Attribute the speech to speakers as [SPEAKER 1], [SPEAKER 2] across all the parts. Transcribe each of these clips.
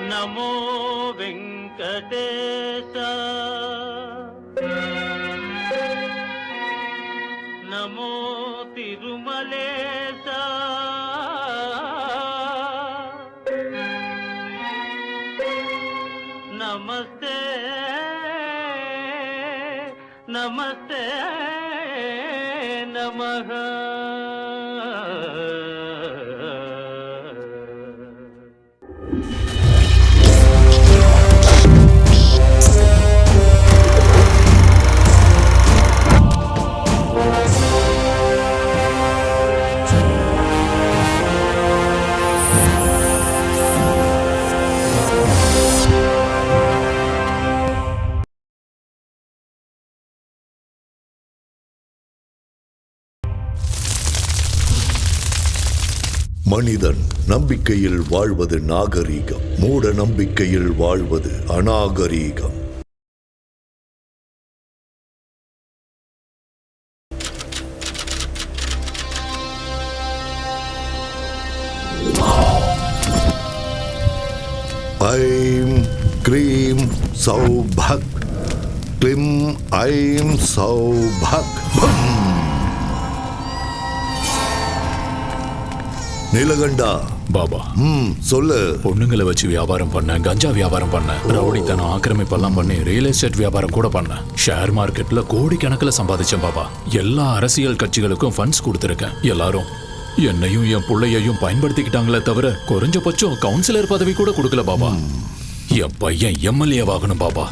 [SPEAKER 1] నమో వెంకటేశ నమో తిరుమలేశ నమస్తే నమస్తే నమః.
[SPEAKER 2] மனிதன் நம்பிக்கையில் வாழ்வது நாகரீகம், மூட நம்பிக்கையில் வாழ்வது அநாகரீகம். ஐம் க்ரீம் சௌபக், க்ளிம் ஐம் சௌபக். நீலகண்டா
[SPEAKER 3] பாபா,
[SPEAKER 2] சொல்லு.
[SPEAKER 3] பொண்ணுங்களை வச்சு வியாபாரம் பண்ண, கஞ்சா வியாபாரம் பண்ண, ரவுடித்தனம் ஆக்கிரமிப்பெல்லாம் பண்ணி ரியல் எஸ்டேட் வியாபாரம் கூட பண்ண, ஷேர் மார்க்கெட்ல கோடிக்கணக்கில் சம்பாதிச்சேன் பாபா. எல்லா அரசியல் கட்சிகளுக்கும் ஃபண்ட்ஸ் கொடுத்துருக்கேன். எல்லாரும் என்னையும் என் பிள்ளையையும் பயன்படுத்திக்கிட்டாங்களே தவிர குறைஞ்சபட்சம் கவுன்சிலர் பதவி கூட கொடுக்கல பாபா. என் பையன் எம்எல்ஏ ஆகணும் பாபா.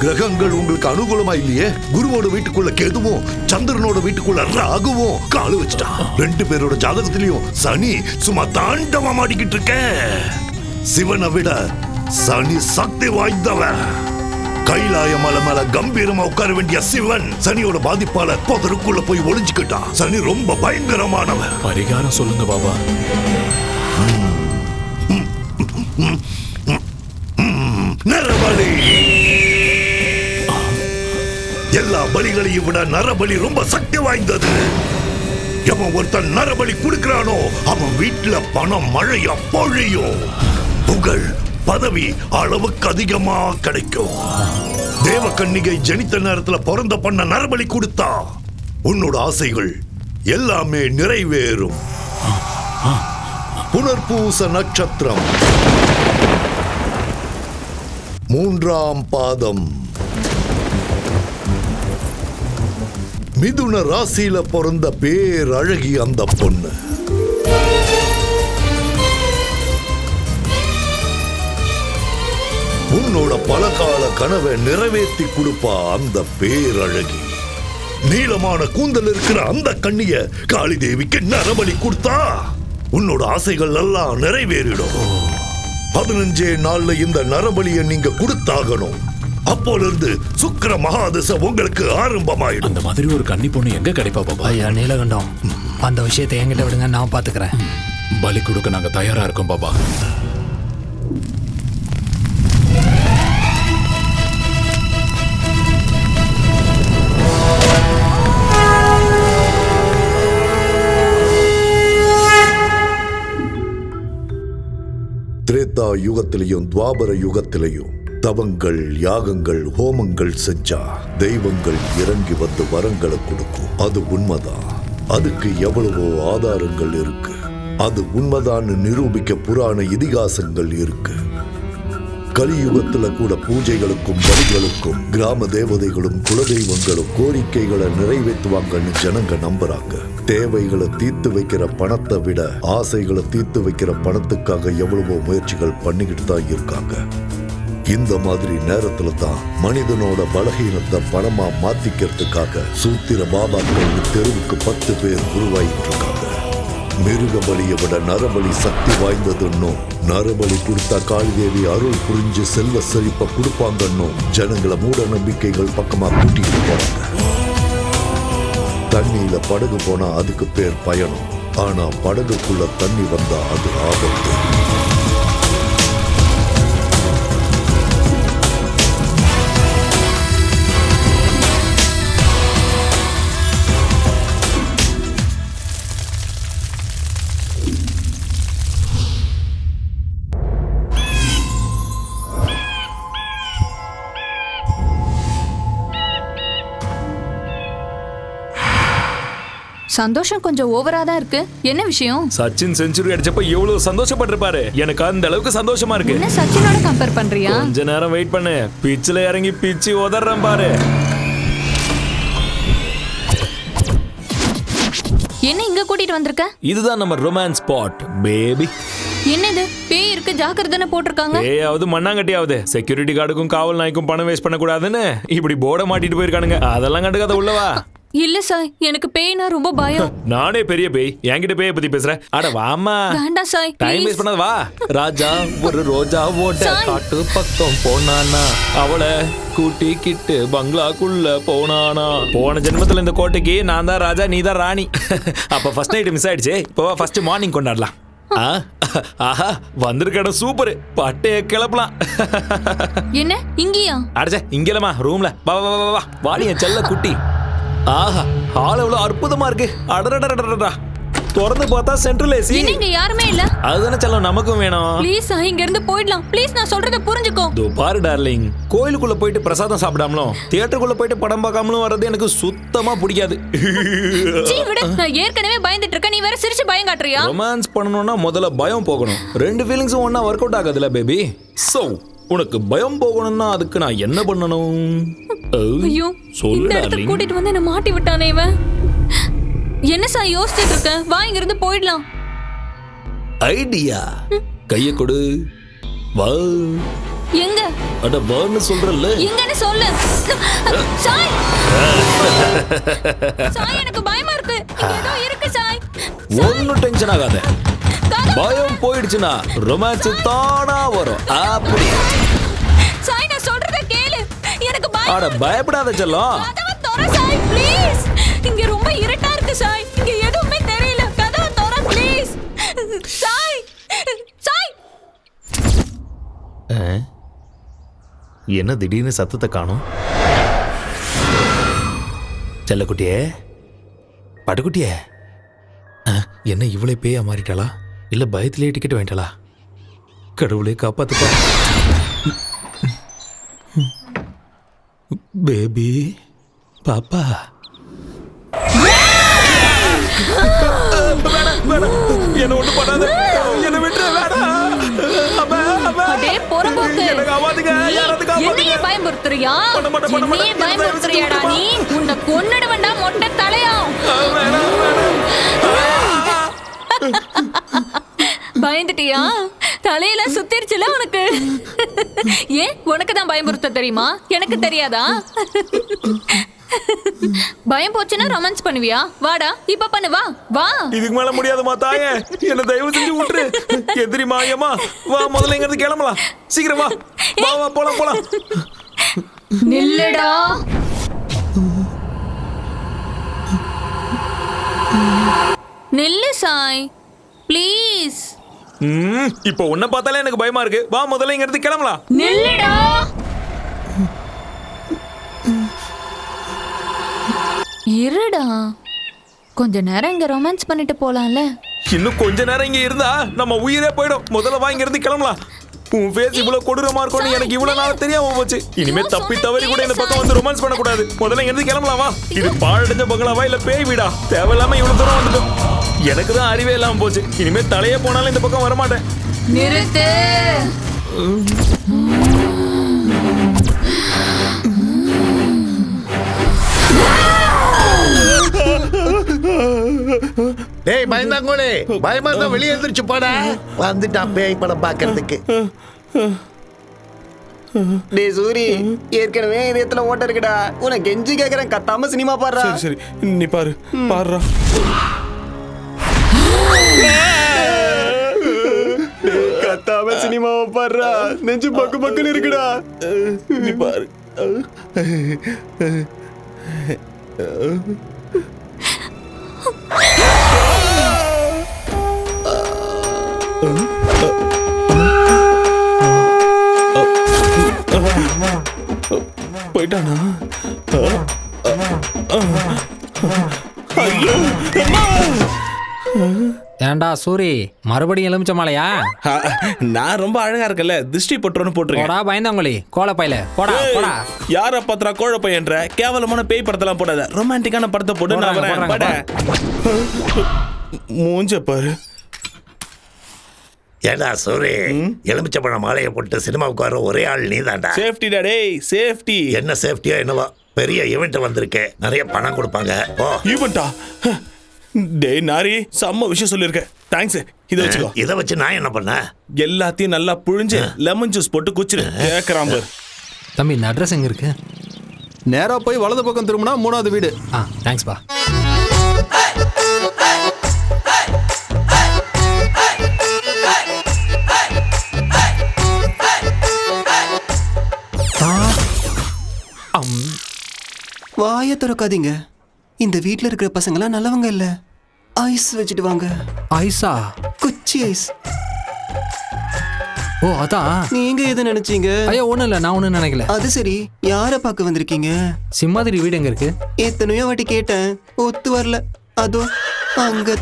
[SPEAKER 2] கிரகங்கள் உங்களுக்கு அனுகூலமா இல்லையே. குருவோட வீட்டுக்குள்ள கேதுவும் சந்திரனோட வீட்டுக்குள்ள ராகுவும் காலு வச்சுட்டா. 2 பேரோட ஜாதகத்திலையும் சனி சும்மா தாண்டவம் ஆடிக்கிட்டு இருக்க. சிவனை விட சனி சக்தி வாய்ந்தவன். கைலாய மலை மேல கம்பீரமா உட்கார வேண்டிய சிவன் சனியோட பாதிப்பால புதருக்குள்ள போய் ஒளிஞ்சுக்கிட்டான். சனி ரொம்ப பயங்கரமானவன்.
[SPEAKER 3] பரிகாரம் சொல்லுங்க பாபா. நரபலி.
[SPEAKER 2] எல்லா பலிகளையும் விட நரபலி ரொம்ப சக்தி வாய்ந்தது. எவன் ஒருத்தன் நரபலி கொடுக்கிறானோ அவன் வீட்டுல பணம் மழையா பொழியும். புகழ் பதவி அளவுக்கு அதிகமா கிடைக்கும். தேவகன்னிகை ஜனித்த நேரத்துல பிறந்த பண்ண நரபலி கொடுத்தா உன்னோட ஆசைகள் எல்லாமே நிறைவேறும். புனர்பூச நட்சத்திரம் 3ஆம் பாதம். மிதுன ராசியில பிறந்த பேரழகி அந்த பொண்ணு. உன்னோட பலகால கனவை நிறைவேற்றி கொடுப்பா அந்த பேரழகி. நீளமான கூந்தல் இருக்கிற அந்த கண்ணிய காளி தேவிக்கு நரபலி கொடுத்தா உன்னோட ஆசைகள் எல்லாம் நிறைவேறிடும். 15 நாள்ல இந்த நரபலியை நீங்க கொடுத்தாகணும். அப்போல இருந்து சுக்கிர மகாதசை உங்களுக்கு ஆரம்பமாயிடும்.
[SPEAKER 3] அந்த மாதிரி ஒரு கன்னி பொண்ணு எங்க கிடைப்பா பாபா?
[SPEAKER 4] ஐயா நீலகண்டம், அந்த விஷயத்தை என்கிட்ட விடுங்க, நான் பாத்துக்கிறேன்.
[SPEAKER 3] பலி கொடுக்க நாங்க தயாரா இருக்கோம் பாபா.
[SPEAKER 2] திரேதா யுகத்திலையும் துவாபர யுகத்திலையும் தவங்கள் யாகங்கள் ஹோமங்கள் செஞ்சா தெய்வங்கள் இறங்கி வந்து வரங்களை கொடுக்கும். அது உண்மைதான். அதுக்கு எவ்வளவோ ஆதாரங்கள் இருக்கு. அது உண்மைதான் நிரூபிக்க புராண இதிகாசங்கள் இருக்கு. கலியுகத்துல கூட பூஜைகளுக்கும் பலிகளுக்கும் கிராம தேவதைகளும் குலதெய்வங்களும் கோரிக்கைகளை நிறைவேற்றுவாங்கன்னு ஜனங்க நம்புறாங்க. தேவைகளை தீர்த்து வைக்கிற பணத்தை விட ஆசைகளை தீர்த்து வைக்கிற பணத்துக்காக எவ்வளவோ முயற்சிகள் பண்ணிக்கிட்டு தான் இருக்காங்க. இந்த மாதிரி நேரத்துல தான் மனிதனோட பலகீனத்தை பணமா மாத்திக்கிறதுக்காக சூத்திர பாபாக்கள் தெருவுக்கு 10 பேர் உருவாயிட்டு இருக்காங்க. மிருக பலியை விட நரபலி சக்தி வாய்ந்ததுன்னும், நரபலி கொடுத்தா காளிதேவி அருள் புரிஞ்சு செல்வ செழிப்ப கொடுப்பாங்கன்னும் ஜனங்களை மூட நம்பிக்கைகள் பக்கமா கூட்டிட்டு போறாங்க. தண்ணியில படகு போனா அதுக்கு பேர் பயணம். ஆனா படகுக்குள்ள தண்ணி வந்தா அது ஆபத்து.
[SPEAKER 5] சந்தோஷம் கொஞ்சம் ஓவரா தான் இருக்கு. என்ன விஷயம்?
[SPEAKER 6] சச்சின் செஞ்சுரி அடிச்சப்ப எவ்வளவு சந்தோஷப்பட்டிருப்பாரு. எனக்கு அந்த அளவுக்கு சந்தோஷமா இருக்கு.
[SPEAKER 5] என்ன சச்சினோட கம்பேர் பண்றியா?
[SPEAKER 6] கொஞ்ச நேரம் வெயிட் பண்ணு, பிச்சில் இறங்கி பிச்சு உதறேன் பாரு.
[SPEAKER 5] என்ன இங்க கூட்டிட்டு வந்திருக்க?
[SPEAKER 6] இதுதான் நம்ம ரொமான்ஸ் ஸ்பாட் பேபி.
[SPEAKER 5] என்னது பேய் இருக்கு ஜாக்கிரதைன்னு போட்டிருக்காங்க.
[SPEAKER 6] ஏயாவது மண்ணாங்கட்டியாவது செக்யூரிட்டி கார்டுக்கும் காவல் நாய்க்கும் பணம் வேஸ்ட் பண்ண கூடாதுன்னு இப்படி போர்டை மாட்டிட்டு போயிருக்கானுங்க. அதெல்லாம் கண்டுக்காத உள்ளவா.
[SPEAKER 5] இல்ல சாய், எனக்கு பேய்னா ரொம்ப பயம்.
[SPEAKER 6] நானே பெரிய பேய், என்கிட்ட பேய பத்தி பேசுற? அட வாமா.
[SPEAKER 5] வேண்டாம் சாய்,
[SPEAKER 6] டைம் வேஸ்ட் பண்ணாத வா. ராஜா ஒரு ரோஜா ஓட்ட
[SPEAKER 5] சாய்.
[SPEAKER 6] காட்டு பக்கம் போனானா, அவளை கூட்டிக்கிட்டு பங்களாக்குள்ள போனானா. போன ஜென்மத்துல இந்த கோட்டைக்கு நான் தான் ராஜா, நீ தான் ராணி. அப்ப ஃபர்ஸ்ட் நைட் மிஸ் ஆயிடுச்சு. இப்போ ஃபர்ஸ்ட் மார்னிங் கொண்டாடலாம். ஆஹா வந்திருக்க சூப்பர், பட்டைய கிளப்பலாம்.
[SPEAKER 5] என்ன இங்கயா?
[SPEAKER 6] அடச்சே இங்கலமா ரூம்ல. வா வா வா வா வாடி என் செல்ல குட்டி. ஆஹா ஹால் எவ்வளவு அற்புதமா இருக்கு. அடடடடடடா திறந்து பார்த்தா சென்ட்ரல் ஏசி.
[SPEAKER 5] இங்க யாருமே இல்ல.
[SPEAKER 6] அதுதானே செல்லம் நமக்கும் வேணும்.
[SPEAKER 5] ப்ளீஸ் சாய், இங்க இருந்து போயிடலாம் ப்ளீஸ். நான் சொல்றத புரிஞ்சுக்கோ.
[SPEAKER 6] தோ பாரு டார்லிங், கோயிலுக்குள்ள போயிட்டு பிரசாதம் சாப்பிடாமலும் தியேட்டருக்குள்ள போயிட்டு படம் பார்க்காமலும் வர்றது எனக்கு சுத்தமா பிடிக்காது.
[SPEAKER 5] சீ விடு, நான் ஏற்கனவே பயந்துட்டு இருக்கேன், நீ வேற சிரிச்சு பயம் காட்டுறியா?
[SPEAKER 6] ரொமான்ஸ் பண்ணணும்னா முதல்ல பயம் போகணும். ரெண்டு ஃபீலிங்ஸும் ஒண்ணா ஒர்க் அவுட் ஆகாதுல பேபி. சோ உனக்கு பயம் போகணும்னா அதுக்கு நான் என்ன பண்ணணும்?
[SPEAKER 5] ஐயோ,
[SPEAKER 6] சொல்லு
[SPEAKER 5] இந்த இடத்துக்கு
[SPEAKER 6] டார்லிங்.
[SPEAKER 5] கூட்டிட்டு வந்து என்ன மாட்டி விட்டானே இவன். என்ன சாய் யோசிச்சுட்டு இருக்க? வா இங்க இருந்து போயிடலாம்.
[SPEAKER 6] ஐடியா, கைய கொடு. வா.
[SPEAKER 5] எங்க?
[SPEAKER 6] அட வான்னு சொல்றல்ல.
[SPEAKER 5] எங்கன்னு சொல்லு. சாய் சாய், எனக்கு பயமா இருக்கு. இங்க ஏதோ இருக்கு சாய்.
[SPEAKER 6] ஒன்னும் டென்ஷன் ஆகாத.
[SPEAKER 5] கதவு-
[SPEAKER 6] பயம் போயிடுச்சுன்னா ரொமான்ஸ் தானா வரும். அப்படி.
[SPEAKER 5] சாய் நான் சொல்றத கேளு, எனக்கு
[SPEAKER 6] அட
[SPEAKER 5] பயம்.
[SPEAKER 6] பயப்படாத செல்லம்.
[SPEAKER 5] கதவை திற சாய் ப்ளீஸ். இங்க ரொம்ப இருட்டா இருக்கு சாய், இங்க எதுவுமே தெரியல. கதவை திற ப்ளீஸ். சாய் சாய்.
[SPEAKER 6] என்ன திடீர்னு சத்தத்தை காணோம்? செல்லக்குட்டியே, பட்டுக்குட்டியே, என்ன இவ்வளவு பேயா மாறிட்டாளா? இல்ல பயத்திலே டிக்கெட் வாங்கிட்டாளா? கடவுளே காப்பாத்துப்பா. பேபி பாப்பா. என்ன ஒண்ணு பண்ணாத, என்ன விட்டுற வேணாம்.
[SPEAKER 5] அடே பொறம்போக்கு,
[SPEAKER 6] எனக்கு ஆவாதுங்க, யாராவது காப்பாத்துங்க.
[SPEAKER 5] என்னையே பயமுறுத்துறியா?
[SPEAKER 6] பண்ண மாட்டேன்.
[SPEAKER 5] என்னையே பயமுறுத்துறியாடா நீ? உன்னை கொன்னுடுவேன்டா மொட்டை தலையா. பயந்துட்டியா? தலையில சுத்திருச்சுல உனக்கு. ஏன் உனக்கு தான் பயமுறுத்த தெரியுமா? எனக்கு தெரியாதா? பயம் போச்சுன்னா ரொமான்ஸ் பண்ணுவியா? வாடா இப்ப பண்ணு, வா வா.
[SPEAKER 6] இதுக்கு மேல முடியாதுமா தாயே, என்ன தயவு செஞ்சு விட்டுரு. எதிரி மாயமா வா, முதல்ல இங்க இருந்து கிளம்பலாம். சீக்கிரம் வா வா வா போலாம் போலாம்.
[SPEAKER 5] நில்லுடா. நில்லு சாய் ப்ளீஸ்.
[SPEAKER 6] இப்போ உன்னை பார்த்தாலே எனக்கு பயமா இருக்கு. வா முதல்ல இங்க இருந்து கிளம்பலாம்.
[SPEAKER 5] நில்லுடா. இருடா, கொஞ்ச நேரம் இங்க ரொமான்ஸ் பண்ணிட்டு போலாம்ல.
[SPEAKER 6] இன்னும் கொஞ்ச நேரம் இங்க இருந்தா நம்ம உயிரே போயிடும். முதல்ல வா இங்க இருந்து கிளம்பலாம். உன் ஃபேஸ் இவ்வளவு கொடூரமா இருக்கும்னு எனக்கு இவ்வளவு நாள் தெரியாம போச்சு. இனிமே தப்பி தவறி கூட இந்த பக்கம் வந்து ரொமான்ஸ் பண்ண கூடாது. முதல்ல இங்க இருந்து கிளம்பலாம் வா. இது பாழடைஞ்ச பங்களாவா இல்ல பேய் வீடா? தேவையில்லாம இவ்வளவு தூரம் வந்துட்டோம். எனக்கு தான் அறிவே இல்லாம போச்சு. இனிமே தலையே போனாலும் இந்த பக்கம் வரமாட்டேன்.
[SPEAKER 5] நிறுத்து.
[SPEAKER 7] டேய் பயந்தாங்கோலே, பயமா இருந்தா வெளியே எந்திரிச்சு போடா. வந்துட்டான் பேய் படம் பாக்குறதுக்கு.
[SPEAKER 8] டேய் சூரி, ஏற்கனவே இதயத்துல ஓட்ட இருக்குடா. உனக்கு கெஞ்சி கேக்குறேன், கத்தாம சினிமா பாடுறா.
[SPEAKER 6] சரி நீ பாரு பாடுறா.
[SPEAKER 8] கத்தாம சினிமாவை பாடுறா. நெஞ்சு பக்கு பக்குன்னு இருக்குடா.
[SPEAKER 6] நீ பாரு. போயிட்டானா?
[SPEAKER 4] ஏன்டா ஏண்டா சூரி மறுபடியும் எலுமிச்ச மாலையா?
[SPEAKER 9] நான் ரொம்ப அழகா இருக்கல, திருஷ்டி பட்டுறோன்னு போட்டிருக்கேன்.
[SPEAKER 4] போடா பயந்தாங்கொழி கோலப்பையில போடா போடா.
[SPEAKER 9] யார பாத்திரா கோழ பையன்ற? கேவலமான பேய் படத்தெல்லாம் போடாத, ரொமான்டிக்கான படத்தை போட்டு நான் வரேன். பட மூஞ்ச பாரு.
[SPEAKER 7] ஏடா சூரி, எலுமிச்சப்பழம் மாலையை போட்டு சினிமாவுக்கு வர ஒரே ஆள் நீ தான்டா.
[SPEAKER 9] சேஃப்டிடா டேய், சேஃப்டி.
[SPEAKER 7] என்ன சேஃப்டியா என்னவா? பெரிய ஈவெண்ட் வந்திருக்கு, நிறைய பணம் கொடுப்பாங்க. ஓ
[SPEAKER 9] ஈவெண்டா? டேய் நாரி, செம்ம விஷயம் சொல்லியிருக்கேன். தேங்க்ஸ். இதை வச்சுக்கோ.
[SPEAKER 7] இதை வச்சு நான் என்ன பண்ணேன்?
[SPEAKER 9] எல்லாத்தையும் நல்லா புழிஞ்சு லெமன் ஜூஸ் போட்டு குச்சிரு. கேட்கறான் பாரு.
[SPEAKER 4] தம்பி இந்த அட்ரஸ் எங்க இருக்கு?
[SPEAKER 10] நேரா போய் வலது பக்கம் திரும்பினா 3வது வீடு.
[SPEAKER 4] தேங்க்ஸ் பா.
[SPEAKER 8] வாய திறக்காதீங்க. இந்த வீட்ல இருக்கிற பசங்களாம் நல்லவங்க இல்ல. ஐஸ் வச்சுட்டு வாங்க.
[SPEAKER 4] ஐஸா?
[SPEAKER 8] குச்சி ஐஸ்.
[SPEAKER 4] ஓ அதான்.
[SPEAKER 8] நீங்க எதை நினைச்சீங்க?
[SPEAKER 4] ஐயோ ஒண்ணும் இல்ல, நான் ஒண்ணும் நினைக்கல.
[SPEAKER 8] அது சரி, யார பார்க்க வந்திருக்கீங்க?
[SPEAKER 4] சிம்மாதிரி வீடு எங்க இருக்கு?
[SPEAKER 8] எத்தனையோ வாட்டி கேட்டேன், ஒத்து வரல. அதோ அங்க.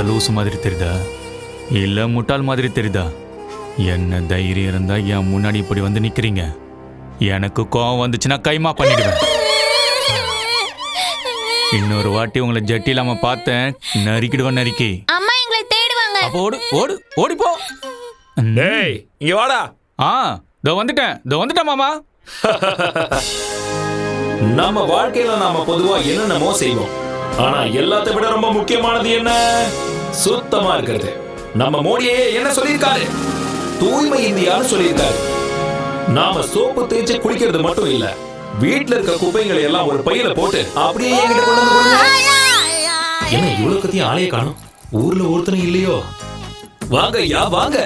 [SPEAKER 11] லூசு மாதிரி தெரியுதா இல்ல முட்டாள் மாதிரி தெரியுதா? என்ன தைரியம் இருந்தா என் முன்னாடி இப்படி வந்து நிக்கிறீங்க? எனக்கு கோவம் வந்துச்சுன்னா கைமா பண்ணிடுவேன். இன்னொரு வாட்டி உங்களை ஜட்டி இல்லாம பார்த்தேன், நறுக்கிடுவேன் நறுக்கி.
[SPEAKER 5] அம்மா எங்களை தேடுவாங்க.
[SPEAKER 11] அப்போ ஓடு ஓடு ஓடி போ.
[SPEAKER 6] டேய் இங்க வாடா.
[SPEAKER 11] இதோ வந்துட்டேன் மாமா.
[SPEAKER 6] நம்ம வாழ்க்கையில நாம பொதுவா என்னென்னமோ செய்வோம், ஆனா எல்லாத்தை விட ரொம்ப முக்கியமானது என்ன? சுத்தமா இருக்கிறது. நம்ம மோடியே என்ன சொல்லியிருக்காரு? தூய்மை இந்தியான்னு சொல்லியிருக்காரு. நாம சோப்பு தேய்ச்சி குளிக்கிறது மட்டும் இல்ல, வீட்டுல இருக்க குப்பைகளை எல்லாம் ஒரு பையில போட்டு அப்படியே என்கிட்ட கொண்டு வந்து கொடுங்க. என்ன இவ்வளவு கத்தியும் ஆளைய காணும்? ஊர்ல ஒருத்தனும் இல்லையோ? வாங்க ஐயா வாங்க,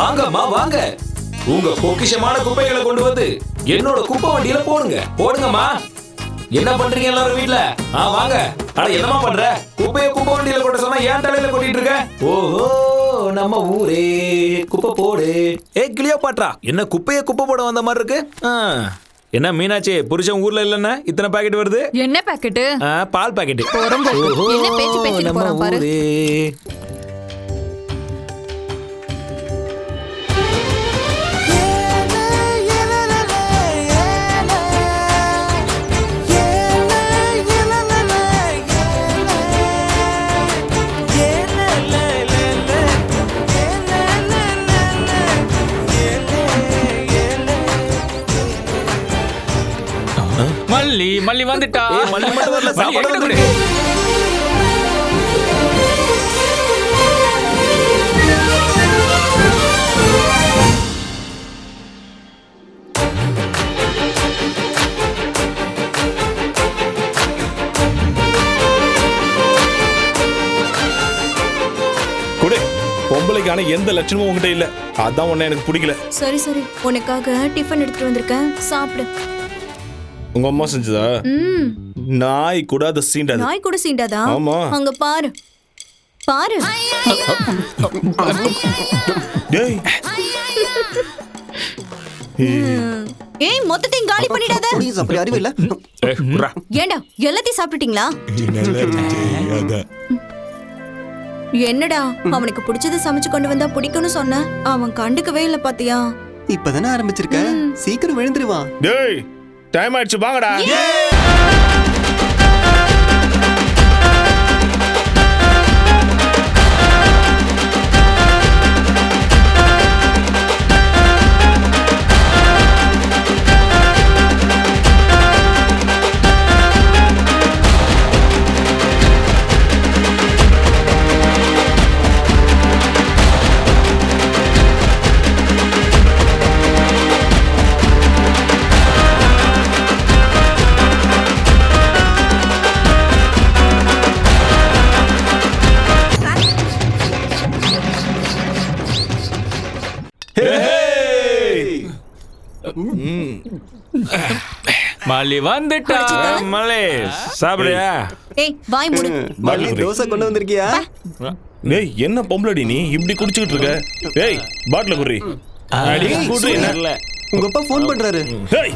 [SPEAKER 6] வாங்கம்மா வாங்க. உங்க பொக்கிஷமான குப்பைகளை கொண்டு வந்து என்னோட குப்பை வண்டியில போடுங்கம்மா. என்ன பண்றீங்க எல்லாரும் வீட்ல? வாங்க. அட என்னமா பண்ற? குப்பைய குப்பை வண்டியில கொட்ட சொன்னா ஏன் தலையில கொட்டிட்டு இருக்க? ஓஹோ, நம்ம ஊரே குப்பை போடு. கிளியோபாட்ரா, என்ன குப்பைய குப்பை போட வந்த மாதிரி இருக்கு? என்ன மீனாட்சி, புருஷன் ஊர்ல இல்லன்னா இத்தனை பாக்கெட் வருது?
[SPEAKER 5] என்ன பாக்கெட்?
[SPEAKER 6] பால் பாக்கெட்.
[SPEAKER 5] என்ன பேச்சு பேசிட்டு போறான் பாரு.
[SPEAKER 11] மல்லி வந்துட்டா.
[SPEAKER 6] மல்லி மட்டும் வரல, சாப்பாடு வந்து.
[SPEAKER 9] குடு. பொம்பளைக்கான எந்த லட்சணமும் உங்ககிட்ட இல்ல, அதான் உன்னை எனக்கு பிடிக்கல.
[SPEAKER 5] சரி சரி, உனக்காக டிஃபன் எடுத்துட்டு வந்திருக்கேன், சாப்பிடு.
[SPEAKER 9] உங்க அம்மா செஞ்சதா? நாய் கூட அதை சீண்டாது.
[SPEAKER 5] நாய் கூட சீண்டாதா?
[SPEAKER 9] ஆமா.
[SPEAKER 5] அங்க பாரு பாரு.
[SPEAKER 9] டேய்
[SPEAKER 5] ஏய், மொத்தத்தையும் காலி பண்ணிடாத.
[SPEAKER 8] ப்ளீஸ், அப்படி அறிவு இல்ல.
[SPEAKER 5] ஏண்டா எல்லாத்தையும் சாப்பிட்டுட்டீங்களா? என்னடா, அவனுக்கு பிடிச்சதை சமைச்சு கொண்டு வந்தா பிடிக்கும்னு சொன்ன, அவன் கண்டுக்கவே இல்ல பாத்தியா?
[SPEAKER 8] இப்பதானே ஆரம்பிச்சிருக்க, சீக்கிரம் விழுந்துருவான்.
[SPEAKER 9] டேய் டைம் ஆயிடுச்சு, வாங்கடா.
[SPEAKER 11] மல்லி வந்துட்டா.
[SPEAKER 6] மலே சாப்பிடுறியா?
[SPEAKER 5] ஏய் வாய் மூடு.
[SPEAKER 8] மல்லி தோசை கொண்டு வந்திருக்கியா?
[SPEAKER 9] டேய் என்ன பொம்பளடி நீ இப்படி குடிச்சிட்டு இருக்க? டேய் பாட்டில குடி. அடி குடி இல்ல.
[SPEAKER 8] உங்க அப்பா ஃபோன் பண்றாரு.
[SPEAKER 9] டேய்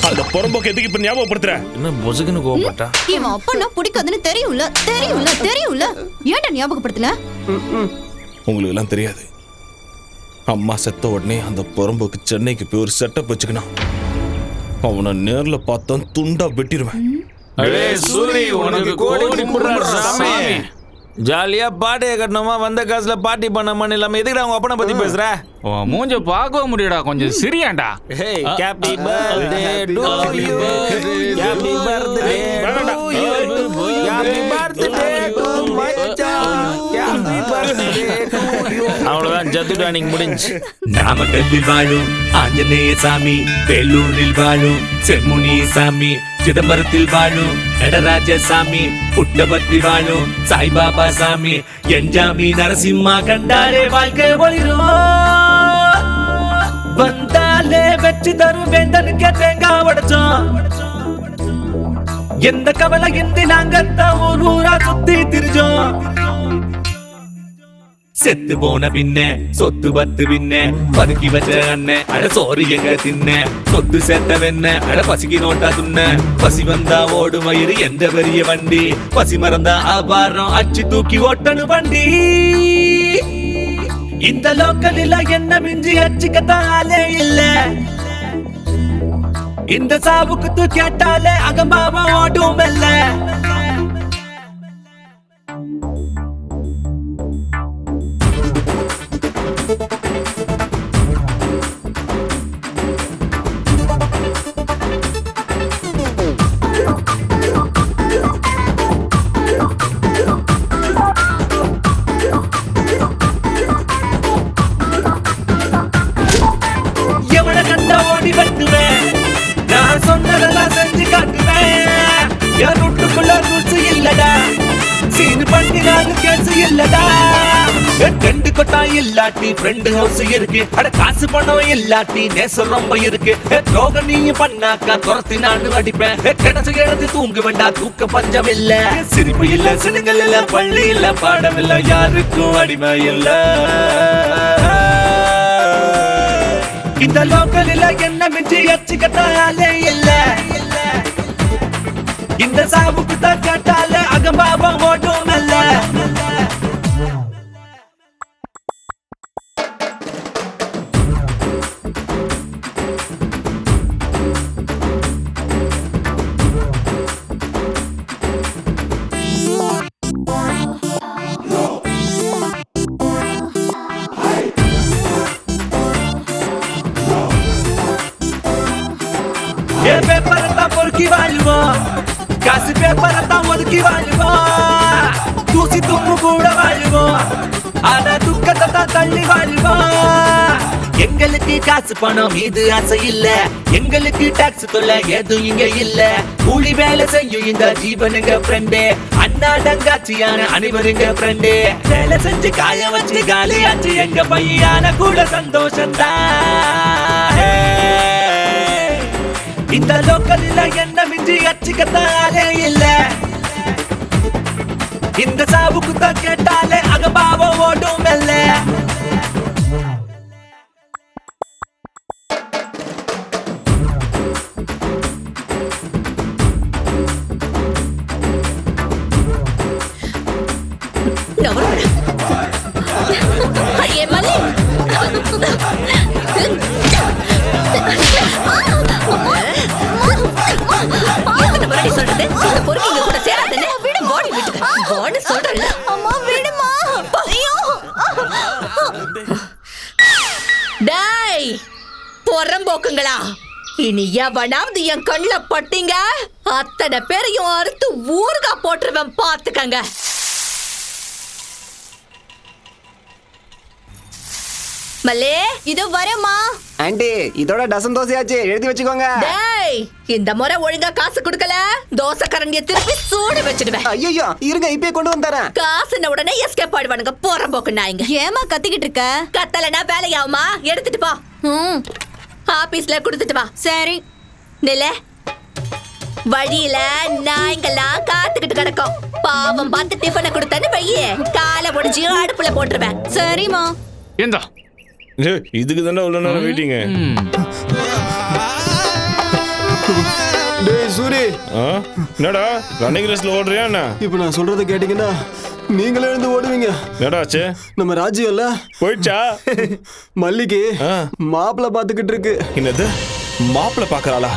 [SPEAKER 9] அந்த பொறம்போக்கு எதுக்கு இப்ப ஞாபகப்படுத்துற?
[SPEAKER 6] என்ன பொசுக்குன்னு கோவப்பட்டா?
[SPEAKER 5] இவன் அப்பனா பிடிக்காதுன்னு தெரியும்ல. ஏன்டா ஞாபகப்படுத்தல?
[SPEAKER 9] உங்களுக்கு எல்லாம் தெரியாது. அம்மா செத்த உடனே அந்த பொறம்போக்கு சென்னைக்கு போய் ஒரு செட்டப் வச்சுக்கணும். அவனை நேர்ல பார்த்தா துண்டா வெட்டிடுவேன்.
[SPEAKER 6] அடே சூரி, உனக்கு கோடி கும்பிடுறாரு சாமி. ஜாலியா பாட்டியை கட்டணுமா, வந்த காசுல பார்ட்டி பண்ணாமன்னு இல்லாம எதுக்குடா உங்க அப்பனை பத்தி பேசுற?
[SPEAKER 11] உன் மூஞ்ச பார்க்க முடியடா, கொஞ்சம் சிரியாண்டா.
[SPEAKER 6] Hey, happy birthday to you. Happy birthday to you. Happy birthday to my child. Happy birthday to you. அவ்வளவுதான், ஜத்துடா நீங்க முடிஞ்சு.
[SPEAKER 12] நாமக்கல்லில் வாழும் ஆஞ்சநேய சாமி, வேலூரில் வாழும் செம்முனி சாமி, சிதம்பரத்தில் வாழும் நடராஜ சாமி, புட்டபர்த்தி வாழும் சாய்பாபா சாமி, என்ஜாமி நரசிம்மா கண்டாரே வாழ்க்கை ஒளிரும். வந்தாலே வெற்றி தரும் வேந்தனுக்கு தேங்காய் உடைச்சோம். எந்த கவலை இன்றி நாங்கத்தான் ஊர் ஊரா சுத்தி திரிஞ்சோம். செத்து போன பின்ன சொத்து பத்து பின்ன பதுக்கி வச்ச அண்ணன் அட சோறு எங்க தின்ன, சொத்து சேர்த்த வெண்ண அட பசிக்கு நோட்டா துண்ண, பசி வந்தா ஓடு வயிறு எந்த பெரிய வண்டி, பசி மறந்தா ஆபாரம் அச்சு தூக்கி ஓட்டனு வண்டி. இந்த லோக்கலில் என்ன மிஞ்சி அச்சுக்கத்தாலே இல்ல, இந்த சாவுக்கு கேட்டாலே அகம்பாவம் ஓடும் இல்ல. எவனை கண்ட ஓடி வெட்டுவேன், நான் சொன்னதெல்லாம் செஞ்சு காட்டுவேன். என் வீட்டுக்குள்ள ருசி இல்லடா, சீனு பண்ணி நாலு கேசு இல்லடா. ரெண்டு கொட்டா இல்லாட்டி ஃப்ரெண்டு ஹவுஸ் இருக்கு, அட காசு பணம் இல்லாட்டி நேசம் ரொம்ப இருக்கு. துரோகம் நீயும் பண்ணாக்கா துரத்தி நான் அடிப்பேன். கிடைச்சு எழுதி தூங்க வேண்டாம், தூக்க பஞ்சம் இல்ல. சிரிப்பு இல்ல, சினுங்கள் இல்ல, பள்ளி இல்ல, பாடம் இல்ல, யாருக்கும் அடிமை இல்ல. இந்த லோக்கலில் என்ன மிஞ்சி அச்சுக்கத்தாலே இல்ல, இந்த சாவுக்கு தான் கேட்டாலே அகம்பாவம் ஓடும் அல்ல. பேப்பரத்தான் பொறுக்கி வாழ்வோம், காசு பேப்பரத்தான் ஒதுக்கி வாழ்வோம். தூசி துப்பு கூட வாழ்வோம், ஆனா துக்கத்தை தான் தள்ளி வாழ்வோம். எங்களுக்கு காசு பணம் மீது ஆசை இல்ல, எங்களுக்கு டாக்ஸ் தொல்லை எதுவும் இங்க இல்ல. கூலி வேலை செய்யும் இந்த ஜீவனுங்க ஃப்ரெண்டு, அண்ணா தங்காச்சியான அனைவருங்க ஃப்ரெண்டு. வேலை செஞ்சு காய வச்சு காலியாச்சு எங்க பையான கூட சந்தோஷம்தான். இந்த லோக்கலில் என்ன மிஞ்சி அச்சுக்கத்தாலே இல்ல, இந்த சாவுக்கு தான் கேட்டாலே அகபாவம் ஓடும் இல்ல.
[SPEAKER 5] பொறம்போக்குங்களா, இனி எவனாவது என் கண்ணுல பட்டீங்க அத்தனை பேரையும் அறுத்து ஊர்கா போட்டுருவேன், பாத்துக்கங்க. மல்லே இது வரமா
[SPEAKER 8] ஆண்டி, இதோட டசன் தோசையாச்சு, எழுதி வச்சுக்கோங்க.
[SPEAKER 5] டேய், இந்த முறை ஒழுங்கா காசு கொடுக்கல தோசை கரண்டிய திருப்பி சூடு வச்சிடுவேன்.
[SPEAKER 8] ஐயோ இருங்க, இப்பயே கொண்டு வந்துறேன்.
[SPEAKER 5] காசுன உடனே எஸ்கேப் ஆயிடுவானுங்க பொறம்போக்கு நாய்ங்க. ஏமா கத்திக்கிட்டு இருக்க? கத்தலனா வேலையாவுமா, எடுத்துட்டு போ. ஆபீஸ்ல கொடுத்துட்டு வா. சரி நில வழியில நாய்ங்கெல்லாம் காத்துக்கிட்டு கிடக்கும். பாவம் பார்த்து டிஃபனை கொடுத்தன்னு வையே, காலை ஒடிச்சு அடுப்புல போட்டுருவேன். சரிம்மா.
[SPEAKER 11] ஏண்டா
[SPEAKER 9] இதுக்கு தானே உள்ள நேரம் வெயிட்டிங்க.
[SPEAKER 10] டேய் சூரி,
[SPEAKER 9] என்னடா ரன்னிங் ரேஸ்ல ஓடுறியா என்ன?
[SPEAKER 10] இப்போ நான் சொல்றதை கேட்டீங்கன்னா நீங்களே எழுந்து ஓடுவீங்க.
[SPEAKER 9] என்னடாச்சு?
[SPEAKER 10] நம்ம ராஜ்யம் இல்ல
[SPEAKER 9] போயிடுச்சா?
[SPEAKER 10] மல்லிக்கு மாப்பிள்ளை பாத்துக்கிட்டு இருக்கு.
[SPEAKER 9] என்னது மாப்பிள்ளை பாக்குறாளா?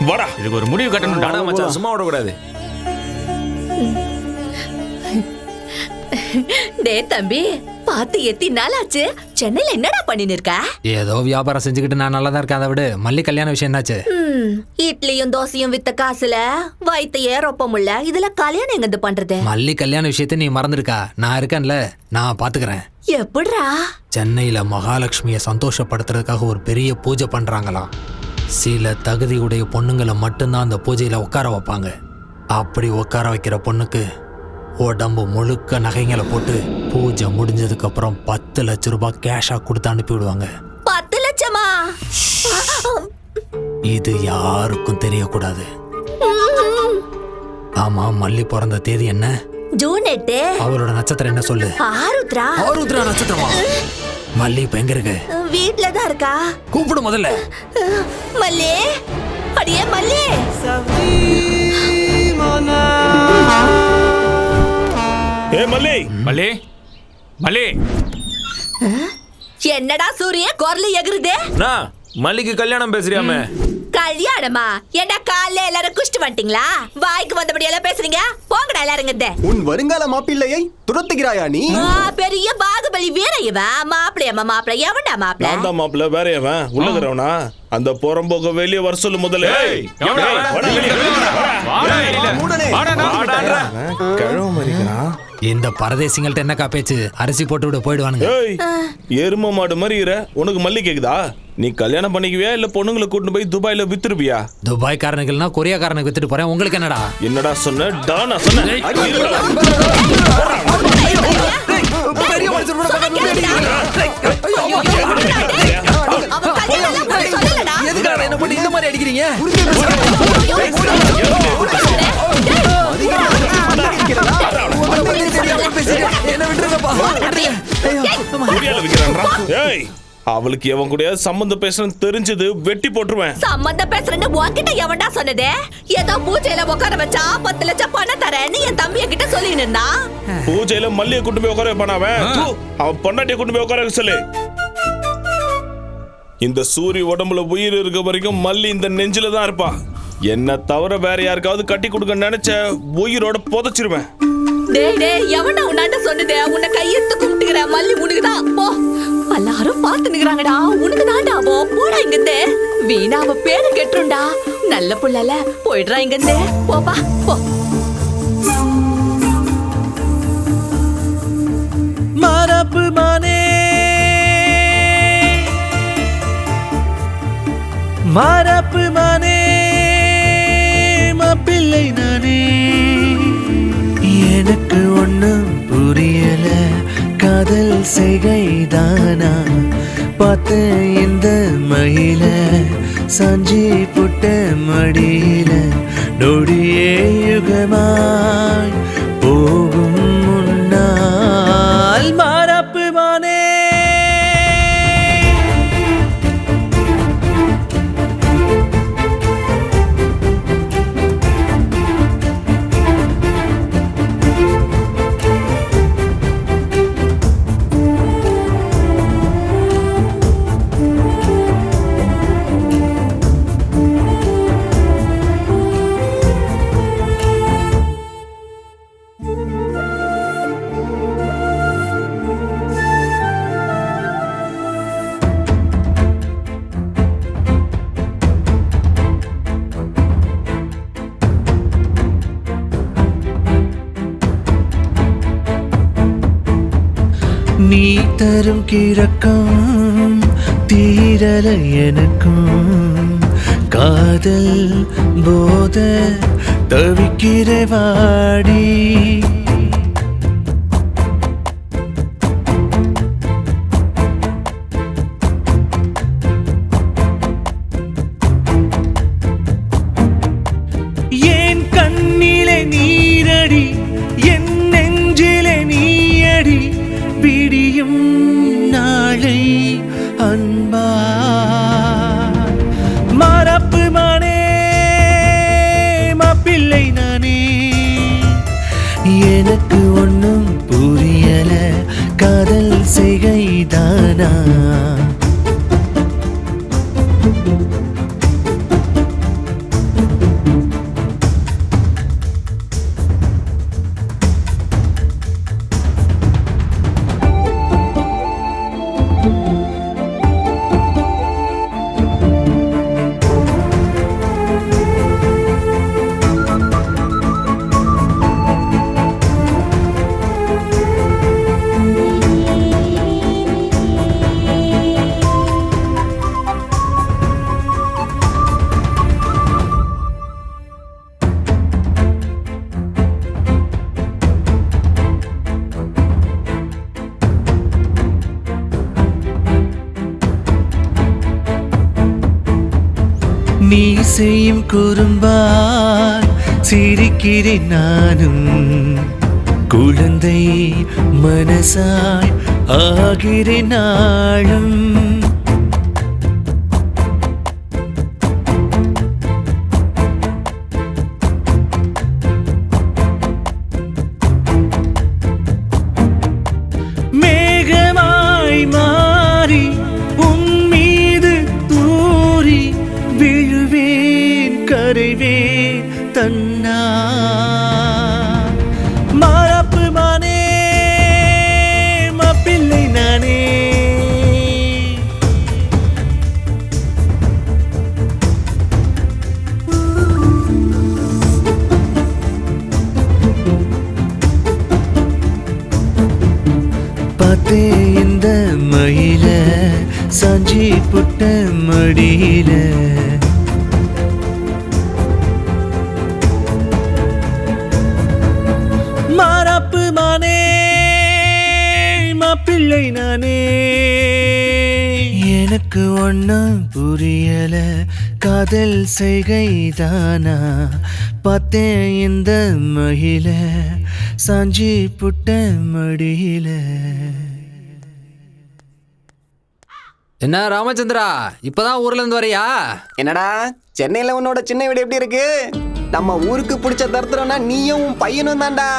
[SPEAKER 9] வாடா,
[SPEAKER 11] இதுக்கு ஒரு முடிவு கட்டணும்டா.
[SPEAKER 6] மச்சான் சும்மா விடக்கூடாது.
[SPEAKER 5] டே தம்பி, பார்த்து எத்தி நாளாச்சு. சென்னையில என்னடா பண்ணின்னு இருக்க?
[SPEAKER 4] ஏதோ வியாபாரம் செஞ்சுக்கிட்டு நான் நல்லா தான் இருக்கேன். அதை விட மல்லி கல்யாண விஷயம் என்னாச்சு?
[SPEAKER 5] இட்லியும் தோசையும் வித்த காசுல வயித்தையே ரொப்ப முடியல. இதுல கல்யாணம் எங்க பண்றது?
[SPEAKER 4] மல்லி கல்யாண விஷயத்தை நீ மறந்துருக்கா? நான் இருக்கேன்ல, நான் பாத்துக்கிறேன்.
[SPEAKER 5] எப்படிரா?
[SPEAKER 4] சென்னையில மகாலட்சுமியை சந்தோஷப்படுத்துறதுக்காக ஒரு பெரிய பூஜை பண்றாங்களாம். சில தகுதியுடைய பொண்ணுங்களை மட்டும்தான் அந்த பூஜையில உட்கார வைப்பாங்க. அப்படி உட்கார வைக்கிற பொண்ணுக்கு உடம்பு முழுக்க நகைங்களை போட்டு பூஜை முடிஞ்சதுக்கு அப்புறம் 10 லட்சம் ரூபாய் கேஷா கொடுத்து அனுப்பி விடுவாங்க.
[SPEAKER 5] 10 லட்சமா?
[SPEAKER 4] இது யாருக்கும் தெரியக்கூடாது. ஆமா, மல்லி பிறந்த தேதி என்ன?
[SPEAKER 5] ஜூன் 8.
[SPEAKER 4] அவரோட நட்சத்திரம் என்ன சொல்லு?
[SPEAKER 5] ஆருத்ரா.
[SPEAKER 4] ஆருத்ரா நட்சத்திரமா? மல்லி இப்ப எங்க இருக்கு?
[SPEAKER 5] வீட்ல தான் இருக்கா.
[SPEAKER 4] கூப்பிடு முதல்ல.
[SPEAKER 5] மல்லி, அடியே மல்லி.
[SPEAKER 9] ஏ மல்லி,
[SPEAKER 11] மல்லி, மல்லி.
[SPEAKER 5] என்னடா சூரிய குரல் எகுறுதே?
[SPEAKER 6] நான் மல்லிக்கு கல்யாணம் பேசுறியாமே?
[SPEAKER 5] கல்யாணமா? என்ன காலைல எல்லாரும் குஷ்டு வந்துட்டீங்களா? வாய்க்கு வந்தபடி எல்லாம் பேசுறீங்க. போங்கடா எல்லாருங்க.
[SPEAKER 10] உன் வருங்கால மாப்பிள்ளையை துரத்துகிறாயா நீ?
[SPEAKER 5] பெரிய பாகுபலி வீர இவன். மாப்பிள்ளையம்மா மாப்பிள்ளை. எவன்டா மாப்பிள்ளை?
[SPEAKER 9] நான் தான் மாப்பிள்ளை. வேற எவன்? உள்ளகிறவனா? அந்த புறம்போக்க வெளியே வர சொல்லு முதல்ல. கிழவ மறிக்கிறான்.
[SPEAKER 4] இந்த பரதேசிங்கள்ட்ட என்னக்கா பேச்சு? அரிசி போட்டு விட போயிடுவானுங்க.
[SPEAKER 9] எரும மாடு மாதிரி இரு. உனக்கு மல்லி கேக்குதா? நீ கல்யாணம் பண்ணிக்குவியா இல்ல பொண்ணுங்களை கூட்டிட்டு போய் துபாயில வித்துருப்பியா?
[SPEAKER 4] துபாய் காரனுக்குன்னா கொரியா காரனுக்கு வித்துட்டு போறேன். உங்களுக்கு என்னடா?
[SPEAKER 9] என்னடா சொன்ன? டானா சொன்ன?
[SPEAKER 10] பெரிய மனுஷன் கூட எதுக்காக என்ன பண்ணி இந்த மாதிரி அடிக்கிறீங்க?
[SPEAKER 9] அவளுக்கு எவன் கூட சம்பந்தம் பேசுறேன்னு தெரிஞ்சது வெட்டி போட்டுருவேன்.
[SPEAKER 5] சம்பந்தம் பேசுறேன்னு உன்கிட்ட எவன்டா சொன்னதே? ஏதோ பூஜையில உட்கார வச்சா 10 லட்சம் பணம் தரேன்னு என் தம்பிய கிட்ட சொல்லின்னு இருந்தான்.
[SPEAKER 9] பூஜையில மல்லியை கூட்டு போய் உட்கார வைப்பான். அவன் பொண்டாட்டியை கூட்டு போய் உட்கார வைக்க சொல்லு. இந்த சூரிய உடம்புல உயிர் இருக்க வரைக்கும் மல்லி இந்த நெஞ்சில தான் இருப்பா. என்ன தவிர வேற யாருக்காவது கட்டி கொடுக்க நினைச்ச உயிரோட புதைச்சிருவேன்.
[SPEAKER 5] டேய் டேய், எவன்டா உன்னாட்ட சொன்னதே? உன்னை கையெடுத்து கும்பிட்டுக்கிற. மல்லி உனக்குதான். போ, எல்லாரும் பார்த்து நிக்கிறாங்கடா. உனக்கு தான்டா. போடா இங்கிருந்து. வீணா அவ பேரு கெட்டுருண்டா. நல்ல புள்ளல. போயிடுறா இங்கிருந்து. போப்பா போ.
[SPEAKER 12] மரப்பு மானே, மரப்பு மானே, மாப்பிள்ளை நானே. எனக்கு ஒண்ணும் புரியல, காதல் செய்கைதானா? பார்த்த இந்த மயில சாஞ்சி புட்ட மடியில நொடியே யுகமாய் போகும் முன்னால் மரப்பு மானே. நீ தரும் கிறக்கம் தீரல எனக்கும், காதல் போத தவிக்கிற வாடி. மழை அன்பா மரப்பு மனே மாப்பிள்ளை நானே எனக்கு ஒன்னும் புரியல காதல் செய்கைதானா நீ செய்யும் குறும்பால் சிரிக்கிறேன் நானும் குழந்தை மனசாய் ஆகிறேன் நாளும் மேகமாய் மாறி உன் மீது தூறி விழுவேன் கரைவேன் தன்னா மரப்பு மானே மாப்பிள்ளை நானே பார்த்தே இந்த மயில சாஞ்சி புட்ட மடியில மாறாப்பு மானே மாப்பிள்ளை நானே எனக்கு ஒன்னும் புரியல காதல் செய்கைதானா பார்த்தேன் இந்த மகிழ சாஞ்சி புட்ட மடியில
[SPEAKER 4] என்ன ராமச்சந்திரா இப்பதான் ஊர்ல இருந்து வரையா?
[SPEAKER 10] என்னடா சென்னையில உன்னோட சின்ன வீடு எப்படி இருக்கு? நம்ம ஊருக்கு பிடிச்ச தருத்திரம்னா நீயும் உன் பையனும் தான்டா.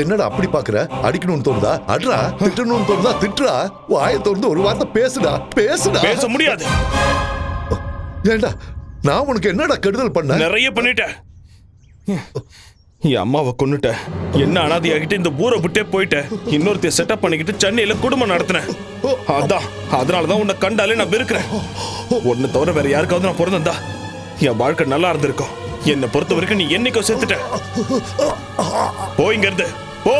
[SPEAKER 2] என்னடா அப்படி பாக்குற? அடிக்கணும்னு தோணுதா அட்ரா, திட்டணும்னு தோணுதா திட்டுறா. வாயை திறந்து ஒரு வார்த்தை பேசுடா.
[SPEAKER 9] பேச முடியாது.
[SPEAKER 2] ஏண்டா நான் உனக்கு என்னடா கெடுதல் பண்ண?
[SPEAKER 9] நிறைய பண்ணிட்டேன். என் அம்மாவை கொன்னுட்ட, என்ன அனாதையாகிட்டு இந்த ஊரை விட்டே போயிட்ட, இன்னொருத்தைய செட்டப் பண்ணிக்கிட்டு சென்னையில குடும்பம் நடத்தினேன். அதனாலதான் உன்னை கண்டாலே நான் வெறுக்கிறேன். ஒன்னு தவிர வேற யாருக்காவது நான் பிறந்தா என் வாழ்க்கை நல்லா இருந்திருக்கும். என்னை பொறுத்த வரைக்கும் நீ என்னைக்கோ செத்துட்ட. போயிங்க இருந்து போ.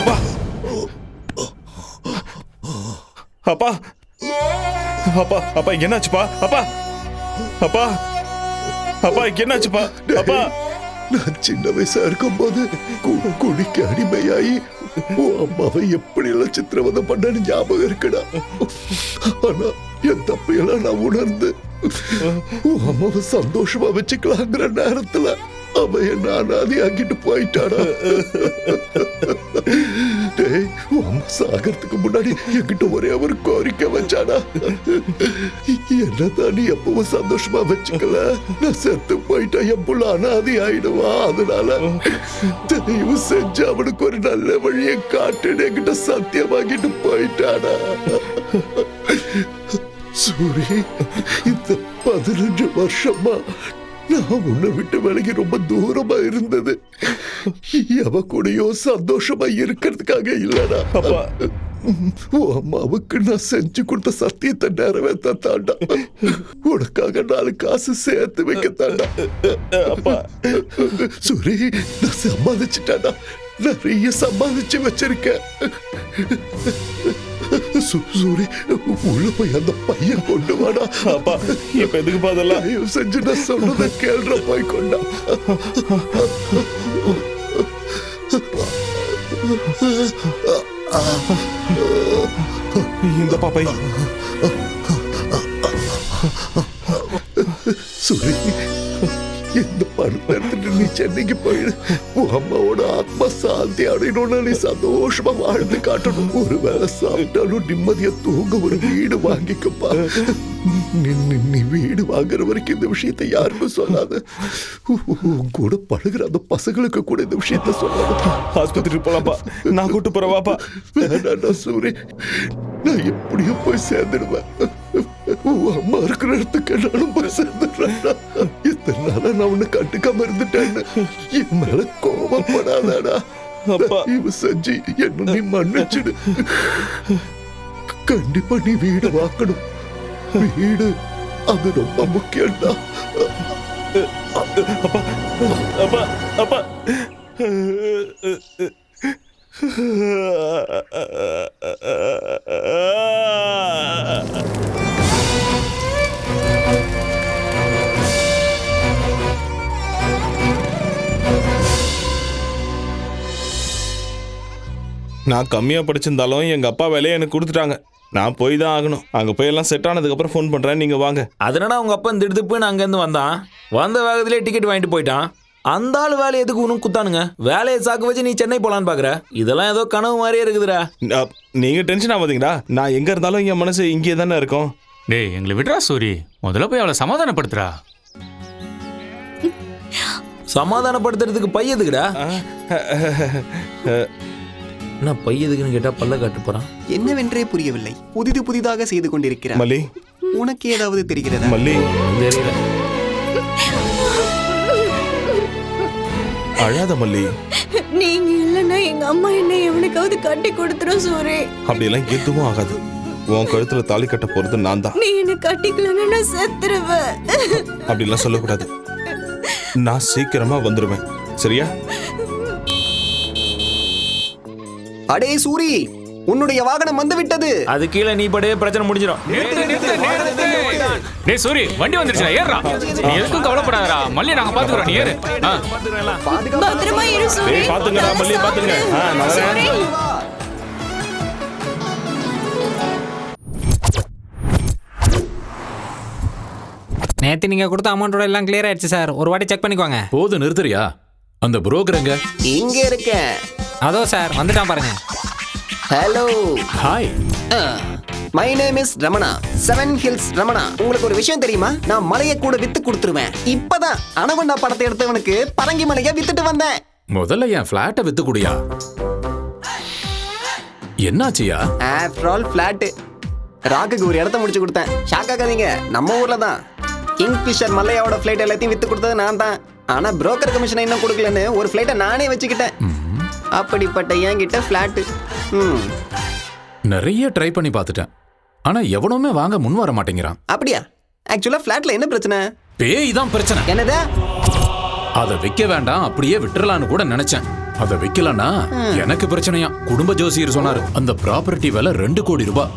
[SPEAKER 9] அப்பா அப்பா அப்பா அப்பா என்னாச்சுப்பா? அப்பா அப்பா அப்பா என்னாச்சுப்பா? அப்பா
[SPEAKER 2] நான் சின்ன வயசா இருக்கும் போது குடிக்க அடிமையாயி அம்மாவை எப்படி எல்லாம் சித்திரவதை பண்ணு ஞாபகம் இருக்குடா. ஆனா என் தப்பையெல்லாம் நான் உணர்ந்து அம்மாவை சந்தோஷமா வச்சுக்கலாங்கிற நேரத்துல அவன் என்ன அனாதையாக்கிட்டு போயிட்டாடா. டேய், அம்மா சாகிறதுக்கு முன்னாடி என்கிட்ட ஒரே ஒரு கோரிக்கை வச்சாடா. என்னதான் நீ எப்பவும் சந்தோஷமா வச்சுக்கல, நான் செத்து போயிட்டா என் புள்ள அனாதை ஆயிடுவா. அதனால தயவு செஞ்சு அவனுக்கு ஒரு நல்ல வழியை காட்டுன்னு என்கிட்ட சத்தியமாக்கிட்டு போயிட்டாடா. சூரி, இந்த 15 வருஷமா நான் உன்னை விட்டு விலகி ரொம்ப தூரமா இருந்தது எவ கூடயோ சந்தோஷமா இருக்கிறதுக்காக இல்லடா.
[SPEAKER 7] உன் அம்மாவுக்கு நான் செஞ்சு கொடுத்த சத்தியத்தை நிறைவேற்ற தாண்டா. உனக்காக 4 காசு சேர்த்து வைக்க தாண்டா.
[SPEAKER 9] அப்பா
[SPEAKER 7] சூரி, நான் சம்பாதிச்சுட்டாடா. நிறைய சம்பாதிச்சு வச்சிருக்கேன். சூரி, உள்ள போய் அந்த பையன் கொண்டு வாடா.
[SPEAKER 9] அப்பா இப்ப எதுக்கு பாதெல்லாம்
[SPEAKER 7] தயவு செஞ்சு நான் சொல்றத கேள்ற போய் கொண்டா.
[SPEAKER 9] இந்த பாப்பை
[SPEAKER 7] சூரி, இந்த பணத்தை எடுத்துட்டு நீ சென்னைக்கு போயிடு. உன் அம்மாவோட ஆத்மா சாந்தி அடையணும்னு நீ சந்தோஷமா வாழ்ந்து காட்டணும். ஒரு வேளை சாப்பிட்டாலும் நிம்மதியா தூங்க ஒரு வீடு வாங்கிக்கப்பா. நீ வீடு வாங்குற வரைக்கும் இந்த விஷயத்தை யாருக்கும் சொல்லாத. உன் கூட பழகுற அந்த பசங்களுக்கு கூட இந்த விஷயத்த சொல்லாத.
[SPEAKER 9] ஆஸ்பத்திரிக்கு போலாம்ப்பா, நான் கூட்டு போறவாப்பா.
[SPEAKER 7] வேண்டாண்டா சூரி, நான் எப்படியோ போய் சேர்ந்துடுவேன். உன் அம்மா இருக்கிற இடத்துக்கு நானும் போய் சேர்ந்துடுறேன்டா. இத்தனை நாளா நான் உன்னை கண்டுக்காம இருந்துட்டேன்னு என் மேல கோபப்படாதாடா. இவ செஞ்சு என்ன நீ மன்னிச்சிடு. கண்டிப்பா நீ வீடு வாக்கணும். வீடு அது ரொம்ப முக்கியம்டா.
[SPEAKER 9] அப்பா அப்பா அப்பா நான் கம்மியா படிச்சிருந்தாலும் எங்க அப்பா வேலையை எனக்கு கொடுத்துட்டாங்க. நான் போய் தான் ஆகணும். அங்க போய் எல்லாம் செட் ஆனதுக்கு அப்புறம் ஃபோன் பண்றேன், நீங்க வாங்க.
[SPEAKER 6] அதனால உங்க அப்பா இந்த இடத்துக்கு போய் அங்கேருந்து வந்தான். வந்த வேகத்திலே டிக்கெட் வாங்கிட்டு போயிட்டான். அந்த ஆள் வேலையை எதுக்கு உனக்கு குத்தானுங்க? வேலையை சாக்கு வச்சு நீ சென்னை போலான்னு பாக்குற? இதெல்லாம் ஏதோ கனவு மாதிரியே இருக்குதுடா.
[SPEAKER 9] நீங்க டென்ஷன் ஆகாதீங்கடா. நான் எங்க இருந்தாலும் என் மனசு இங்கே தானே இருக்கும்.
[SPEAKER 11] டேய் எங்களை விடுறா சூரி, முதல்ல போய் அவளை சமாதானப்படுத்துறா.
[SPEAKER 6] சமாதானப்படுத்துறதுக்கு பையதுக்குடா. என்ன பையதுக்குன்னு கேட்டா பல்ல காட்டு போறான்.
[SPEAKER 10] என்னவென்றே புரியவில்லை. புதிதாக செய்து கொண்டிருக்கிறார்.
[SPEAKER 9] மல்லி,
[SPEAKER 10] உனக்கு ஏதாவது தெரிகிறதா?
[SPEAKER 9] மல்லி,
[SPEAKER 6] தெரியல.
[SPEAKER 9] அழாத மல்லி.
[SPEAKER 5] நீங்க இல்லைன்னா எங்க அம்மா என்ன எவனுக்காவது கட்டி கொடுத்துரும் சூரி.
[SPEAKER 9] அப்படியெல்லாம் எதுவும் ஆகாது. உன் கழுத்துல தாலி கட்ட போறது நான் தான்.
[SPEAKER 5] நீ என்ன கட்டிக்கலன்னா நான் செத்துருவேன்.
[SPEAKER 9] அப்படிலாம் சொல்லக்கூடாது. நான் சீக்கிரமா வந்துருவேன், சரியா?
[SPEAKER 10] அடே சூரி, உன்னுடைய வாகனம் வந்து விட்டது.
[SPEAKER 6] அது கீழே நீ படே பிரச்சனை முடிஞ்சிடும்.
[SPEAKER 11] டேய் சூரி, வண்டி வந்துருச்சுடா, ஏறுடா. நீ எதுக்கும் கவலைப்படாதடா, மல்லி நாங்க பாத்துக்கறோம், நீ ஏறு.
[SPEAKER 5] பத்திரமா இரு சூரி.
[SPEAKER 9] டேய் பாத்துங்கடா மல்லி, பாத்துங்க. நான் வரேன்.
[SPEAKER 4] நேத்து நீங்க கொடுத்த அமௌண்டோட எல்லாம் கிளியர் ஆயிடுச்சு சார். ஒரு வாட்டி செக் பண்ணிக்கோங்க.
[SPEAKER 3] போது நிறுத்துறியா? அந்த புரோக்கர் எங்க?
[SPEAKER 10] இங்க இருக்கேன்.
[SPEAKER 4] அதோ சார் வந்துட்டான் பாருங்க.
[SPEAKER 10] Hello,
[SPEAKER 3] hi.
[SPEAKER 10] My name is Ramana, 7 hills Ramana. உங்களுக்கு ஒரு விஷயம் தெரியுமா? நான் மலையை கூட வித்து கொடுத்துருவேன். இப்பதான் அனகொண்டா படத்தை எடுத்தவனுக்கு பரங்கி மலையை வித்துட்டு வந்தேன்.
[SPEAKER 3] முதல்ல என் பிளாட்டை வித்து குடியா. என்னாச்சியா?
[SPEAKER 10] After all flat. ராக்குக்கு ஒரு இடத்த முடிச்சு கொடுத்தேன். ஷாக் ஆகாதீங்க, நம்ம ஊர்ல தான். கிங்ஃபிஷர் மல்லையாவோட ஃபிளைட் எல்லாத்தையும் வித்து கொடுத்தது நான் தான். ஆனா புரோக்கர் கமிஷனை இன்னும் கொடுக்கலன்னு ஒரு ஃபிளைட்டை நானே வச்சுக்கிட்டேன். அப்படிப்பட்ட என்கிட்ட பிளாட்.
[SPEAKER 3] நிறைய ட்ரை பண்ணி பார்த்துட்டேன். ஆனா எவனுமே வாங்க முன் வர மாட்டேங்கிறான்.
[SPEAKER 10] அப்படியா? ஆக்சுவலா பிளாட்ல என்ன பிரச்சனை?
[SPEAKER 3] பேய் தான் பிரச்சனை.
[SPEAKER 10] என்னது?
[SPEAKER 3] அதை விற்க வேண்டாம், அப்படியே விட்டுறலான்னு கூட நினைச்சேன். அதை விற்கலன்னா எனக்கு பிரச்சனையா. குடும்ப ஜோசியர் சொன்னாரு, அந்த ப்ராப்பர்ட்டி விலை 2 கோடி ரூபாய்.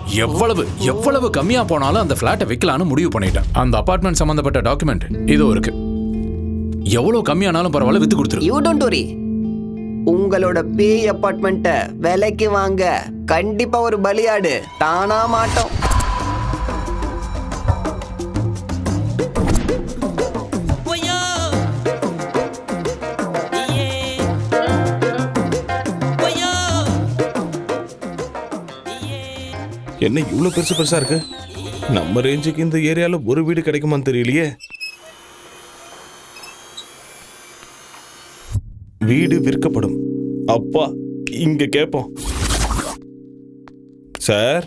[SPEAKER 3] எவ்வளவு கம்மியா போனாலும் அந்த பிளாட்டை விற்கலான்னு முடிவு பண்ணிட்டேன். அந்த அபார்ட்மெண்ட் சம்பந்தப்பட்ட டாக்குமெண்ட் இதோ இருக்கு. எவ்வளவு கம்மியானாலும் பரவாயில்ல, வித்து கொடுத்துரு.
[SPEAKER 10] You don't worry. உங்களோட பேய் அபார்ட்மெண்ட்டை விலைக்கு வாங்க கண்டிப்பா ஒரு பலியாடு தானா மாட்டோம்.
[SPEAKER 9] என்ன இவ்வளவு பெருசா இருக்கு? நம்ம ரேஞ்சுக்கு இந்த ஏரியால ஒரு வீடு கிடைக்குமான்னு தெரியலையே. வீடு விற்கப்படும். அப்பா இங்க கேட்போம். சார்,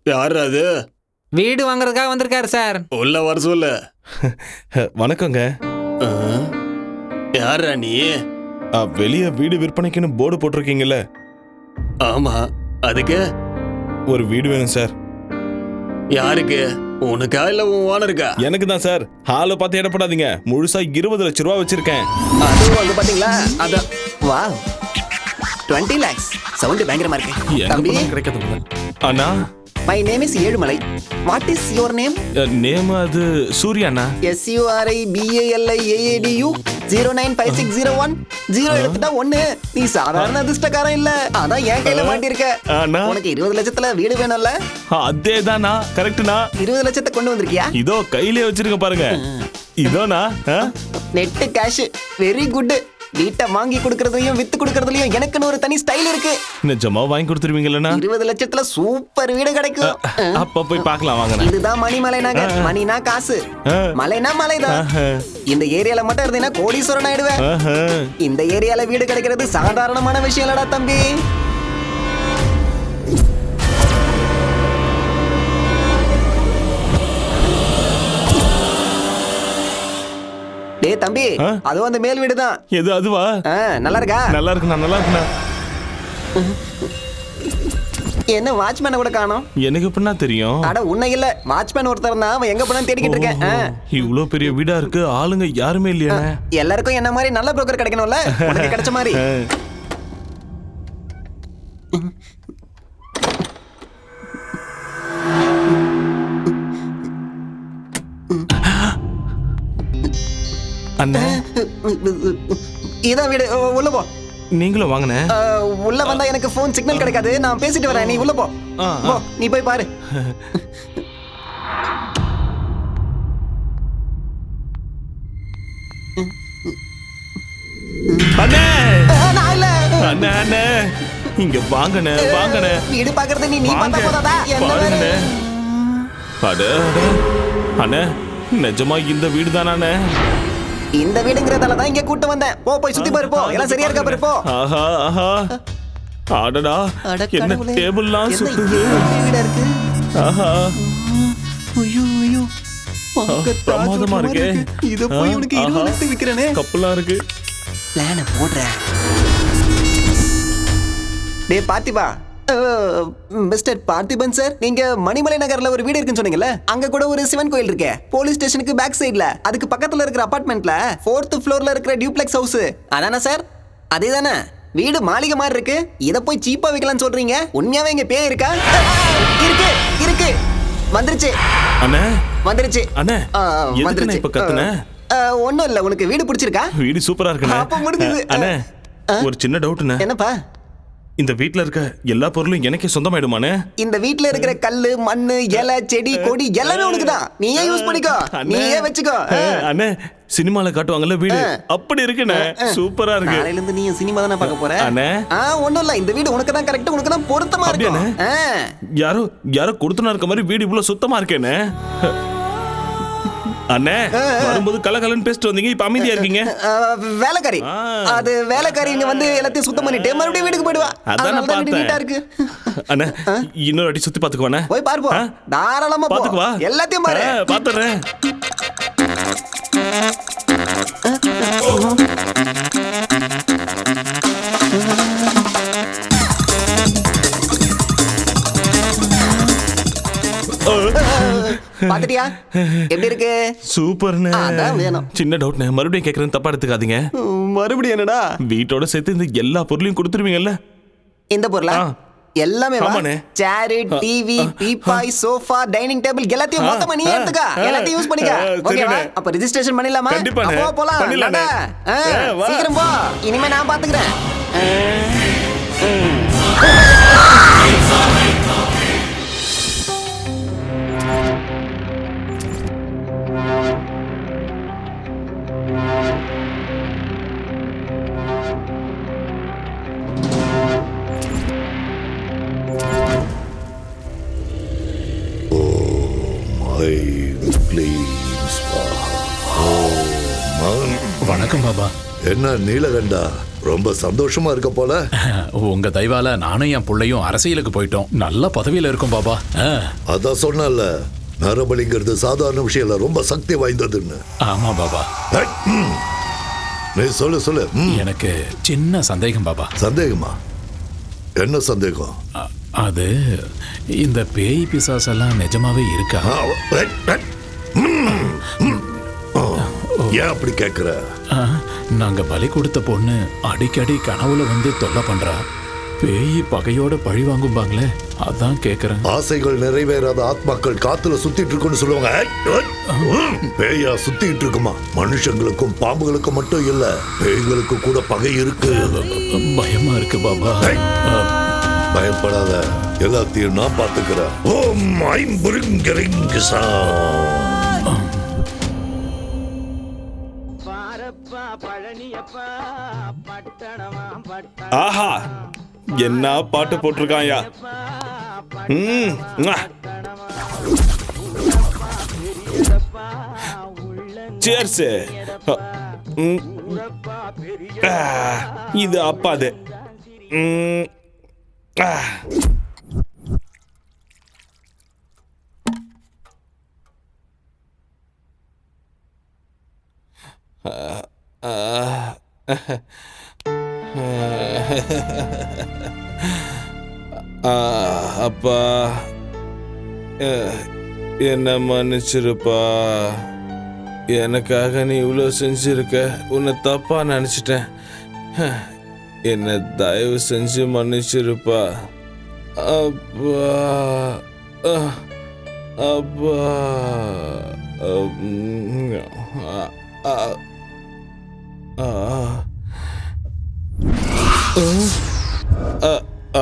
[SPEAKER 13] யார் அது?
[SPEAKER 4] வீடு வாங்குறதுக்காக வந்திருக்காரு சார்.
[SPEAKER 13] உள்ள வர சொல்லு.
[SPEAKER 9] வணக்கங்க.
[SPEAKER 13] யாரா நீ?
[SPEAKER 9] வெளியே வீடு விற்பனைக்குன்னு போர்டு போட்டிருக்கீங்கல்ல?
[SPEAKER 13] ஆமா. அதுக்கு
[SPEAKER 9] ஒரு வீடு வேணும் சார்.
[SPEAKER 13] யாருக்கு? உனக்கா இல்ல உன் ஓனருக்கா?
[SPEAKER 9] எனக்கு தான் சார். ஹாலை பார்த்து இடப்படாதீங்க. முழுசா 20 லட்சம் ரூபா வச்சிருக்கேன்.
[SPEAKER 10] அதுவும் அங்க பாத்தீங்களா? அதான் வா 20 lakhs. சவுண்ட் பயங்கரமா இருக்கு. தம்பி
[SPEAKER 9] கிடைக்காது அண்ணா.
[SPEAKER 10] My name is Ezhumalai. What is your name?
[SPEAKER 9] Name அது சூர்யா அண்ணா.
[SPEAKER 10] SURIBALIAADU 095601 0 எடுத்துட்டா 1. நீ சாதாரண அதிர்ஷ்டக்காரன் இல்ல. அதான் என் கையில மாட்டிருக்க. உனக்கு 20 லட்சத்துல வீடு வேணும்ல?
[SPEAKER 9] அதேதானா? கரெக்ட்னா?
[SPEAKER 10] 20 லட்சத்தை கொண்டு வந்திருக்கியா?
[SPEAKER 9] இதோ கையிலே வச்சிருக்க பாருங்க. இதோனா
[SPEAKER 10] நெட் கேஷ். Very good. வீட்டை வாங்கி கொடுக்கறதுலயும் வித்து கொடுக்கறதுலயும் எனக்குன்னு ஒரு தனி ஸ்டைல் இருக்கு.
[SPEAKER 9] நிஜமா வாங்கி கொடுத்துருவீங்களா?
[SPEAKER 10] 20 லட்சத்துல சூப்பர் வீடு கிடைக்கும்.
[SPEAKER 9] அப்ப போய் பார்க்கலாம் வாங்க.
[SPEAKER 10] இதுதான் மணிமலை நகர். மணினா காசு, மலைனா மலைதான். இந்த ஏரியால மட்டும் இருந்தீங்கன்னா கோடீஸ்வரன் ஆயிடுவேன். இந்த ஏரியால வீடு கிடைக்கிறது சாதாரணமான விஷயம் இல்லடா தம்பி. டேய் தம்பி, அதுவும் அந்த மேல் வீடு தான்.
[SPEAKER 9] எது அதுவா?
[SPEAKER 10] நல்லா இருக்கா?
[SPEAKER 9] நல்லா இருக்குண்ணா, நல்லா இருக்குண்ணா.
[SPEAKER 10] என்ன வாட்ச்மேனை கூட காணோம்?
[SPEAKER 9] எனக்கு எப்படின்னா தெரியும்?
[SPEAKER 10] அட உன்னை இல்ல, வாட்ச்மேன் ஒருத்தர் தான். அவன் எங்க போனான்னு தேடிக்கிட்டு இருக்கேன்.
[SPEAKER 9] இவ்ளோ பெரிய வீடா இருக்கு, ஆளுங்க யாருமே இல்லையா?
[SPEAKER 10] எல்லாருக்கும் என்ன மாதிரி நல்ல புரோக்கர் கிடைக்கணும்ல, உனக்கு கிடைச்ச மாதிரி.
[SPEAKER 9] அண்ணே,
[SPEAKER 10] இதான் வீடு. உள்ள போ.
[SPEAKER 9] நீங்களும் வாங்கண்ணே.
[SPEAKER 10] உள்ள வந்தா எனக்கு போன் சிக்னல் கிடைக்காது. நான் பேசிட்டு வரேன், நீ உள்ள போ. நீ போய் பாரு.
[SPEAKER 9] அண்ணே,
[SPEAKER 10] நான் இல்ல.
[SPEAKER 9] அண்ணே, அண்ணே, இங்க வாங்கண்ணே, வாங்கண்ணே.
[SPEAKER 10] வீடு பாக்குறது நீ பார்த்தா போதாதா?
[SPEAKER 9] பாருங்கண்ணே. அட அண்ணே, நிஜமா இந்த வீடு தானே?
[SPEAKER 10] இந்த வீடுங்கறதால தான் இங்க கூட்டி வந்தேன். போ போய் சுத்தி பாரு போ. எல்லாம் சரியா இருக்கா பாரு போ.
[SPEAKER 9] ஆஹா ஆஹா. அடடா, என்ன டேபிள்லாம் சுத்துது.
[SPEAKER 10] வீடா இருக்கு.
[SPEAKER 9] ஆஹா.
[SPEAKER 10] ஐயோ ஐயோ.
[SPEAKER 9] பிரமாதமா இருக்கு.
[SPEAKER 10] இத போய் உனக்கு 20 லட்சம் விக்கிறேனே.
[SPEAKER 9] கப்பலா இருக்கு.
[SPEAKER 10] பிளான போடுறேன். டேய் பார்த்திபா. மிஸ்டர் பார்த்திபன் சார், நீங்க மணிமலை நகர்ல ஒரு வீடு இருக்குன்னு சொன்னீங்கல்ல, அங்க கூட ஒரு சிவன் கோயில் இருக்கு. போலீஸ் ஸ்டேஷனுக்கு பேக் சைடுல, அதுக்கு பக்கத்துல இருக்கிற அபார்ட்மெண்ட்ல 4th ஃப்ளோர்ல இருக்கிற டியூப்ளெக்ஸ் ஹவுஸ் அதானே சார்? அதேதானே? வீடு மாளிகை மாதிரி இருக்கு. இத போய் சீப்பா விக்கலாம்னு சொல்றீங்க? உண்மையாவே இங்க பேய் இருக்கா? இருக்கு இருக்கு. வந்துருச்சு
[SPEAKER 9] அண்ணே,
[SPEAKER 10] வந்துருச்சு
[SPEAKER 9] அண்ணே. எதுக்குண்ணே இப்ப கத்துன?
[SPEAKER 10] ஒண்ணும் இல்ல. உனக்கு வீடு பிடிச்சிருக்கா?
[SPEAKER 9] வீடு சூப்பரா இருக்குண்ணே.
[SPEAKER 10] அப்ப முடிஞ்சது.
[SPEAKER 9] அண்ணே, ஒரு சின்ன டவுட்ண்ணே.
[SPEAKER 10] என்னப்பா?
[SPEAKER 9] இந்த வீட்ல இருக்க எல்லா பொருளும் எனக்கே சொந்தமாயிடுமானே?
[SPEAKER 10] இந்த வீட்ல இருக்கிற கல்லு, மண்ணு, இலை, செடி, கொடி எல்லாமே உனக்கு தான். நீயே யூஸ் பண்ணிக்கோ, நீயே வச்சுக்கோ.
[SPEAKER 9] அண்ணே, சினிமால காட்டுவாங்கல்ல வீடு, அப்படி இருக்குண்ணே. சூப்பரா இருக்கு.
[SPEAKER 10] நாளையில இருந்து நீ சினிமா தான பார்க்க போற?
[SPEAKER 9] அண்ணே,
[SPEAKER 10] ஒண்ணும் இல்ல. இந்த வீடு உனக்கு தான் கரெக்ட்டா, உனக்கு தான் பொருத்தமா இருக்கும்.
[SPEAKER 9] யாரோ யாரோ கொடுத்துனா இருக்க மாதிரி வீடு இவ்வளவு சுத்தமா இருக்கேனே. அண்ணே, வரும்போது கலகலன்னு பேசிட்டு வந்தீங்க, இப்ப அமைதியா இருக்கீங்க.
[SPEAKER 10] வேலைக்காரி. அது வேலைக்காரி இங்க வந்து எல்லாத்தையும் சுத்தம் பண்ணிட்டு மறுபடியும் வீட்டுக்கு போயிடுவா.
[SPEAKER 9] அதான் பார்த்தேன்.
[SPEAKER 10] நீட்டா இருக்கு.
[SPEAKER 9] அண்ணே, இன்னொரு அடி சுத்தி பாத்துக்குவானே.
[SPEAKER 10] போய் பாரு போ. தாராளமா போ.
[SPEAKER 9] பாத்துக்குவா.
[SPEAKER 10] எல்லாத்தையும் பாரு.
[SPEAKER 9] பாத்துறேன்.
[SPEAKER 10] பாத்துட்டியா எப்படி இருக்கு?
[SPEAKER 9] சூப்பர்ண்ணே.
[SPEAKER 10] அதான் வேணும்.
[SPEAKER 9] சின்ன டவுட்ண்ணே, மறுபடியும் கேக்குறேன், தப்பா எடுத்துக்காதீங்க.
[SPEAKER 10] மறுபடியும் என்னடா?
[SPEAKER 9] வீட்டோட சேர்த்து இந்த எல்லா பொருளையும் கொடுத்துருவீங்கல்ல?
[SPEAKER 10] இந்த பொருளா? எல்லாமே சேர், டிவி, பீப்பாய், சோஃபா, டைனிங் டேபிள் எல்லாத்தையும் மொத்தமா நீ எடுத்துக்க. எல்லாத்தையும் யூஸ் பண்ணிக்க. ஓகேவா? அப்ப ரெஜிஸ்ட்ரேஷன் பண்ணிடலாமா? அப்போ போலாம். சீக்கிரம் போ. இனிமே நான் பாத்துக்கிறேன்.
[SPEAKER 3] வணக்கம் பாபா.
[SPEAKER 2] என்ன நீலகண்டா, ரொம்ப சந்தோஷமா இருக்க போல.
[SPEAKER 3] உங்க தயவால நானும் என் பிள்ளையும் அரசியலுக்கு போயிட்டோம். நல்ல பதவியில இருக்கும் பாபா.
[SPEAKER 2] அதான் சொன்னல, நரபலிங்கிறது சாதாரண விஷயம் இல்ல, ரொம்ப சக்தி வாய்ந்ததுன்னு.
[SPEAKER 3] ஆமா பாபா.
[SPEAKER 2] நீ சொல்லு சொல்லு.
[SPEAKER 3] எனக்கு சின்ன சந்தேகம் பாபா.
[SPEAKER 2] சந்தேகமா? என்ன சந்தேகம்?
[SPEAKER 3] அது இந்த பேய் பிசாசெல்லாம் நிஜமாவே இருக்கா?
[SPEAKER 2] ஏன் அப்படி கேட்குற?
[SPEAKER 3] நாங்க பலி கொடுத்த பொண்ணு அடிக்கடி கனவுல வந்து தொல்லை பண்றா. பேய் பகையோட பழி வாங்கும்பாங்களே, அதான் கேக்குறேன்.
[SPEAKER 2] ஆசைகள் நிறைவேறாத ஆத்மாக்கள் காத்துல சுத்திட்டு இருக்குன்னு சொல்லுவாங்க. பேயா சுத்திட்டு இருக்குமா? மனுஷங்களுக்கும் பாம்புகளுக்கும் மட்டும் இல்ல, பேய்களுக்கு கூட பகை இருக்கு.
[SPEAKER 3] பயமா இருக்கு பாபா.
[SPEAKER 2] பயப்படாத, எல்லாத்தையும் நான் பாத்துக்கிறேன். ஓம் ஐம்புரிங்கரிங்கசா.
[SPEAKER 9] ஆஹா, என்ன பாட்டு போட்டிருக்காயா. சேர்ஸ். இது அப்பாது. அப்பா, என்ன மன்னிச்சிருப்பா. எனக்காக நீ இவ்வளோ செஞ்சிருக்க. உன்னை தப்பா நினச்சிட்டேன். என்னை தயவு செஞ்சு மன்னிச்சிருப்பா. அப்பா அப்பா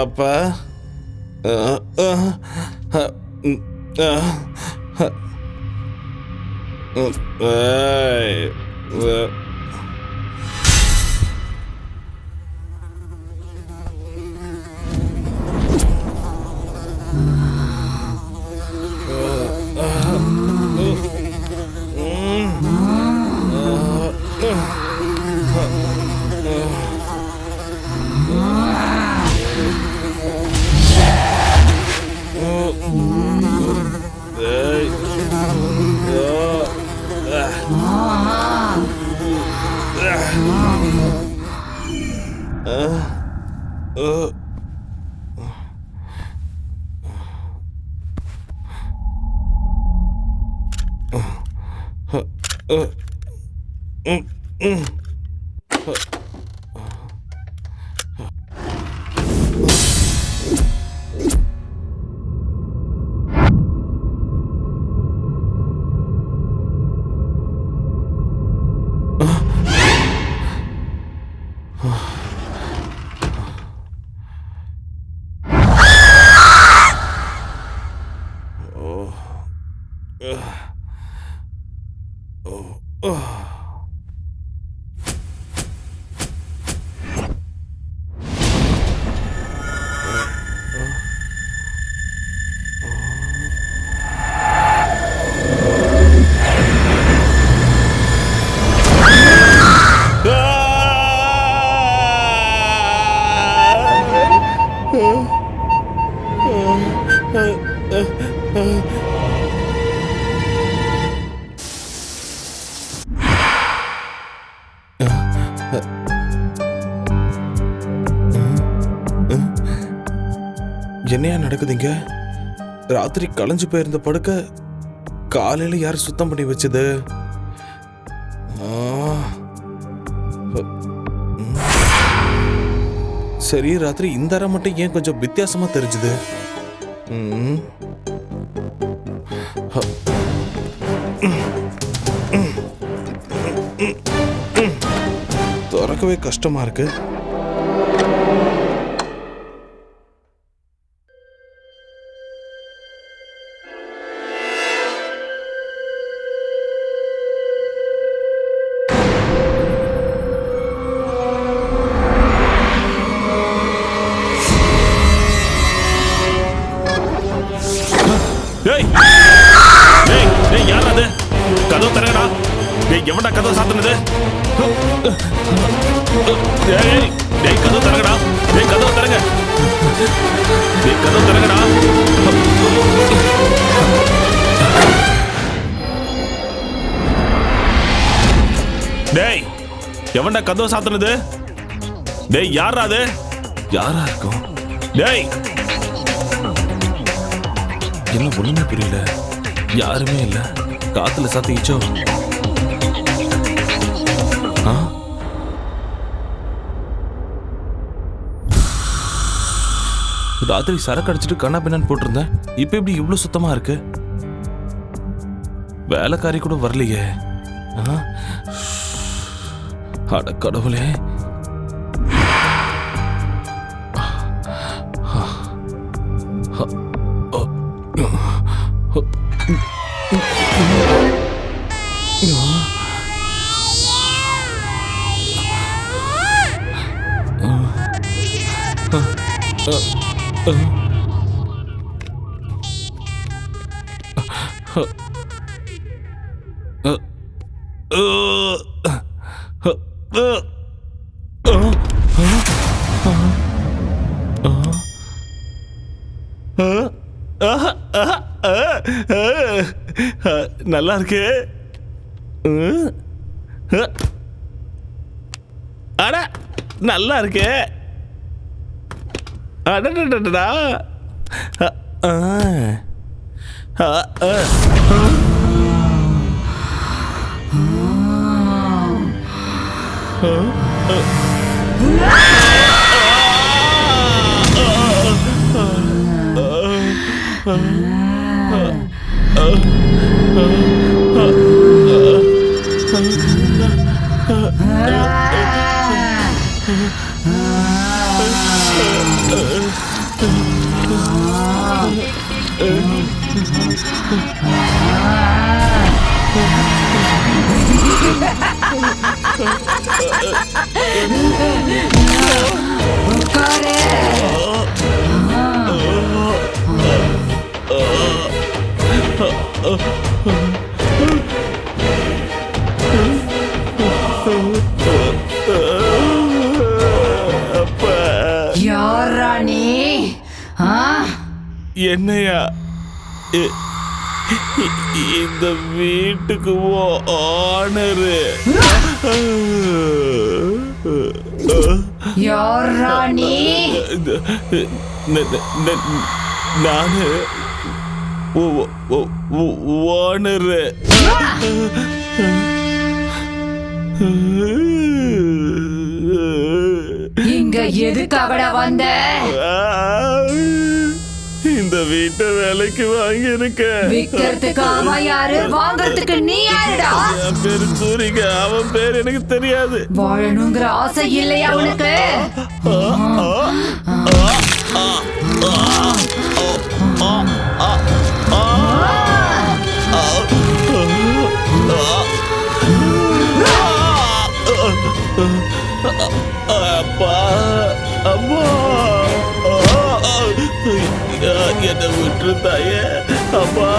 [SPEAKER 9] அப்பா. என்னையா நடக்குதுங்க? ராத்திரி களைஞ்சு போயிருந்த படுக்க காலையில யார் சுத்தம் பண்ணி வச்சது? சரி, ராத்திரி இந்த அறை மட்டும் ஏன் கொஞ்சம் வித்தியாசமா தெரிஞ்சுது? திறக்கவே கஷ்டமா இருக்கு. கதவு தரங்கடா. எவன்டா கதவு சாத்துனது? கதவு தரங்கடா. கதவு தரங்க. கதவு தரங்கடா. டேய், எவன்டா கதவு சாத்துனது? டேய், யாரா அது? யாரா இருக்கும்? டேய் என்ன ஒண்ணுமே புரியல. யாருமே இல்ல. காத்துல சாத்திச்சோ. ராத்திரி சரக்கு அடிச்சுட்டு கண்ணா பின்னான்னு போட்டிருந்தேன். இப்ப எப்படி இவ்வளவு சுத்தமா இருக்கு? வேலைக்காரி கூட வரலையே. அட கடவுளே. நல்லா இருக்கு. அட நல்லா இருக்கு. அடடடடா. என்னையா இந்த வீட்டுக்கு ஓனரு? நானு ஓனரு.
[SPEAKER 5] இங்க எதுக்காக வந்த?
[SPEAKER 9] இந்த வீட்டை வேலைக்கு வாங்கி இருக்க.
[SPEAKER 5] விக்கிறதுக்கு அவன் யாரு, வாங்கறதுக்கு நீ யாருடா?
[SPEAKER 9] என் பேரு சூரிக. அவன் பேர் எனக்கு தெரியாது.
[SPEAKER 5] வாழணுங்கிற ஆசை இல்லையா உனக்கு?
[SPEAKER 9] அப்பா அம்மா என்ன விட்டு தாயே. அப்பா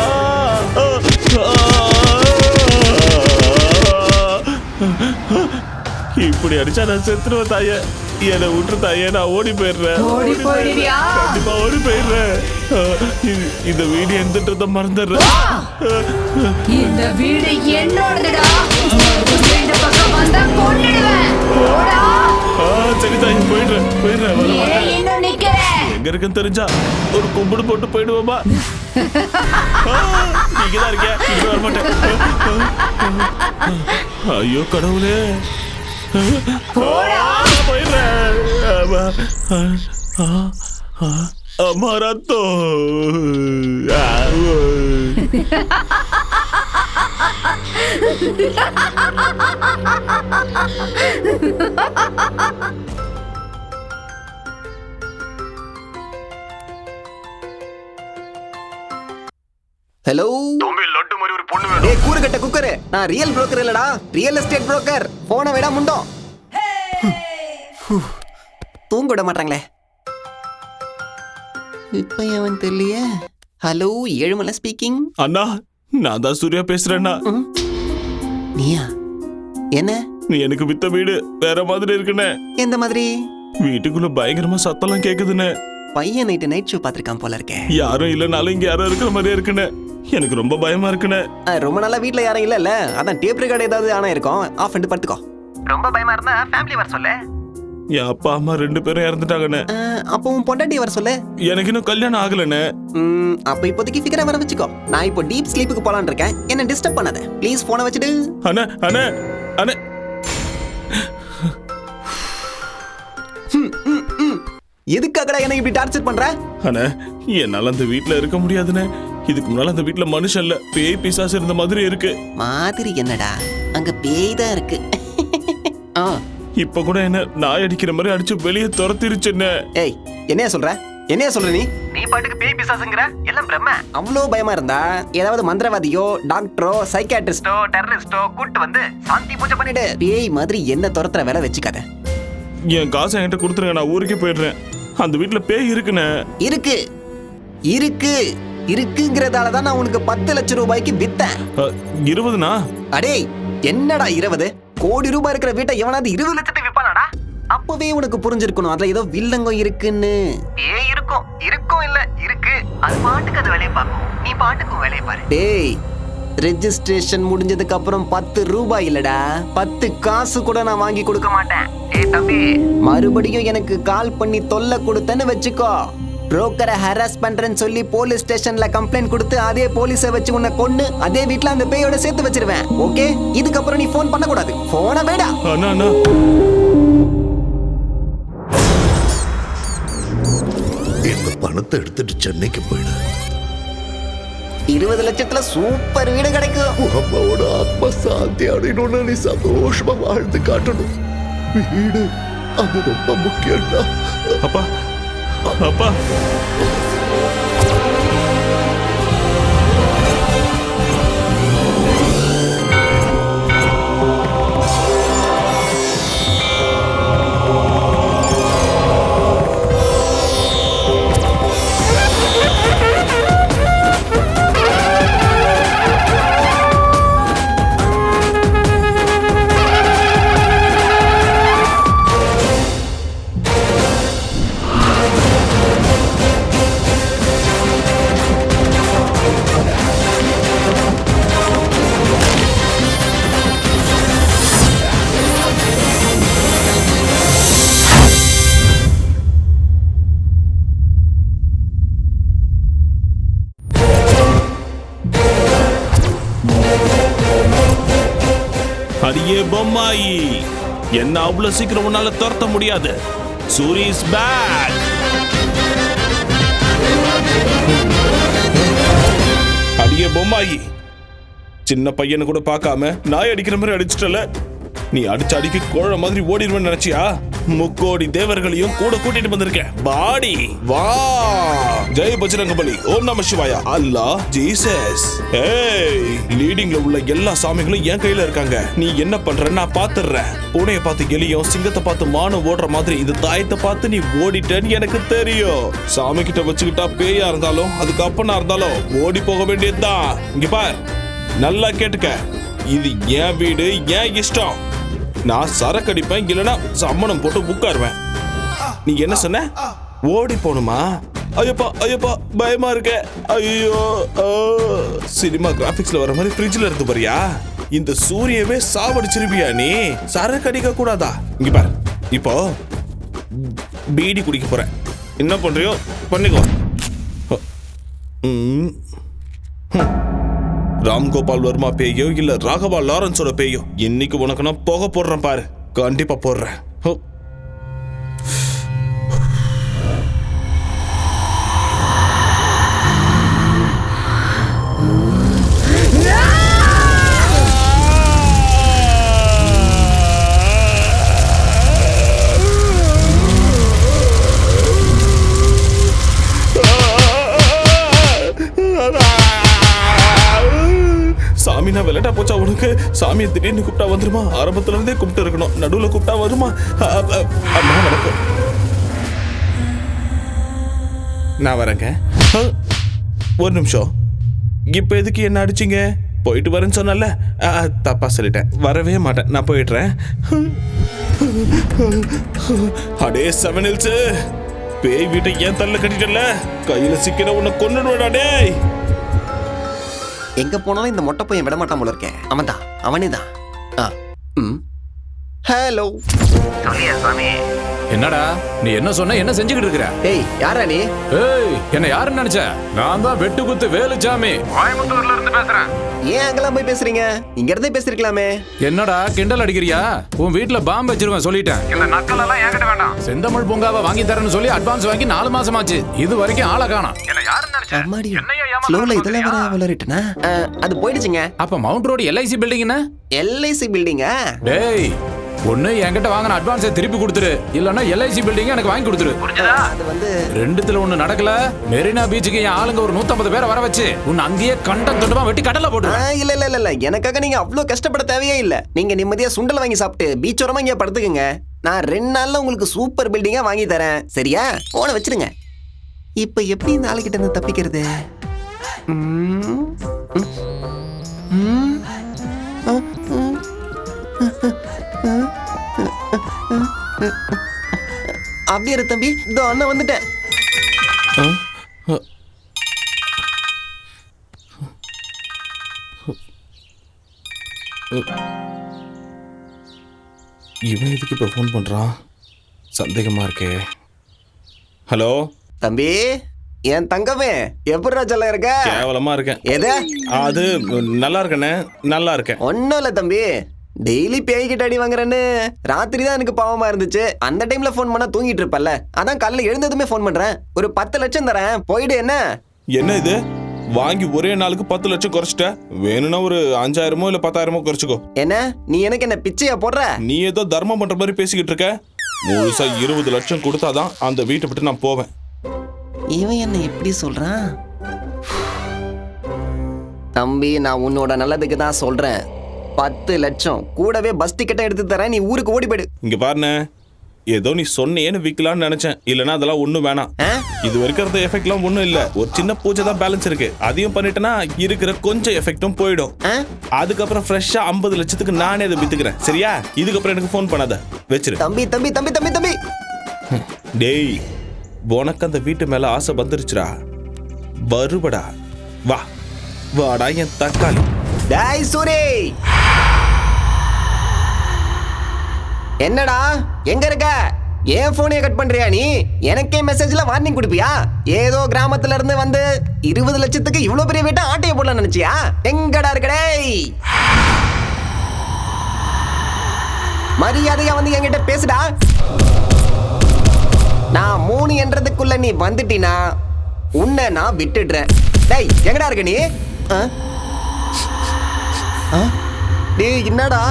[SPEAKER 9] இப்படி அடிச்சா நான் செத்துருவேன் தாயே. என்னை விட்டு தாயே. நான் ஓடி போயிடுறேன். கண்டிப்பா ஓடி போயிடுறேன். இந்த வீடு எந்த மறந்துடுறேன்.
[SPEAKER 5] இந்த வீடு என்னோடதுடா. இந்த பக்கம் வந்தா கொன்னுடுவேன். போடா.
[SPEAKER 9] சரி தாய், போயிடுறேன் போயிடுறேன்.
[SPEAKER 5] இன்னும் நிக்கிறேன்.
[SPEAKER 9] எங்க இருக்குன்னு தெரிஞ்சா ஒரு கும்பிடு போட்டு போயிடுவோமா? நீங்கதான் இருக்கியா? இங்க வர மாட்டேன். ஐயோ கடவுளே. போயிடுறேன். அம்மா ரத்தம்.
[SPEAKER 10] ஹலோ
[SPEAKER 13] தம்பி, லட்டு மாதிரி ஒரு பொண்ணு வேணும்.
[SPEAKER 10] ஏய் கூறு கட்ட குக்கரு, நான் ரியல் புரோக்கர் இல்லடா, ரியல் எஸ்டேட் புரோக்கர். போன விட முண்டோம். தூங்க விட மாட்டாங்களே. இப்ப அவன் தெரியலையே. Hello, Ezhumalai speaking.
[SPEAKER 9] அண்ணா, நான் தான் சூர்யா பேசுறேன்னா.
[SPEAKER 10] நீயா? என்ன?
[SPEAKER 9] நீ எனக்கு வித்த வீடு வேற மாதிரி இருக்குன்னு.
[SPEAKER 10] எந்த மாதிரி?
[SPEAKER 9] வீட்டுக்குள்ள பயங்கரமா சத்தம்லாம் கேக்குதுன்னு.
[SPEAKER 10] பையன் நைட் ஷோ பாத்திருக்கான் போல இருக்கேன்.
[SPEAKER 9] யாரும் இல்லனாலும் இங்க யாரும் இருக்கிற மாதிரியே இருக்குன்னு. எனக்கு ரொம்ப பயமா இருக்குன்னு.
[SPEAKER 10] ரொம்ப நாளா வீட்ல யாரும் இல்ல. அதான் டேப் ரெக்கார்ட் ஏதாவது ஆனா இருக்கும். ஆஃப் பண்ணிட்டு படுத்துக்கோ. ரொம்ப பயமா இருந்தா ஃபேமிலி வர சொல்லு.
[SPEAKER 9] என் அப்பா அம்மா 2 பேரும் இறந்துட்டாங்கண்ணே.
[SPEAKER 10] அப்போ உன் பொண்டாட்டி வர சொல்லு.
[SPEAKER 9] எனக்கு இன்னும் கல்யாணம் ஆகலண்ணே.
[SPEAKER 10] அப்ப இப்போதைக்கு ஃபிகரை வர வச்சுக்கோ. நான் இப்போ டீப் ஸ்லீப்புக்கு போலான்னு இருக்கேன். என்ன டிஸ்டர்ப் பண்ணாத ப்ளீஸ். போனை வச்சுடு.
[SPEAKER 9] அண்ணே அண்ணே அண்ணே.
[SPEAKER 10] எதுக்காகடா எனக்கு இப்படி டார்ச்சர் பண்ற?
[SPEAKER 9] அண்ணே என்னால அந்த வீட்ல இருக்க முடியாதுண்ணே. இதுக்கு முன்னால அந்த வீட்ல மனுஷன் இல்ல பேய் பிசாசு இருந்த மாதிரி இருக்கு.
[SPEAKER 10] மாதிரி என்னடா, அங்க பேய் தான் இருக்கு.
[SPEAKER 9] இப்ப கூட என்ன நாய் அடிக்கிற மாதிரி அடிச்சு வெளியே துரத்திருச்சுன்னு.
[SPEAKER 10] ஏய் என்னைய சொல்ற? என்னைய சொல்ற நீ பாட்டுக்கு பேய் பிசாசுங்கற? எல்லாம் பிரம்ம. அவ்வளோ பயமா இருந்தா ஏதாவது மந்திரவாதியோ டாக்டரோ சைக்கியாட்ரிஸ்டோ டெரரிஸ்டோ கூட்டு வந்து சாந்தி பூஜை பண்ணிடு. பேய் மாதிரி என்ன துரத்துற வேலை வச்சுக்காத.
[SPEAKER 9] என் காசை என்கிட்ட கொடுத்துருங்க, நான் ஊருக்கே போயிடுறேன். அந்த வீட்டுல பேய் இருக்குண்ணே.
[SPEAKER 10] இருக்கு இருக்கு இருக்குங்கிறதால தான் நான் உனக்கு 10 லட்சம் ரூபாய்க்கு வித்தேன்.
[SPEAKER 9] 20னா?
[SPEAKER 10] அடே என்னடா 20? கோடி ரூபாய் இருக்கிற வீட்டை எவனாவது 20 லட்சத்துக்கு விற்பானாடா? அப்பவே உனக்கு புரிஞ்சிருக்கணும் அதுல ஏதோ வில்லங்கம் இருக்குன்னு. பேய் இருக்கும் இருக்கும் இல்ல இருக்கு. அது பாட்டுக்கு அது வேலையை பார்க்கும், நீ பாட்டுக்கும் வேலையை பாரு. டேய் ரெஜிஸ்ட்ரேஷன் முடிஞ்சதுக்கு அப்புறம் 10 ரூபாய் இல்லடா 10 காசு கூட நான் வாங்கி கொடுக்க மாட்டேன். ஏய் தம்பி, மறுபடியும் எனக்கு கால் பண்ணி தொல்லை கொடுத்தேன்னு வச்சுக்கோ, புரோக்கரை ஹராஸ் பண்றேன்னு சொல்லி போலீஸ் ஸ்டேஷன்ல கம்ப்ளைண்ட் கொடுத்து அதே போலீஸை வச்சு உன்னை கொன்னு அதே வீட்ல அந்த பேயோட சேர்த்து வச்சிருவேன். ஓகே, இதுக்கப்புறம் நீ போன் பண்ண கூடாது. போன வேடா.
[SPEAKER 7] இந்த பணத்தை எடுத்துட்டு சென்னைக்கு போயிடு.
[SPEAKER 10] 20 லட்சத்துல சூப்பர் வீடு கிடைக்கும்.
[SPEAKER 7] அம்மாவோட ஆத்மா சாந்தி அடையணும்னு நீ சந்தோஷமா வாழ்ந்து காட்டணும். வீடு அது ரொம்ப முக்கியம்டா.
[SPEAKER 9] அப்பா அப்பா அடியே பொம்மாயி, என்ன அவ்வளவு சீக்கிரம் உன்னால துரத்த முடியாது. Soori is back. அடியே பொம்மாயி, சின்ன பையனை கூட பார்க்காம நாய் அடிக்கிற மாதிரி அடிச்சிட்டல. நீ அடிச்ச அடிக்கு கோழ மாதிரி ஓடிடுவேன்னு நினைச்சியா? முக்கோடி தேவர்களையும் கூட கூட்டிட்டு வந்திருக்கேன். பாடி வா. ஜெய் பஜரங்கபலி, ஓம் நம சிவாயா, அல்லாஹ், ஜீசஸ். ஏய், லீடிங்ல உள்ள எல்லா சாமிகளும் என் கையில இருக்காங்க. நீ என்ன பண்ற நான் பாத்துறேன். பூனையை பார்த்து எலியும் சிங்கத்தை பார்த்து மானும் ஓடுற மாதிரி இந்த தாயத்தை பார்த்து நீ ஓடிட்டேன்னு எனக்கு தெரியும். சாமி கிட்ட வச்சுக்கிட்டா பேயா இருந்தாலும் அதுக்கு அப்பனா இருந்தாலும் ஓடி போக வேண்டியதுதான். இங்க பார், நல்லா கேட்டுக்க, இது என் வீடு, என் இஷ்டம். நான் சரக்கு அடிப்பேன், இல்லைன்னா சம்மணம் போட்டு உட்காருவேன். நீ என்ன சொன்ன? ஓடி போணுமா? ஐயப்பா ஐயப்பா பயமா இருக்க. ஐயோ, சினிமா கிராபிக்ஸ்ல வர மாதிரி ஃப்ரிட்ஜ்ல இருந்து பாரியா? இந்த சூரியவே சாவடிச்சிருப்பியா நீ? சரக்கு அடிக்க கூடாதா? இங்க பாரு, இப்போ பீடி குடிக்க போறேன். என்ன பண்றியோ பண்ணிக்கோ. ராம்கோபால் வர்மா பேயோ இல்ல ராகவா லாரன்ஸோட பேயோ, இன்னைக்கு உனக்கு நான் போக போடுறேன் பாரு. கண்டிப்பா போடுறேன். சாமி நான் விளையாட்டா போச்சா உனக்கு? சாமியை திடீர்னு கூப்பிட்டா வந்துருமா? ஆரம்பத்துல இருந்தே கூப்பிட்டு இருக்கணும், நடுவுல கூப்பிட்டா வருமா? அம்மா வணக்கம், நான் வரேங்க. ஒரு நிமிஷம், இப்ப எதுக்கு என்ன அடிச்சிங்க? போயிட்டு வரேன்னு சொன்னல, தப்பா சொல்லிட்டேன். வரவே மாட்டேன், நான் போயிடுறேன். அடே செவனில்ஸ், பேய் வீட்டை ஏன் தள்ள கட்டிட்டல? கையில சிக்கிற உன்னை கொன்னுடுவேடா டேய்.
[SPEAKER 10] எங்க போனாலும் இந்த மொட்டை பையன் விட மாட்டான் போல இருக்கேன். அவன்தான், அவனே தான். ஹலோ.
[SPEAKER 13] சொல்லியா சாமி?
[SPEAKER 3] என்னடா நீ என்ன சொன்ன, என்ன செஞ்சுக்கிட்டு இருக்கிற?
[SPEAKER 10] ஏய் யாரா நீ?
[SPEAKER 3] ஏய் என்ன யாருன்னு நினைச்ச? நான் தான் வெட்டு குத்து வேலுச்சாமி,
[SPEAKER 13] கோயம்புத்தூர்ல இருந்து பேசுறேன்.
[SPEAKER 10] ஏன் அங்கெல்லாம் போய் பேசுறீங்க? இங்க இருந்தே பேசிருக்கலாமே.
[SPEAKER 3] என்னடா கிண்டல் அடிக்கிறியா? உன் வீட்டுல பாம்பு வச்சிருவேன் சொல்லிட்டேன்.
[SPEAKER 13] இந்த நக்கல் எல்லாம் என்கிட்ட வேண்டாம்.
[SPEAKER 3] செந்தமிழ் பூங்காவை வாங்கி தரேன்னு சொல்லி அட்வான்ஸ் வாங்கி 4 மாசமாச்சு. இது வரைக்கும் ஆளை காணோம்.
[SPEAKER 13] என்ன யாருன்னு நினைச்சேன்?
[SPEAKER 10] அம்மாடி
[SPEAKER 13] என்னையா ஏமாத்த
[SPEAKER 10] ஸ்லோல இதெல்லாம் வர வளரிட்டனா? அது போயிடுச்சுங்க.
[SPEAKER 3] அப்ப மவுண்ட் ரோடு LIC பில்டிங் என்ன?
[SPEAKER 10] LIC பில்டிங்கா?
[SPEAKER 3] டேய் ஒண்ணு என்கிட்ட வாங்கின அட்வான்ஸை திருப்பி கொடுத்துரு, இல்லன்னா LIC பில்டிங் எனக்கு வாங்கி கொடுத்துரு.
[SPEAKER 10] அது வந்து
[SPEAKER 3] ரெண்டுத்துல ஒண்ணு நடக்கல. மெரினா பீச்சுக்கு என் ஆளுங்க ஒரு 150 பேரை வர வச்சு உன்னை அங்கேயே கண்டம் தொண்டமா வெட்டி கடலை போட்டு.
[SPEAKER 10] இல்ல இல்ல இல்ல எனக்காக நீங்க அவ்வளவு கஷ்டப்பட தேவையே இல்ல. நீங்க நிம்மதியா சுண்டல் வாங்கி சாப்பிட்டு பீச்சோரமா இங்க படுத்துக்குங்க. நான் 2 நாள்ல உங்களுக்கு சூப்பர் பில்டிங்கா வாங்கி தரேன். சரியா? போன வச்சிருங்க. இப்ப எப்படி இந்த ஆளுகிட்ட இருந்து தப்பிக்கிறது? அப்படியே இரு தம்பி, இதோ அண்ணன் வந்துட்டேன்.
[SPEAKER 9] இவன் எதுக்கு இப்போ ஃபோன் பண்ணுறான்? சந்தேகமாக இருக்கே. ஹலோ
[SPEAKER 10] தம்பி, என் தங்கமே எப்படிடா சொல்ல இருக்க?
[SPEAKER 9] கேவலமாக இருக்கேன்.
[SPEAKER 10] எது?
[SPEAKER 9] அது நல்லா இருக்கண்ணே, நல்லா இருக்கேன்.
[SPEAKER 10] ஒன்னும் இல்ல தம்பி, டெய்லி பேய்கிட்ட அடி வாங்குறேன்னு ராத்திரி தான் எனக்கு பாவமா இருந்துச்சு. அந்த டைம்ல ஃபோன் பண்ணா தூங்கிட்டு இருப்பல்ல, அதான் காலைல எழுந்ததுமே ஃபோன் பண்றேன். ஒரு 10 லட்சம் தரேன், போயிடு. என்ன
[SPEAKER 9] என்ன இது வாங்கி ஒரே நாளுக்கு 10 லட்சம் குறைச்சிட்ட? வேணும்னா ஒரு 5000 இல்ல 10,000 குறைச்சிக்கோ.
[SPEAKER 10] என்ன நீ எனக்கு என்ன பிச்சையா போடுற?
[SPEAKER 9] நீ ஏதோ தர்மம் பண்ற மாதிரி பேசிக்கிட்டு இருக்க. முழுசா 20 லட்சம் கொடுத்தாதான் அந்த வீட்டை விட்டு நான் போவேன்.
[SPEAKER 10] இவன் என்ன எப்படி சொல்றான்? தம்பி, நான் உன்னோட நல்லதுக்கு தான் சொல்றேன். 10 லட்சம் கூடவே பஸ் டிக்கெட்டை எடுத்து தரேன், நீ ஊருக்கு ஓடி போயிடு.
[SPEAKER 9] இங்க பாருண்ணே, ஏதோ நீ சொன்னேன்னு விற்கலான்னு நினைச்சேன். இல்லைன்னா அதெல்லாம் ஒன்றும் வேணாம். இது வரைக்கும் எஃபெக்ட்லாம் ஒன்றும் இல்லை. ஒரு சின்ன பூஜை தான் பேலன்ஸ் இருக்கு. அதையும் பண்ணிட்டேன்னா இருக்கிற கொஞ்சம் எஃபெக்டும் போயிடும். அதுக்கப்புறம் ஃப்ரெஷ்ஷா 50 லட்சத்துக்கு நானே அதை வித்துக்கிறேன். சரியா? இதுக்கப்புறம் எனக்கு ஃபோன் பண்ணாத, வச்சிரு.
[SPEAKER 10] தம்பி தம்பி தம்பி தம்பி தம்பி
[SPEAKER 9] டேய், உனக்கு அந்த வீட்டு மேல ஆசை வந்துருச்சுடா. வருபடா, வா வாடா என் தக்காளி.
[SPEAKER 10] டேய் சூரி, என்னடா எங்க இருக்க? ஏன் போனே கட் பண்றியா நீ? எனக்கே மெசேஜ்ல வார்னிங் கொடுப்பியா? ஏதோ கிராமத்துல இருந்து வந்து 20 லட்சத்துக்கு இவ்வளவு பெரிய வீட்டை ஆட்டைய போடலாம் நினைச்சியா? எங்கடா இருக்கடே? மரியாதையா வந்து என்கிட்ட பேசுடா. நான் 3 என்றதுக்குள்ள நீ வந்துட்டினா உன்னை நான் விட்டுடுறேன். டேய் எங்கடா இருக்க நீ? டேய் என்னடா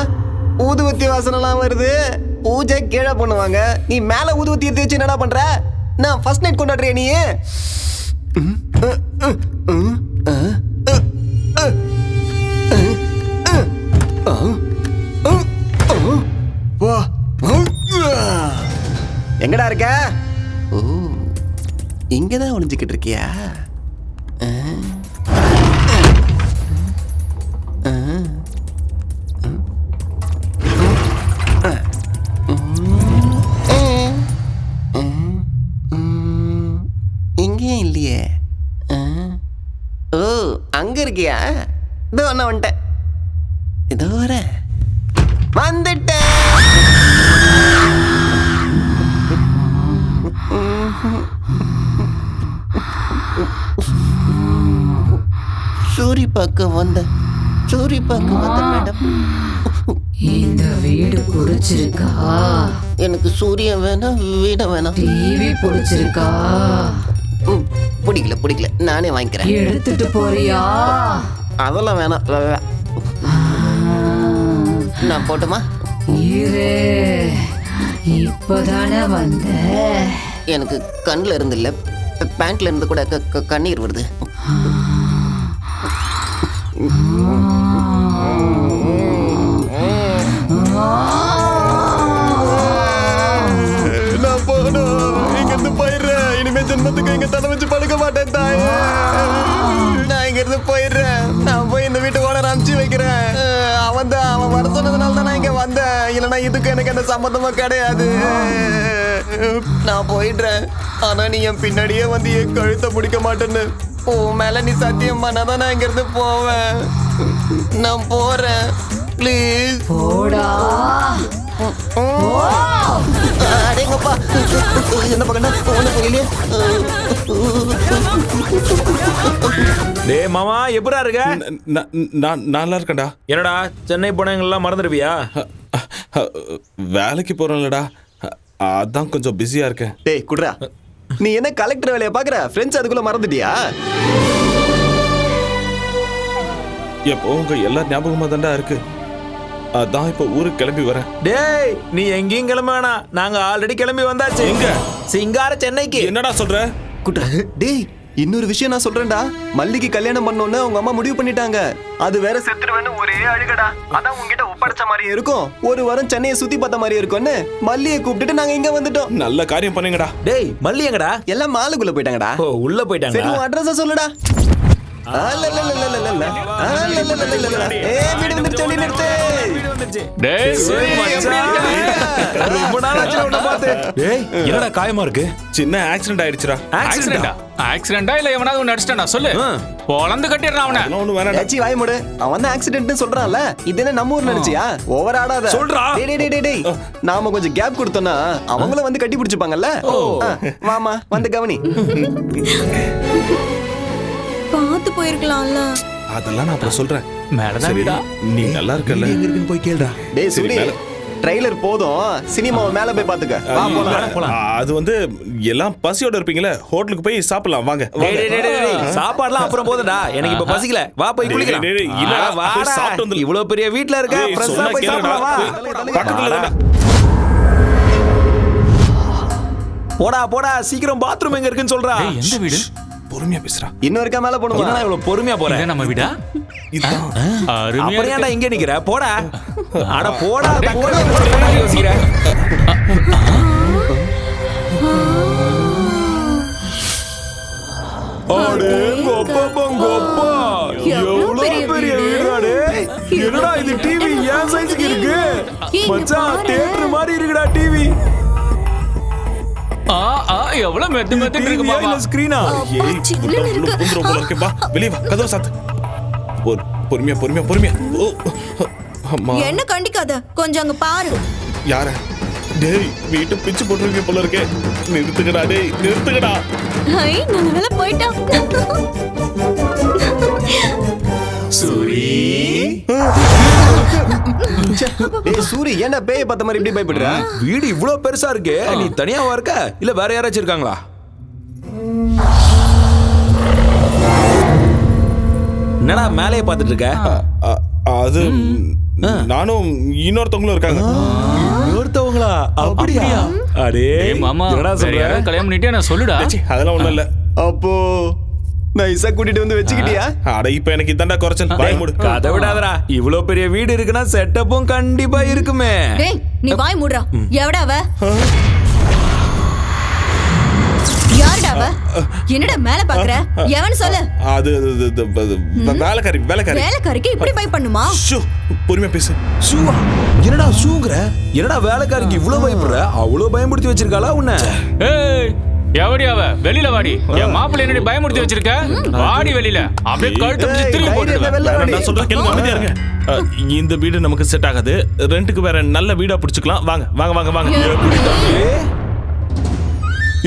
[SPEAKER 10] ஊதுவத்தி வாசனெல்லாம் வருது? பூஜை கீழே பண்ணுவாங்க, நீ மேல ஊதுவத்தி எடுத்து வச்சு என்னடா பண்ற? நான் ஃபர்ஸ்ட் நைட் கொண்டாடுறியா நீ? எங்கடா இருக்க? ஓ, இங்கதான் ஒளிஞ்சுக்கிட்டு இருக்கியா? இங்கேயும் இல்லையே. ஓ, அங்க இருக்கியா? இதோ நான் வந்துட்டேன். இதோ வரேன், வந்துட்டேன். சூரி பார்க்க வந்த மேடம்.
[SPEAKER 5] இந்த வீடு பிடிச்சிருக்கா?
[SPEAKER 10] எனக்கு சூரியன் வேணாம், வீட வேணாம்.
[SPEAKER 5] டிவி பிடிச்சிருக்கா?
[SPEAKER 10] பிடிக்கல, நானே வாங்கிக்கிறேன்.
[SPEAKER 5] எடுத்துட்டு போறியா?
[SPEAKER 10] அதெல்லாம் வேணாம், நான் போட்டுமா?
[SPEAKER 5] இரு, இப்பதானே வந்த.
[SPEAKER 10] எனக்கு கண்ணில் இருந்து இல்ல, பேண்ட்ல இருந்து கூட கண்ணீர் வருது. நான் போகணும், இங்க இருந்து போயிடுறேன். இனிமே ஜென்மத்துக்கு இங்க தலை வச்சு படுக்க மாட்டேன் தாயே. நான் இங்க இருந்து போயிடுறேன். நான் போய் இந்த வீட்டு ஓனர் அனுப்பிச்சு வைக்கிறேன். அவன் வர சொன்னதுனால தான் நான் இங்க வந்தேன். இல்லைன்னா இதுக்கு எனக்கு எந்த சம்மந்தமும் கிடையாது. நான் போயிடுறேன். ஆனா நீ என் பின்னாடியே வந்து என் கழுத்தை பிடிக்க மாட்டேன்னு உன் மேல நீ சத்தியம் பண்ணாதான் நான் இங்க இருந்து போவேன். நான் போறேன், ப்ளீஸ்
[SPEAKER 5] போடா.
[SPEAKER 10] அடேங்கப்பா என்ன பக்கண்டா ஒண்ணு புரியலையே.
[SPEAKER 6] டேய் மாமா எப்படா இருக்க?
[SPEAKER 9] நான் நல்லா இருக்கேன்டா.
[SPEAKER 6] என்னடா சென்னை போனவங்கெல்லாம் மறந்துடுவியா?
[SPEAKER 9] வேலைக்கு போறேன்லடா, அதான் கொஞ்சம் பிஸியா இருக்கேன்.
[SPEAKER 10] டேய் குட்ரா, நீ என்ன கலெக்டர் வேலையை பாக்குற? ஃப்ரெண்ட்ஸ் அதுக்குள்ள மறந்துட்டியா?
[SPEAKER 9] எப்போ உங்க எல்லா ஞாபகமா தான்டா இருக்கு. அதான் இப்ப ஊருக்கு கிளம்பி வரேன்.
[SPEAKER 6] டேய் நீ எங்கேயும் கிளம்ப வேணாம், நாங்க ஆல்ரெடி கிளம்பி வந்தாச்சு.
[SPEAKER 9] எங்க?
[SPEAKER 6] சிங்கார சென்னைக்கு.
[SPEAKER 9] என்னடா சொல்ற?
[SPEAKER 10] குட்ரா டேய், இன்னொரு விஷயம் நான் சொல்றேன்டா. மல்லிக்கு கல்யாணம் பண்ணோன்னு அவங்க அம்மா முடிவு பண்ணிட்டாங்க. அது வேற செத்துருவேன்னு ஒரே அழுகடா. அதான் உங்ககிட்ட ஒப்படைச்ச மாதிரி இருக்கும். ஒரு வாரம் சென்னையை சுத்தி பார்த்த மாதிரி இருக்கும்னு மல்லியை கூப்பிட்டுட்டு நாங்க இங்க வந்துட்டோம்.
[SPEAKER 9] நல்ல காரியம் பண்ணீங்கடா.
[SPEAKER 6] டேய் மல்லி எங்கடா?
[SPEAKER 10] எல்லாம் மாலுக்குள்ள போயிட்டாங்கடா.
[SPEAKER 6] ஓ உள்ள போயிட்டாங்க.
[SPEAKER 10] சரி உன் அட்ரஸ் சொல்லுடா.
[SPEAKER 6] என்னடா காயமா இருக்கு?
[SPEAKER 9] சின்ன ஆக்சிடென்ட் ஆயிடுச்சுடா.
[SPEAKER 3] ஆக்சிடென்டா இல்ல எவனாவது ஒன்னு அடிச்சிட்டானா சொல்லு. பொளந்து கட்டிடுறான் அவனை.
[SPEAKER 9] ஒண்ணு வேணாடா.
[SPEAKER 10] ஏச்சி வாய் மூடு. அவன் தான் ஆக்சிடென்ட்னு சொல்றான்ல. இது என்ன நம்ம ஊர்ல நினைச்சியா? ஓவர் ஆடாத.
[SPEAKER 6] சொல்றா.
[SPEAKER 10] டேய் நாம கொஞ்சம் கேப் கொடுத்தோம்னா அவங்கள வந்து கட்டி பிடிச்சுப்பாங்கல்ல. வாமா வந்து கவனி.
[SPEAKER 5] பாத்து போயிருக்கலாம்ல.
[SPEAKER 9] அதெல்லாம் நான் அப்புறம் சொல்றேன்.
[SPEAKER 3] மேலதான் வீடா.
[SPEAKER 9] நீ நல்லா இருக்கல.
[SPEAKER 6] எங்க இருக்குன்னு போய் கேளுடா.
[SPEAKER 10] டேய் சூரி, ட்ரைலர் போதும், சினிமாவை மேல போய் பாத்துக்க. வா போலாம்.
[SPEAKER 9] அது வந்து எல்லாம் பசியோட இருப்பீங்களே, ஹோட்டலுக்கு போய் சாப்பிடலாம் வாங்க.
[SPEAKER 6] சாப்பாடுலாம் அப்புறம் போதுடா, எனக்கு இப்ப பசிக்கல. வா போய் குளிக்கலாம்.
[SPEAKER 9] இல்ல
[SPEAKER 6] வாடா,
[SPEAKER 9] சாப்பிட்டு வந்து.
[SPEAKER 6] இவ்வளவு பெரிய வீட்ல இருக்க, ஃப்ரெஷ்ஷா போய் சாப்பிடலாம் வா.
[SPEAKER 9] பக்கத்துல
[SPEAKER 6] போடா போடா சீக்கிரம் பாத்ரூம் எங்க இருக்குன்னு சொல்றா.
[SPEAKER 3] எந்த வீடு?
[SPEAKER 9] பொறுமையா பேசுறா.
[SPEAKER 10] இன்னும் இருக்கா மேல போணுமா?
[SPEAKER 6] என்னடா இவ்வளவு பொறுமையா போற?
[SPEAKER 3] இதான் நம்ம வீடா?
[SPEAKER 6] அப்புறம் ஏன்டா இங்க நிக்கிற? போடா. அட போடா போடா யோசிக்கிற. அடே கோப்பா கோப்பா, எவ்வளவு பெரிய வீடாடே. என்னடா இது டிவி ஏன் சைஸ்க்கு இருக்கு? மச்சான் தியேட்டர் மாதிரி இருக்குடா டிவி.
[SPEAKER 3] எவ்வளவு மெத்து இருக்கு மாமா.
[SPEAKER 6] ஸ்கிரீனா?
[SPEAKER 9] வா வெளிய வா, கதவு சாத்து. பொறுமையா. அம்மா
[SPEAKER 5] என்ன கண்டிக்காத, கொஞ்சம் அங்க பாரு.
[SPEAKER 9] யார? டேய் வீட்டு பிச்சு போட்டுருக்கீங்க போல இருக்கே. நிறுத்துக்கடா டேய், நிறுத்துக்கடா.
[SPEAKER 5] ஐ நல்ல போய்டா.
[SPEAKER 10] சூரி. டேய் சூரி, என்ன பேய் பார்த்த மாதிரி இப்படி பயப்படுற?
[SPEAKER 6] வீடு இவ்வளவு பெருசா இருக்கு, நீ தனியாவா இருக்க இல்ல வேற யாராச்சும் இருக்காங்களா? என்னடா மேலே பார்த்துட்டு இருக்க?
[SPEAKER 9] அது நானும் இன்னொருத்தவங்களும் இருக்காங்க.
[SPEAKER 6] இன்னொருத்தவங்களா? அப்படியா? அடே
[SPEAKER 3] மாமா,
[SPEAKER 6] என்னடா சொல்ற?
[SPEAKER 3] கல்யாணம் பண்ணிட்டே நான் சொல்லுடா.
[SPEAKER 9] அதெல்லாம் ஒண்ணும் இல்ல.
[SPEAKER 10] அப்போ நைஸா கூட்டிட்டு வந்து வச்சுக்கிட்டியா?
[SPEAKER 9] அட இப்ப எனக்கு இதாண்டா குறைச்சல். வாய் மூடு.
[SPEAKER 6] கதை விடாதடா. இவ்வளவு பெரிய வீடு இருக்குன்னா செட்டப்பும் கண்டிப்பா இருக்குமே.
[SPEAKER 5] டேய் நீ வாய் மூடுடா. எவடா அவ? யாருடா அவ? என்னடா மேல பாக்குற? எவன் சொல்லு.
[SPEAKER 9] அது வேலைக்காரி.
[SPEAKER 5] வேலைக்காரிக்கு இப்படி பை பண்ணுமா?
[SPEAKER 9] பொறுமையா பேசு.
[SPEAKER 6] ஷூவா? என்னடா ஷூங்கற? என்னடா வேலைக்காரிக்கு இவ்வளவு பயப்படுற? அவ்வளவு பயமுறுத்தி வச்சிருக்காளா உன்னை?
[SPEAKER 3] ஏய் எவடி அவ? வெளியில வாடி. என் மாப்பிள்ளை என்னடி பயமுறுத்தி வச்சிருக்க? வாடி வெளியில. அப்படியே கழுத்து பிடிச்சு திரும்பி போட்டுடுவேன்.
[SPEAKER 9] நான் சொல்றேன் கேளுங்க, அமைதியா இருங்க. இந்த வீடு நமக்கு செட் ஆகாது. ரெண்டுக்கு வேற நல்ல வீடா பிடிச்சுக்கலாம். வாங்க.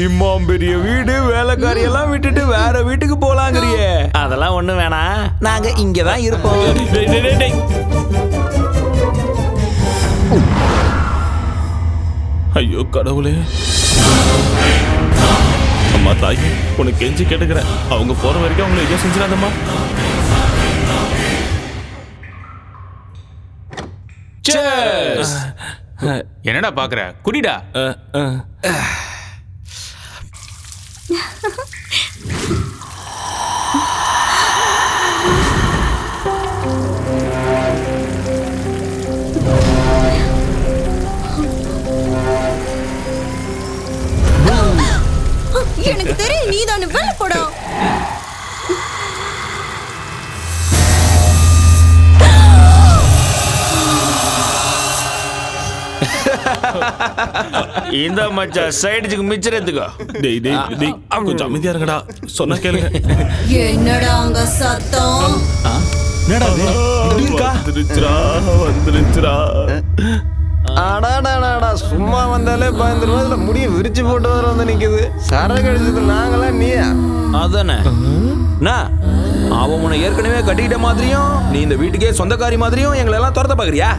[SPEAKER 6] இம்மாம் பெரிய வீடு, வேலைக்காரி எல்லாம் விட்டுட்டு வேற வீட்டுக்கு போலாங்கறியே. அதெல்லாம் ஒண்ணு வேணாம், நாங்க இங்கதான் இருப்போம்.
[SPEAKER 9] ஐயோ கடவுளே. அம்மா தாய், உனக்கு கெஞ்சி கேட்டுக்கிறேன். அவங்க போற வரைக்கும் அவங்களை எதுவும் செஞ்சிடாதம்மா.
[SPEAKER 3] என்னடா பாக்குற? குடிடா.
[SPEAKER 5] எனக்கு தெரியும் நீதான் வெளில போடா.
[SPEAKER 6] இந்த மச்சா சைடுக்கு மிச்சர் எடுத்துக்கோ.
[SPEAKER 9] டேய் கொஞ்சம் அமைதியா இருங்கடா. சொன்னா கேளுங்க.
[SPEAKER 5] என்னடா அங்க சத்தம்?
[SPEAKER 6] என்னடா இது? இப்படி இருக்கா?
[SPEAKER 9] வந்துருச்சுடா.
[SPEAKER 10] அடாடாடாடா சும்மா வந்தாலே பயந்துருவோம். இதுல முடிய விரிச்சு போட்டு வர வந்து நிக்குது. சரக்கு அடிச்சது நாங்களாம் நீயா?
[SPEAKER 6] அதானே அவன் உன்னை ஏற்கனவே கட்டிக்கிட்ட மாதிரியும் நீ இந்த வீட்டுக்கே சொந்தக்காரி மாதிரியும் எங்களை எல்லாம் துரத்த பாக்குறியா?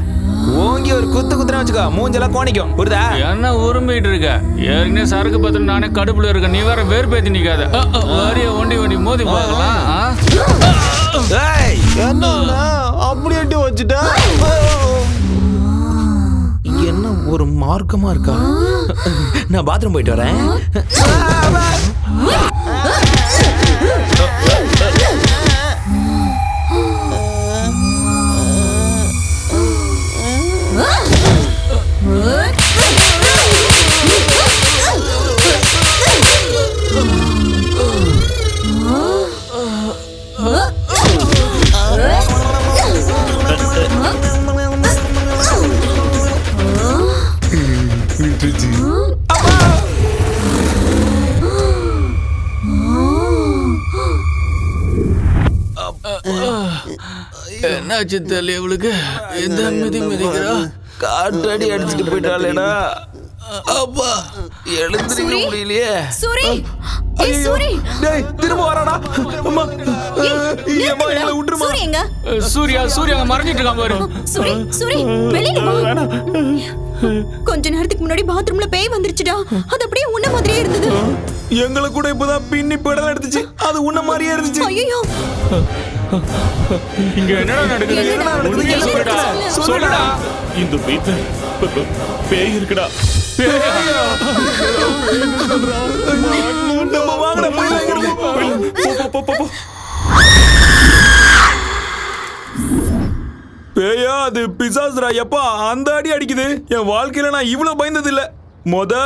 [SPEAKER 6] ஓங்கி ஒரு குத்துனா வச்சுக்கோ, மூஞ்செல்லாம் கோணிக்கும். புரியுதா?
[SPEAKER 11] என்ன உரிமைட்டு இருக்க? ஏற்கனவே சரக்கு பத்திரம் நானே கடுப்புல இருக்க, நீ வேற வேறுபேத்தி நிக்காத. வாரிய ஒண்டி மோதி பார்க்கலாம்.
[SPEAKER 10] என்ன அப்படி எட்டி வச்சுட்டா?
[SPEAKER 6] என்ன ஒரு மார்க்கமா இருக்கா? நான் பாத்ரூம் போயிட்டு வரேன்.
[SPEAKER 11] என்னாச்சு தெரியல இவளுக்கு. எந்த மிதிக்கிறா?
[SPEAKER 6] காற்றடி அடிச்சுட்டு போயிட்டாளேடா. அப்பா எழுந்திருக்க முடியலையே.
[SPEAKER 5] சூரி சூரி
[SPEAKER 6] டேய் திரும்ப வராடா. அம்மா ஏமா என்ன விட்டுருமா?
[SPEAKER 5] சூரி எங்க?
[SPEAKER 11] சூர்யா அங்க மறைஞ்சிட்டு இருக்கான் பாரு.
[SPEAKER 5] சூரி வெளியில வா. கொஞ்ச நேரத்துக்கு முன்னாடி பாத்ரூம்ல பேய் வந்துருச்சுடா. அது அப்படியே உன்ன மாதிரியே இருந்தது.
[SPEAKER 6] எங்களை கூட இப்பதான் பின்னி படம் எடுத்துச்சு. அது உன்ன மாதிரியே இருந்துச்சு.
[SPEAKER 5] ஐயோ
[SPEAKER 11] இங்க என்னடா நடக்குது? சொல்லுடா.
[SPEAKER 9] இந்த வீட்டுல பேய் இருக்குடா.
[SPEAKER 6] நம்ம வாங்கடா பேயா? அது பிசாசுரா. எப்பா அந்த அடி அடிக்குது. என் வாழ்க்கையில நான் இவ்வளவு பயந்தது இல்ல.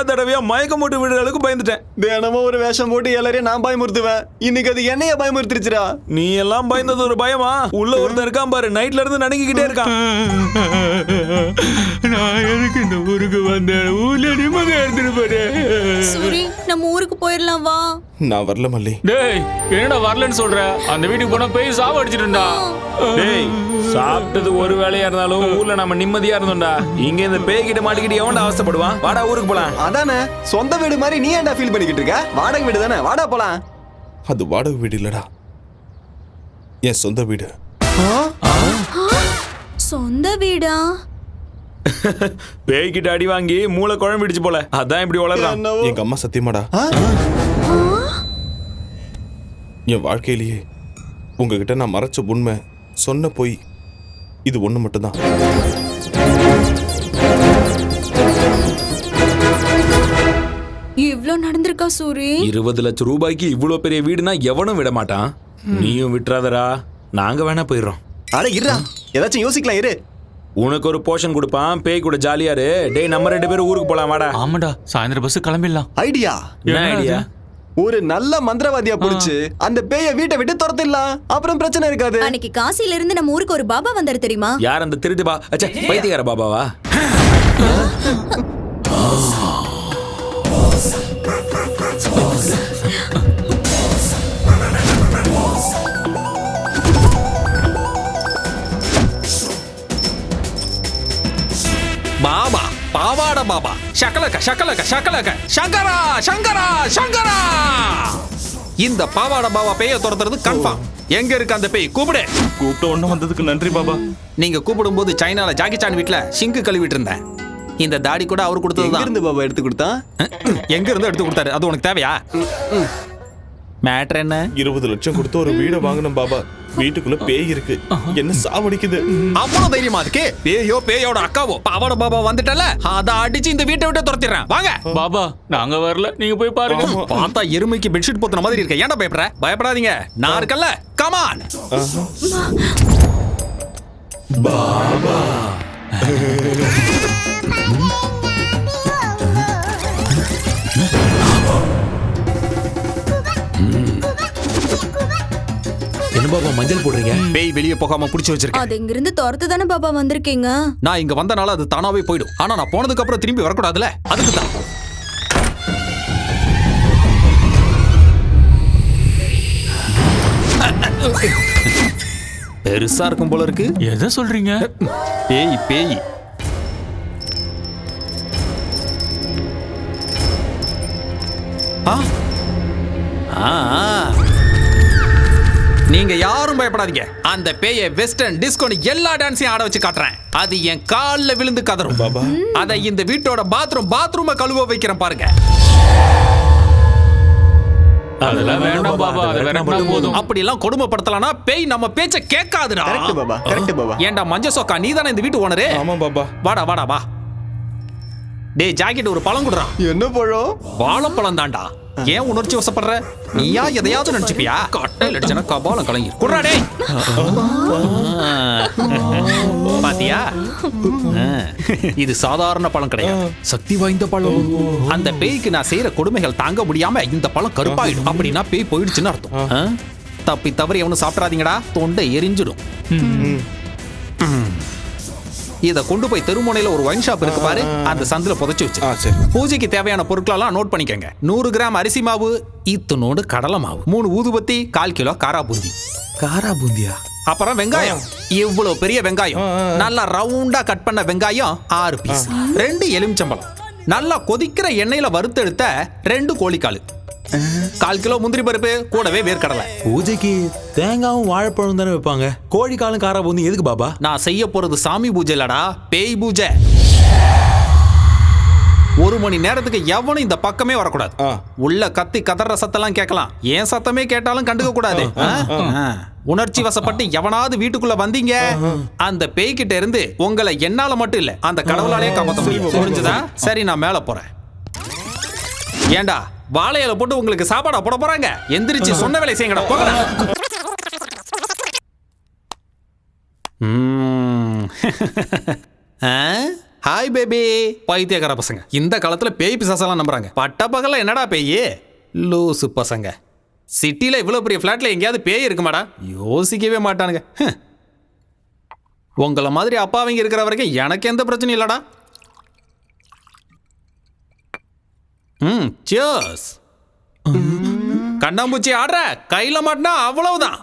[SPEAKER 6] தடவையா மயக்கம் போட்டு விடுற அளவுக்கு பயந்துட்டேன்.
[SPEAKER 10] தினமும் ஒரு வேஷம் போட்டு எல்லாரையும் நான் பயமுறுத்துவேன். இன்னைக்கு அது என்னைய பயமுறுத்திருச்சுடா.
[SPEAKER 6] நீ எல்லாம் பயந்தது ஒரு பயமா? உள்ள ஒருத்தன் இருக்கான் பாரு, நைட்ல இருந்து நடுங்கிக்கிட்டே இருக்கான்.
[SPEAKER 11] நான் எதுக்கு இந்த ஊருக்கு வந்தேன்? ஊர்ல நிம்மதியா எடுத்துட்டு போறே.
[SPEAKER 5] சூரி நம்ம ஊருக்கு போயிடலாம் வா.
[SPEAKER 9] நான் வரல மல்லி.
[SPEAKER 11] டேய் என்னடா வரலன்னு சொல்ற? அந்த வீட்டுக்கு போனா பேய் சாவ அடிச்சிட்டுடா.
[SPEAKER 6] டேய் சாப்பிட்டது ஒரு வேலையா இருந்தாலும் ஊர்ல நம்ம நிம்மதியா இருந்தோம்டா. இங்க இந்த பேய் கிட்ட மாட்டிக்கிட்டு எவன்டா அவஸ்தைப்படுவான்? வாடா ஊருக்கு போலாம்.
[SPEAKER 10] அதானே சொந்த வீடு மாதிரி நீ ஏன்டா ஃபீல் பண்ணிக்கிட்டு இருக்க? வாடகை வீடு தானே, வாடா போலாம்.
[SPEAKER 9] அது வாடகை வீடு இல்லடா, என் சொந்த வீடு.
[SPEAKER 5] சொந்த வீடா?
[SPEAKER 6] பேய் கிட்ட அடி வாங்கி மூளை குழம்பிடுச்சு போல, அதான் இப்படி வளர்றான்.
[SPEAKER 9] எங்க அம்மா சத்தியமாடா, என் வாழ்க்கையிலேயே உங்ககிட்ட நான் மறைச்ச உண்மை, சொன்ன பொய் இது ஒண்ணு மட்டும்தான்.
[SPEAKER 5] இவ்ளோ நடந்திருக்கா சூரி?
[SPEAKER 6] 20 லட்சம் ரூபாய்க்கு இவ்வளவு பெரிய வீடுனா எவனும் விட மாட்டான். நீயும் விட்டுறாதரா, நாங்க வேணா போயிடுறோம்.
[SPEAKER 10] அட இருடா, ஏதாச்சும் யோசிக்கலாம் இரு.
[SPEAKER 6] உனக்கு ஒரு போர்ஷன் கொடுப்பான், பேய் கூட ஜாலியா இரு. டேய் நம்ம 2 பேரும் ஊருக்கு போலாம் வாடா.
[SPEAKER 11] ஆமாடா, சாயந்தரம் பஸ் கிளம்பிடலாம்.
[SPEAKER 10] ஐடியா?
[SPEAKER 6] என்ன ஐடியா?
[SPEAKER 10] ஒரு நல்ல மந்திரவாதியா புடிச்சு அந்த பேயை வீட்டை விட்டு துரத்திடலாம், அப்புறம் பிரச்சனை இருக்காது.
[SPEAKER 5] அன்னைக்கு காசில இருந்து நம்ம ஊருக்கு ஒரு பாபா வந்தாரு தெரியுமா?
[SPEAKER 6] யார் அந்த திருட்டு பா? அச்சா பைத்தியக்கார பாபாவா?
[SPEAKER 14] பாபா, பாவாட பாபா, ஷக்கலக்க ஷக்கலக்க ஷக்கலக்க, சங்கரா சங்கரா சங்கரா. இந்த பாவாட பாபா பேயை துரத்துறது கன்ஃபார்ம். எங்க இருக்கு அந்த பேய்? கூப்பிடு.
[SPEAKER 9] கூப்பிட்ட ஒண்ணு வந்ததுக்கு நன்றி பாபா.
[SPEAKER 14] நீங்க கூப்பிடும் போது சைனால ஜாக்கி சான் வீட்ல சிங்கு கழுவிட்டு இருந்தேன். இந்த தாடி கூட அவர் கொடுத்ததுதான்.
[SPEAKER 10] இருந்து பாபா எடுத்து கொடுத்தா?
[SPEAKER 14] எங்க இருந்து எடுத்து கொடுத்தாரு? அது உனக்கு தேவையா? மேட்டர் என்ன?
[SPEAKER 9] 20 லட்சம் கொடுத்து ஒரு வீடை வாங்கணும் பாபா. வீட்டுக்குள்ள பேய் இருக்கு, என்ன சாவடிக்குது.
[SPEAKER 14] அவ்வளவு தைரியமா இருக்கு? பேயோ பேயோட அக்காவோ பாவாட பாபா வந்துட்டல, அத அடிச்சு இந்த வீட்டை விட்டு துரத்திடுறேன். வாங்க
[SPEAKER 11] பாபா, நாங்க வரல, நீங்க போய் பாருங்க.
[SPEAKER 14] பார்த்தா எருமைக்கு பெட்ஷீட் போத்துன மாதிரி இருக்க. ஏன்டா பயப்படுற? பயப்படாதீங்க, நான் இருக்கல. கமான்
[SPEAKER 9] பாபா.
[SPEAKER 6] என்ன பாபா மஞ்சள் போடுறீங்க?
[SPEAKER 14] பேய் வெளியே போகாம புடிச்சு வச்சிருக்கேன்.
[SPEAKER 5] அது இங்க இருந்து துரத்து தானே பாபா வந்திருக்கீங்க.
[SPEAKER 14] நான் இங்க வந்தனால அது தானாவே போயிடும். ஆனா நான் போனதுக்கு அப்புறம் திரும்பி வரக்கூடாதுல, அதுக்கு தான். பெருசா இருக்கும் போல இருக்கு.
[SPEAKER 11] எதை சொல்றீங்க?
[SPEAKER 14] பேய் பேய். நீங்க யாரும் பயப்படாதீங்க. அந்த பேயை வெஸ்டர்ன் டிஸ்கோன்னு எல்லா டான்ஸையும் ஆட வச்சு காட்டுறேன். அது என் கால்ல விழுந்து கதறும் பாபா. அதை இந்த வீட்டோட பாத்ரூமை கழுவ வைக்கிறேன் பாருங்க.
[SPEAKER 3] அதெல்லாம் வேண்டாம் பாபா, அது வேண்டாம் போதும்.
[SPEAKER 14] அப்படி எல்லாம் கொடுமைப்படுத்தலாம்னா பேய் நம்ம பேச்ச கேட்காதுடா.
[SPEAKER 10] Correct Baba, correct Baba.
[SPEAKER 14] ஏண்டா மஞ்ச சொக்கா, நீ தானே இந்த வீட்டு ஓனரு?
[SPEAKER 9] ஆமா பாபா.
[SPEAKER 14] வாடா வாடா வா. டேய் ஜாக்கெட், ஒரு பழம் குடுறா.
[SPEAKER 10] என்ன பழம்?
[SPEAKER 14] வாழைப்பழம் தான்டா. ஏன் உணர்ச்சி வசப்படுற? நீயா எதையாவது நினைச்சுப்பியா? கட்டையில் அடிச்சனா கபாலம் கலங்கி குடுறா. டேய் பாத்தியா, இது சாதாரண பழம் கிடையாது, சக்தி வாய்ந்த பழம். அந்த பேய்க்கு நான் செய்யற கொடுமைகள் தாங்க முடியாம இந்த பழம் கருப்பாயிடும். அப்படின்னா பேய் போயிடுச்சுன்னு அர்த்தம். தப்பி தவறி எவனும் சாப்பிடாதீங்கடா, தொண்டை எரிஞ்சிடும். இத கொண்டு போய் தெருமுனையில ஒரு ஒயின் ஷாப் இருக்கு பாரு, அந்த சந்தில புதைச்சு வச்சு. பூஜைக்கு தேவையான பொருட்களெல்லாம் நோட் பண்ணிக்கங்க. 100 கிராம் அரிசி மாவு, இத்தனோடு கடலை மாவு, 3 ஊதுபத்தி, 1/4 கிலோ காரா பூந்தி.
[SPEAKER 9] காரா பூந்தியா?
[SPEAKER 14] அப்புறம் வெங்காயம், இவ்வளவு பெரிய வெங்காயம், நல்லா ரவுண்டா கட் பண்ண வெங்காயம் 6 பீஸ், 2 எலுமிச்சம்பழம், நல்லா கொதிக்கிற எண்ணெயில வறுத்தெடுத்த 2 கோழிக்கால், 1/4 கிலோ முந்திரி பருப்பு, கூடவே வேர்க்கடலை.
[SPEAKER 6] பூஜைக்கு தேங்காவும் வாழைப்பழம் தானே வைப்பாங்க, கோழிக்காலும் காரா பூந்தி எதுக்கு பாபா?
[SPEAKER 14] நான் செய்ய போறது சாமி பூஜை இல்லடா, பேய் பூஜை. 1 மணி நேரத்துக்கு எவனும் இந்த பக்கமே வரக்கூடாது. உள்ள கத்தி கதற சத்தெல்லாம் கேட்கலாம், ஏன் சத்தமே கேட்டாலும் கண்டுக்க கூடாது. உணர்ச்சி வசப்பட்டு எவனாவது வீட்டுக்குள்ள வந்தீங்க, அந்த பேய்கிட்ட இருந்து உங்களை என்னால மட்டும் இல்ல அந்த கடவுளாலே காப்பாற்ற முடியும். புரிஞ்சுதா? சரி, நான் மேல போறேன். ஏண்டா வாழையில போட்டு உங்களுக்கு சாப்பாடா போட போறாங்க? எந்திரிச்சு சொன்ன வேலை செய்யுங்கடா, போங்கடா. Hi baby. பைத்தியக்கார பசங்க இந்த காலத்துல பேய் பிசாசெல்லாம் நம்புறாங்க. பட்ட பகல்ல என்னடா பேய்? லூசு பசங்க. சிட்டில இவ்வளவு பெரிய பிளாட்ல எங்கேயாவது பேய் இருக்குமாடா? யோசிக்கவே மாட்டானுங்க. உங்களை மாதிரி அப்பாவிங்க இருக்கிற வரைக்கும் எனக்கு எந்த பிரச்சனையும் இல்லடா. சியர்ஸ். கண்ணாம்பூச்சி ஆடுற, கையில மாட்டினா அவ்வளவுதான்.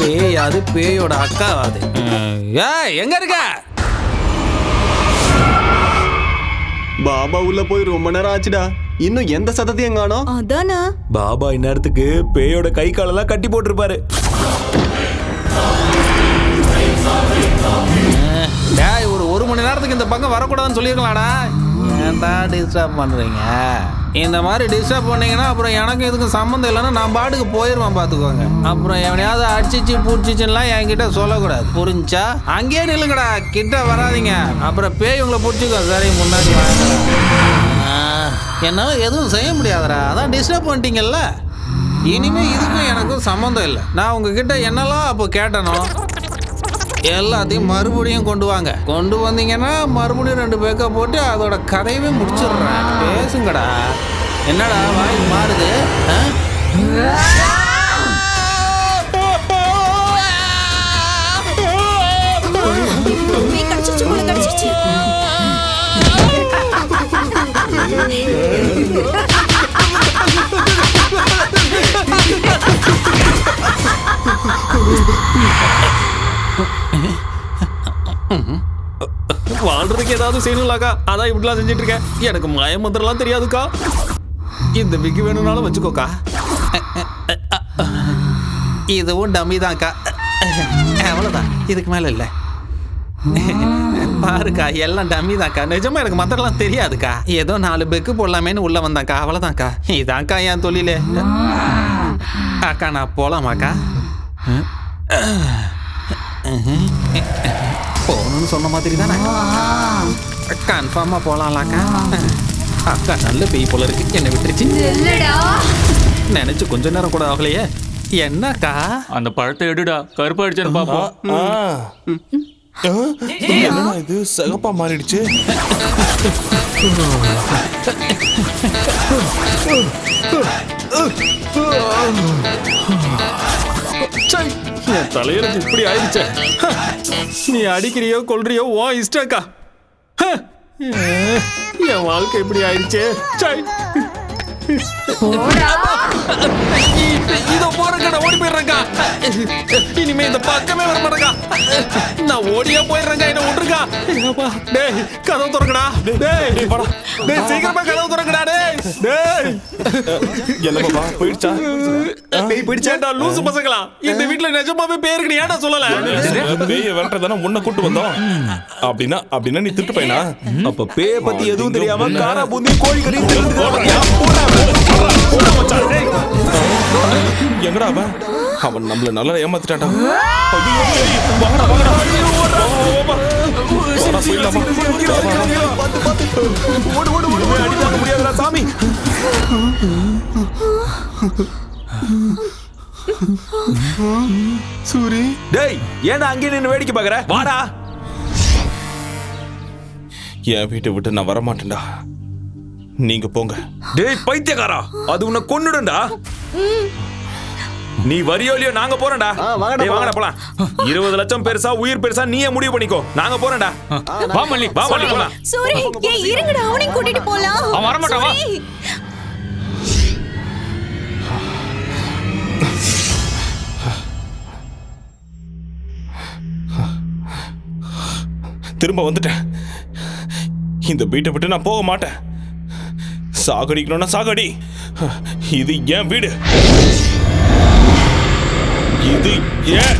[SPEAKER 14] பேய் அது பேயோட அக்கா அது. எங்க இருக்க?
[SPEAKER 10] பாபா உள்ள போய் ரொம்ப நேரம் ஆச்சுடா, இன்னும் எந்த சத்தத்தையும் காணோம்.
[SPEAKER 5] அதானா
[SPEAKER 6] பாபா இந்நேரத்துக்கு பேயோட கை காலெல்லாம் கட்டி போட்டிருப்பாரு.
[SPEAKER 14] ஒரு மணி நேரத்துக்கு இந்த பக்கம் வரக்கூடாதுன்னு சொல்லியிருக்கலாம்டா. ஏன்டா டிஸ்டர்ப் பண்றீங்க? இந்த மாதிரி டிஸ்டர்ப் பண்ணீங்கன்னா அப்புறம் எனக்கு இதுக்கு சம்மந்தம் இல்லைன்னா நான் பாட்டுக்கு போயிடுவேன், பார்த்துக்கோங்க. அப்புறம் எவனையாவது அடிச்சிச்சு பூச்சிச்சுலாம் என்கிட்ட சொல்லக்கூடாது, புரிஞ்சா? அங்கேயே நில்லுங்கடா, கிட்ட வராதிங்க, அப்புறம் பேய் உங்களை பிடிச்சிக்கோ. சரி, முன்னாடி வாங்க. என்னால் எதுவும் செய்ய முடியாதுடா, அதான் டிஸ்டர்ப் பண்ணிட்டீங்கல்ல. இனிமே இதுக்கும் எனக்கும் சம்மந்தம் இல்லை. நான் உங்ககிட்ட என்னெல்லாம் அப்போ கேட்டனோ எல்லாத்தையும் மறுபடியும் கொண்டு வாங்க. கொண்டு வந்தீங்கன்னா மறுபடியும் 2 பேக்கை போட்டு அதோட கதையவே முடிச்சிடுறேன். பேசுங்கடா. என்னடா வாய் மாறுது? வாழ்றதுக்கு ஏதாவது செய்யணும்லாக்கா, அதான் இப்படிலாம் செஞ்சுட்டு இருக்கேன். எனக்கு மயமந்திரம்லாம் தெரியாதுக்கா. இந்த விக்கு வேணும்னாலும் வச்சுக்கோக்கா. இதுவும் டம்மி தான்க்கா, அவ்வளோதான், இதுக்கு மேலே இல்லை. பாருக்கா, எல்லாம் டம்மி தான்க்கா. நிஜமா எனக்கு மந்திரம்லாம் தெரியாதுக்கா. ஏதோ 4 பெக்கு போடலாமேன்னு உள்ள வந்தாக்கா, அவ்வளோதான்க்கா. இதான்க்கா என் தொழிலே. அக்கா நான் போலாமாக்கா? போகணும்னு சொன்ன மாதிரி தானே, கன்ஃபார்மா போலாம்லாக்கா. அக்கா நல்ல பேய் போல இருக்கு, என்னை விட்டுருச்சு. நினைச்சு கொஞ்ச நேரம் கூட ஆகலையே. என்னக்கா?
[SPEAKER 11] அந்த பழத்தை எடுடா, கருப்பா அடிச்சேன்னு பாப்போம்.
[SPEAKER 6] என்னடா இது சிகப்பா மாறிடுச்சு?
[SPEAKER 14] என் தலையில இப்படி ஆயிடுச்சே. நீ அடிக்கிறியோ கொல்றியோ ஓ இஷ்டக்கா. என் வாழ்க்கை இப்படி ஆயிடுச்சே. இதோ போறேங்க, ஓடி போயிடுறேங்க. இனிமே இந்த பக்கமே வர மாட்டேங்க. நான் ஓடியே போயிடுறேங்க, என்ன விட்டுருக்கா. டேய் கதவு திறக்கடா. டேய் டேய் சீக்கிரமா கதவு திறக்கடா. டேய்
[SPEAKER 9] என்ன பாபா போயிடுச்சா?
[SPEAKER 14] பேய் பிடிச்சாடா லூசு பசங்களா. இந்த வீட்ல நிஜமாவே பேய் இருக்கு, நீ ஏன்டா சொல்லல?
[SPEAKER 9] பேய வரட்டதானே முன்ன கூட்டு வந்தோம். அப்படின்னா நீ திட்டு பையனா?
[SPEAKER 6] அப்ப பேய பத்தி எதுவும் தெரியாம காரா பூந்தி கோழி கறி
[SPEAKER 9] எங்கடா அவன் நம்மள நல்லா ஏமாத்திட்டான்டா.
[SPEAKER 6] முடியாதுடா சாமி.
[SPEAKER 8] சூரி
[SPEAKER 6] டேய் ஏன்டா அங்கே நின்னு வேடிக்கை பாக்குற? வாடா.
[SPEAKER 9] என் வீட்டை விட்டு நான் வரமாட்டேன்டா, நீங்க போங்க.
[SPEAKER 6] டேய் பைத்தியக்காரா, அது உன்னை கொன்னுடும்டா. நீ வரியோலியோ நாங்க போறோம்டா. டேய் வாங்கடா போலாம். 20 லட்சம் பெருசா உயிர் பெருசா நீயே முடிவு பண்ணிக்கோ. நாங்க போறோம்டா.
[SPEAKER 11] வா மல்லி
[SPEAKER 6] போலாம்.
[SPEAKER 5] சூரி ஏய் இருங்கடா, அவனையும் கூட்டிட்டு போலாம்.
[SPEAKER 11] அவன் வர மாட்டான், வா.
[SPEAKER 9] திரும்ப வந்துட்டேன். இந்த வீட்டை விட்டு நான் போக மாட்டேன். சாகடிக்கணும்னா சாகடி. இது என் வீடு. இது ஏன்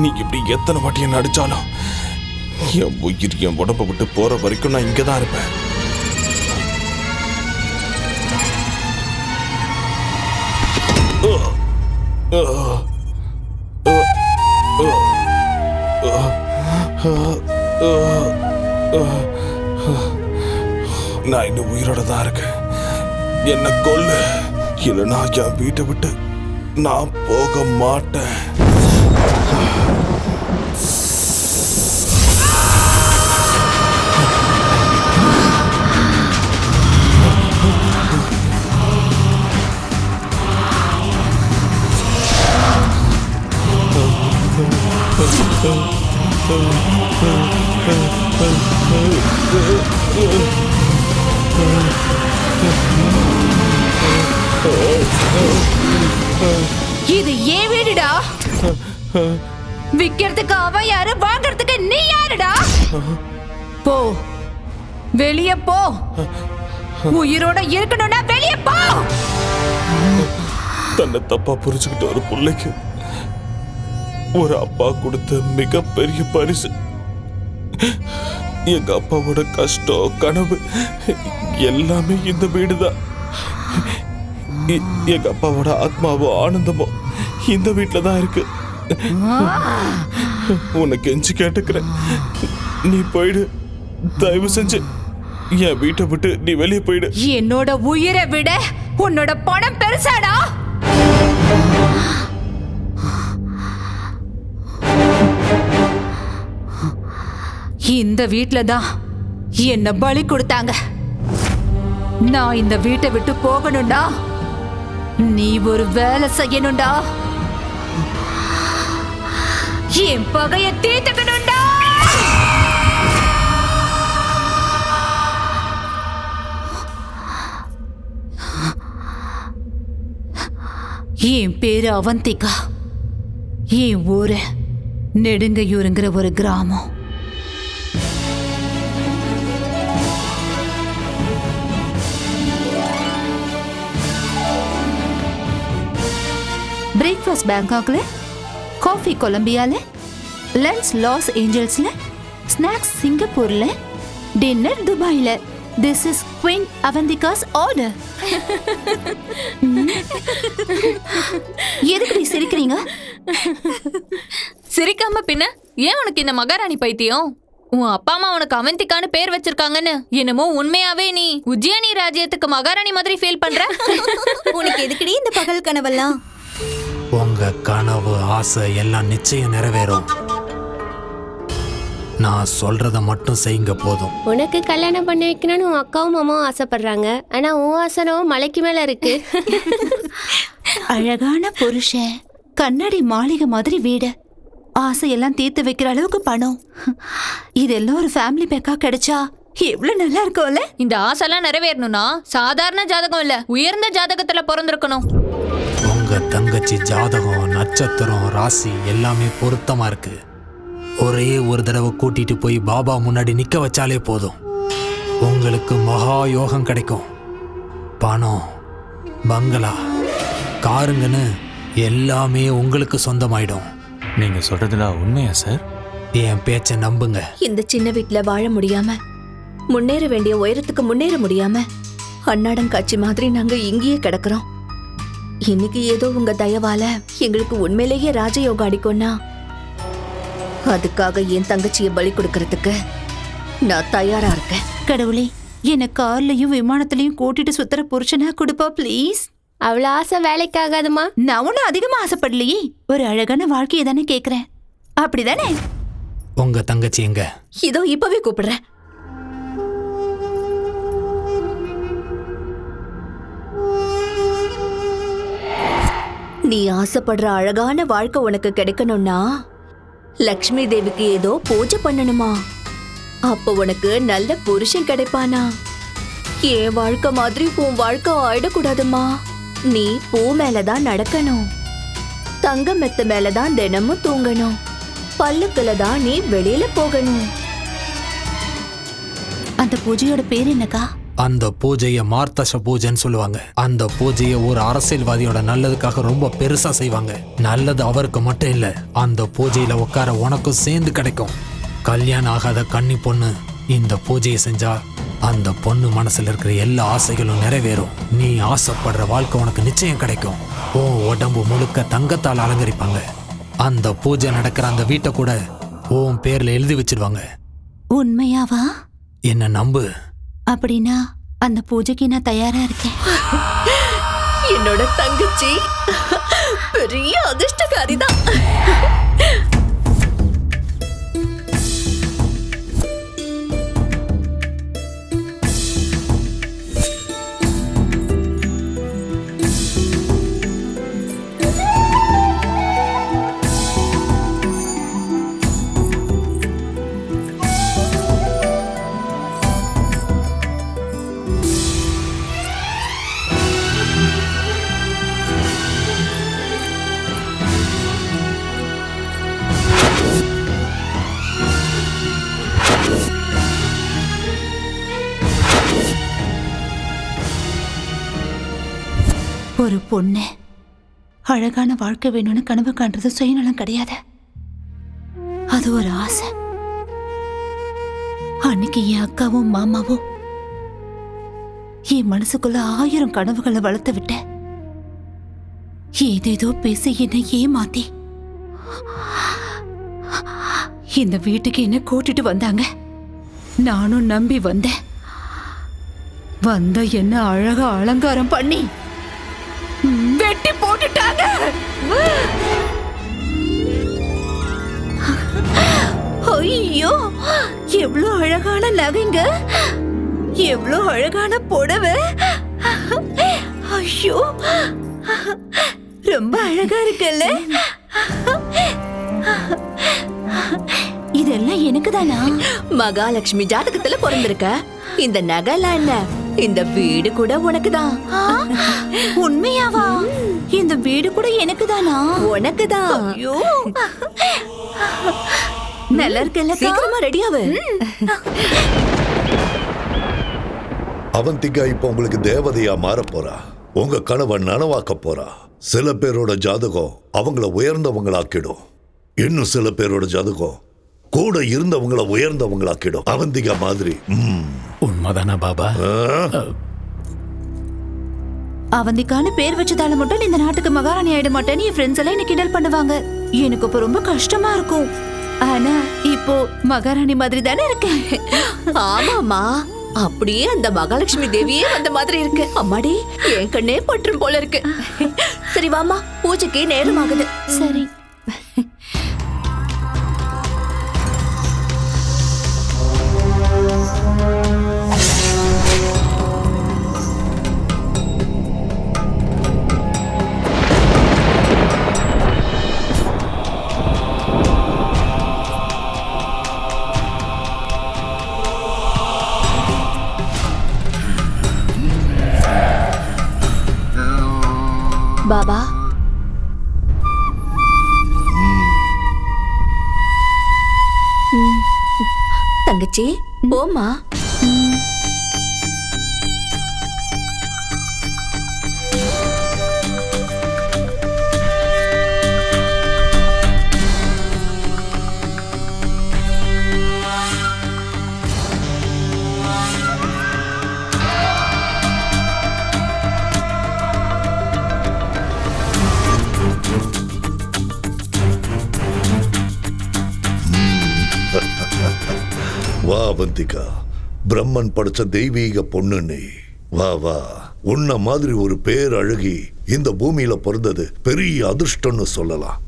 [SPEAKER 9] நீ இப்படி எத்தனை வாட்டி என்ன அடிச்சாலும் என் உயிர் என் உடம்பை விட்டு போற வரைக்கும் நான் இங்கதான் இருப்பேன். நான் இன்னும் உயிரோட தான் இருக்கேன். என்ன கொல்லு, இல்லைன்னா என் வீட்டை விட்டு நான் போக மாட்டேன்.
[SPEAKER 5] இது ஏன் வீடுடா? விக்கிறதுக்கு அவன் யாரு, வாங்கறதுக்கு நீ யாருடா? போ, வெளியே போ. உயிரோட இருக்கணும்னா வெளியே போ.
[SPEAKER 9] தன்னை தப்பா புரிஞ்சுக்கிட்ட ஒரு பிள்ளைக்கு ஒரு அப்பா கொடுத்த மிகப்பெரிய பரிசு. எங்க அப்பாவோட கஷ்டம் கனவு எல்லாமே இந்த வீடுதான். எங்க அப்பாவோட ஆத்மாவோ ஆனந்தமோ இந்த வீட்டுல தான் இருக்கு. உன்னை கெஞ்சி கேட்டுக்கிறேன், நீ போயிடு. தயவு செஞ்சு என் வீட்டை விட்டு நீ வெளியே போயிடு.
[SPEAKER 5] என்னோட உயிரை விட உன்னோட பணம் பெருசாடா. இந்த வீட்ல தான் என்ன பலி கொடுத்தாங்க. நான் இந்த வீட்டை விட்டு போகணும்டா. நீ ஒரு வேலை செய்யணும்டா. என் பகைய தீர்த்துக்கணும்டா. என் பேரு அவந்திகா. என் ஊரு நெடுங்கையூருங்கிற ஒரு கிராமம்.
[SPEAKER 15] பிரேக்ஃபாஸ்ட் பேங்காக்ல, காஃபி கொலம்பியால, லஞ்ச் லாஸ் ஏஞ்சல்ஸ்ல, ஸ்நாக்ஸ் சிங்கப்பூர்ல, டின்னர் துபாயில. This is queen Avantika's order. எதுக்கு சிரிக்கிறீங்க?
[SPEAKER 5] சிரிக்காம பின்ன ஏன் உனக்கு இந்த மகாராணி பைத்தியம்? உன் அப்பா அம்மா உனக்கு அவந்திகான்னு பேர் வச்சிருக்காங்கன்னு என்னமோ உண்மையாவே நீ உஜ்ஜயினி ராஜ்யத்துக்கு மகாராணி மாதிரி ஃபீல் பண்ற.
[SPEAKER 15] உனக்கு எதுக்குடி இந்த பகல் கனவெல்லாம்?
[SPEAKER 4] உங்க கனவு ஆசை எல்லாம் நிச்சயம் நிறைவேறும். நான் சொல்றத மட்டும் செய்யுங்க போதும்.
[SPEAKER 16] உனக்கு கல்யாணம் பண்ணி வைக்கணும்னு உன் அக்காவும் மாமாவும் ஆசைப்படுறாங்க. ஆனா உன் ஆசனம் மலைக்கு மேல இருக்கு.
[SPEAKER 15] அழகான புருஷன், கண்ணாடி மாளிகை மாதிரி வீடு, ஆசையெல்லாம் தீர்த்து வைக்கிற அளவுக்கு பணம், இதெல்லாம் ஒரு ஃபேமிலி பேக்கா கிடைச்சா எவ்வளவு நல்லா இருக்கும்ல.
[SPEAKER 5] இந்த ஆசைலாம் நிறைவேறணும்னா சாதாரண ஜாதகம் இல்ல, உயர்ந்த ஜாதகத்துல பிறந்திருக்கணும்.
[SPEAKER 4] உங்க தங்கச்சி ஜாதகம், நட்சத்திரம், ராசி எல்லாமே பொருத்தமா இருக்கு. ஒரே ஒரு தடவை கூட்டிட்டு போய் பாபா முன்னாடி நிக்க வச்சாலே போதும், உங்களுக்கு மகா யோகம் கிடைக்கும். பணம், பங்களா, காருங்கன்னு எல்லாமே உங்களுக்கு சொந்தமாயிடும்.
[SPEAKER 11] நீங்க சொல்றதுல உண்மையா சார்?
[SPEAKER 4] என் பேச்ச நம்புங்க.
[SPEAKER 5] இந்த சின்ன வீட்டுல வாழ முடியாம, முன்னேற வேண்டிய உயரத்துக்கு முன்னேற முடியாம அன்னாடம் காட்சி மாதிரி நாங்க இங்கேயே கிடக்குறோம். இன்னைக்கு ஏதோ உங்க தயவால எங்களுக்கு உண்மையிலேயே ராஜயோகம் அடிக்கும்னா அதுக்காக என் தங்கச்சியை பலி கொடுக்கறதுக்கு நான் தயாரா இருக்கேன்.
[SPEAKER 15] கடவுளே, என்ன கார்லயும் விமானத்திலயும் கூட்டிட்டு சுத்துற புருஷனா கொடுப்பா ப்ளீஸ்.
[SPEAKER 16] அவ்வளவு ஆசை வேலைக்காகாதுமா.
[SPEAKER 15] நான் ஒன்னும் அதிகமா ஆசைப்படலையே, ஒரு அழகான வாழ்க்கையை தானே கேக்குறேன். அப்படிதானே?
[SPEAKER 4] உங்க தங்கச்சி எங்க?
[SPEAKER 5] இதோ இப்பவே கூப்பிடுறேன். நீ ஆசைப்படுற அழகான வாழ்க்கை உனக்கு கிடைக்கணும்னா லக்ஷ்மி தேவிக்கு ஏதோ பூஜை பண்ணணுமா? அப்ப உனக்கு நல்ல புருஷன் கிடைப்பானா? என் வாழ்க்கை மாதிரி உன் வாழ்க்கை ஆயிடக்கூடாதுமா. நீ பூ மேலதான் நடக்கணும், தங்க மெத்த மேலதான் தினமும் தூங்கணும், பல்லுக்குல தான் நீ வெளியில போகணும்.
[SPEAKER 15] அந்த பூஜையோட பேர் என்னக்கா?
[SPEAKER 4] அந்த பூஜையை மார்த்தச பூஜைன்னு சொல்லுவாங்க. அந்த பூஜையை ஒரு அரசியல்வாதியோட நல்லதுக்காக ரொம்ப பெருசா செய்வாங்க. நல்லது அவருக்கு மட்டும் இல்ல, அந்த பூஜையில உட்கார உனக்கும் சேர்ந்து கிடைக்கும். கல்யாணம் ஆகாத கன்னி பொண்ணு இந்த பூஜையை செஞ்சா அந்த பொண்ணு மனசுல இருக்கிற எல்லா ஆசைகளும் நிறைவேறும். நீ ஆசைப்படுற வாழ்க்கை உனக்கு நிச்சயம் கிடைக்கும். உன் உடம்பு முழுக்க தங்கத்தால் அலங்கரிப்பாங்க. அந்த பூஜை நடக்கிற அந்த வீட்டை கூட உன் பேர்ல எழுதி வச்சிருவாங்க.
[SPEAKER 15] உண்மையாவா?
[SPEAKER 4] என்ன நம்பு.
[SPEAKER 15] அப்படின்னா அந்த பூஜைக்கு நான் தயாரா இருக்கேன்.
[SPEAKER 5] என்னோட தங்கச்சி பெரிய அதிர்ஷ்டக்காரிதான்.
[SPEAKER 15] ஒரு பொண்ணு அழகான வாழ்க்கை வேணும்னு கனவு காண்றது சுயநலம் கிடையாது, அது ஒரு ஆசை. அன்னைக்கு என் அக்காவும் மாமாவும் என் மனசுக்குள்ள 1000 கனவுகளை வளர்த்து விட்ட. ஏதேதோ பேசி என்னை ஏமாத்தி இந்த வீட்டுக்கு என்ன கூட்டிட்டு வந்தாங்க. நானும் நம்பி வந்தேன். வந்த என்ன அழகா அலங்காரம் பண்ணி வெட்டி போட்டுட்டாங்க. ஐயோ, எவ்வளவு அழகான நகைங்க, எவ்வளவு அழகான புடவை. ஐயோ, ரொம்ப அழகா இருக்குல்ல. இதெல்லாம் எனக்கு தானா?
[SPEAKER 5] மகாலட்சுமி ஜாதகத்துல பிறந்திருக்க. இந்த நகைலாம் என்ன, இந்த வீடு கூட உனக்குதான்.
[SPEAKER 15] உண்மையாவா? இந்த வீடு கூட எனக்கு தானா?
[SPEAKER 5] உனக்குதான்.
[SPEAKER 15] ஐயோ, நல்லா இருக்குல்ல.
[SPEAKER 5] சீக்கிரமா ரெடியாவு.
[SPEAKER 2] அவந்திகா இப்ப உங்களுக்கு தேவதையா மாற போறா. உங்க கனவை நனவாக்க போறா. சில பேரோட ஜாதகம் அவங்கள உயர்ந்தவங்களாக்கிடும், இன்னும் சில பேரோட ஜாதகம் கூட இருந்தவங்கள உயர்ந்தவங்களாக்கிடும். அவந்திகா மாதிரி.
[SPEAKER 3] உண்மைதானா பாபா?
[SPEAKER 15] அவந்திக்கான பேர் வச்சதால மட்டும் இந்த நாட்டுக்கு மகாராணி ஆயிட மாட்டேன்னு என் ஃப்ரெண்ட்ஸ் எல்லாம் என்ன கிண்டல் பண்ணுவாங்க. எனக்கு இப்ப ரொம்ப கஷ்டமா இருக்கும். ஆனா இப்போ மகாராணி மாதிரி தானே இருக்கேன்.
[SPEAKER 5] ஆமாமா, அப்படியே அந்த மகாலட்சுமி தேவியே வந்த மாதிரி இருக்கு. அம்மாடி, என் கண்ணே பற்றும் போல இருக்கு. சரி வாமா, பூஜைக்கு நேரம் ஆகுது.
[SPEAKER 15] சரி.
[SPEAKER 5] பாபா, தங்கச்சி போமா.
[SPEAKER 2] வா அவந்திகா, பிரம்மன் படைச்ச தெய்வீக பொண்ணு நீ. வா வா, உன்ன மாதிரி ஒரு பேர் அழகி இந்த பூமியில பிறந்தது பெரிய அதிர்ஷ்டம்னு சொல்லலாம்.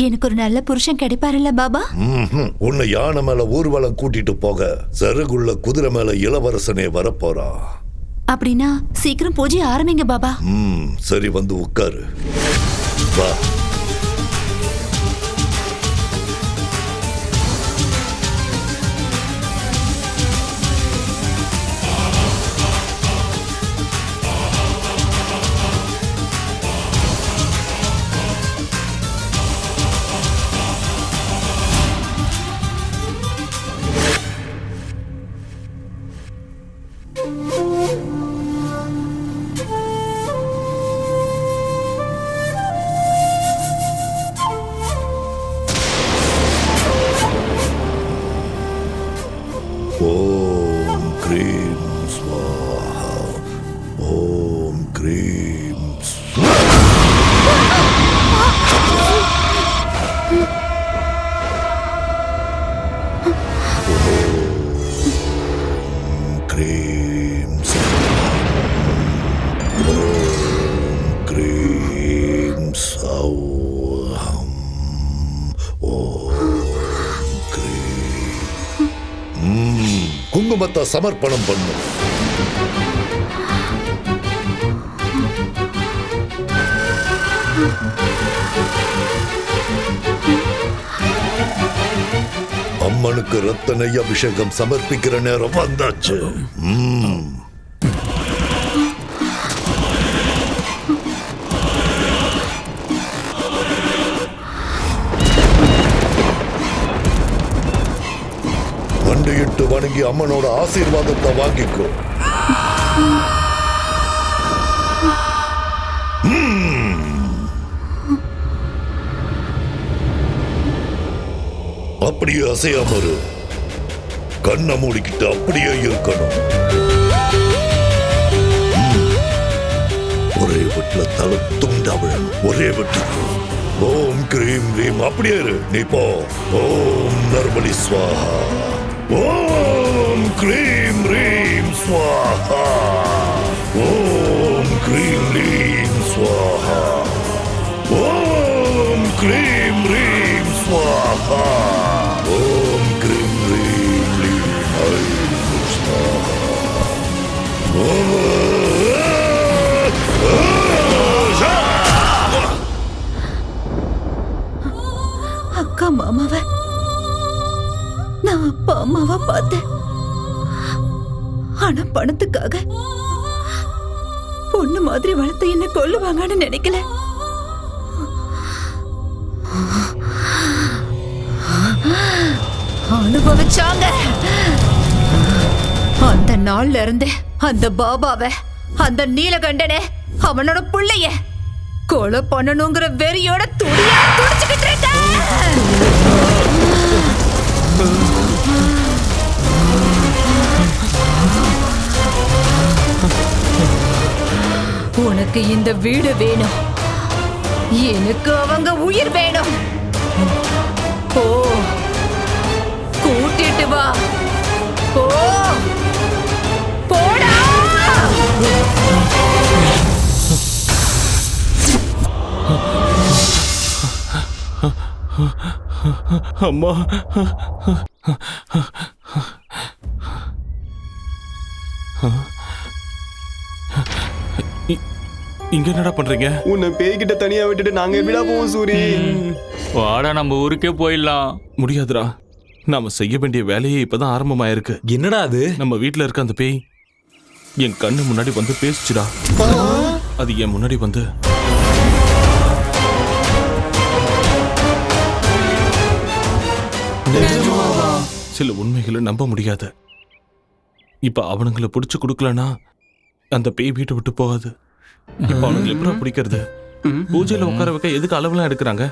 [SPEAKER 15] எனக்கு ஒரு நல்ல புருஷன் கிடைப்பாருல்ல பாபா?
[SPEAKER 2] உன்னை யானை மேல ஊர்வலம் கூட்டிட்டு போக சருகுள்ள குதிரை மேல இளவரசனே வரப்போறா.
[SPEAKER 15] அப்படின்னா சீக்கிரம் பூஜை ஆரம்பிங்க பாபா.
[SPEAKER 2] சரி, வந்து உட்காரு. வா. ஓம் க்ரீம் ஸ்வாஹா, ஓம் க்ரீம் க்ரீம் ஓம் க்ரீம் சௌஹம் ஓம் குங்குமத்தை சமர்ப்பணம் பண்ணு. அம்மனுக்கு ரத்த நெய் அபிஷேகம் சமர்ப்பிக்கிற நேரம் வந்தாச்சு. மண்டியிட்டு வணங்கி அம்மனோட ஆசீர்வாதத்தை வாங்கிக்கோ. அப்படியே அசையாம இரு. கண்ணை மூடிக்கிட்டு அப்படியே இருக்கணும். ஒரே வீட்டுல தலை துண்டா விழணும். ஒரே வீட்டுக்கு ஓம் கிரீம் ரீம் அப்படியே இரு. நீ போ. ஓம் நர்மலி ஸ்வாஹா, ஓம் கிரீம் ரீம் ஸ்வாஹா, ஓம் கிரீம் ரீம் ஸ்வாஹா, ஓம் கிரீம் ரீம் ஸ்வாஹா, ஓம் கிரீம் ரீம் ரீம் ஐம் ஸ்வாஹா.
[SPEAKER 15] அக்கா மாமாவை நான் அப்பா அம்மாவா பார்த்தேன். ஆனா பணத்துக்காக பொண்ணு மாதிரி வளர்த்து என்ன கொல்லுவாங்கன்னு நினைக்கல. அனுபவிச்சாங்க. அந்த நாள்ல இருந்து அந்த பாபாவை, அந்த நீலகண்டனை, அவனோட பிள்ளைய கொலை பண்ணணுங்கிற வெறியோட துடியா துடிச்சுக்கிட்டு இருக்க. உனக்கு இந்த வீடு வேணும், எனக்கு அவங்க உயிர் வேணும். போ, கூட்டிட்டு வா. போ, போடா.
[SPEAKER 9] அம்மா, இங்க என்னடா பண்றீங்க?
[SPEAKER 10] உன்னை பேய்கிட்ட தனியா விட்டுட்டு நாங்க எப்படிடா போவோம் சூரி?
[SPEAKER 11] வாடா நம்ம ஊருக்கே போயிடலாம்.
[SPEAKER 9] முடியாதுடா, நாம செய்ய வேண்டிய வேலையே இப்பதான் ஆரம்பமாயிருக்கு.
[SPEAKER 6] என்னடா அது?
[SPEAKER 9] நம்ம வீட்டுல இருக்க அந்த பேய் என் கண்ணு முன்னாடி வந்து பேசிச்சுடா. அது என் முன்னாடி வந்து சில உண்மைகளை நம்ப முடியாது. இப்ப அவனுங்களை பிடிச்சு கொடுக்கலனா அந்த பேய் வீட்டை விட்டு போகாது. இப்ப அவனுங்களை எப்படி பிடிக்கிறது? பூஜையில உட்கார வைக்க எதுக்கு அளவுலாம் எடுக்கிறாங்க?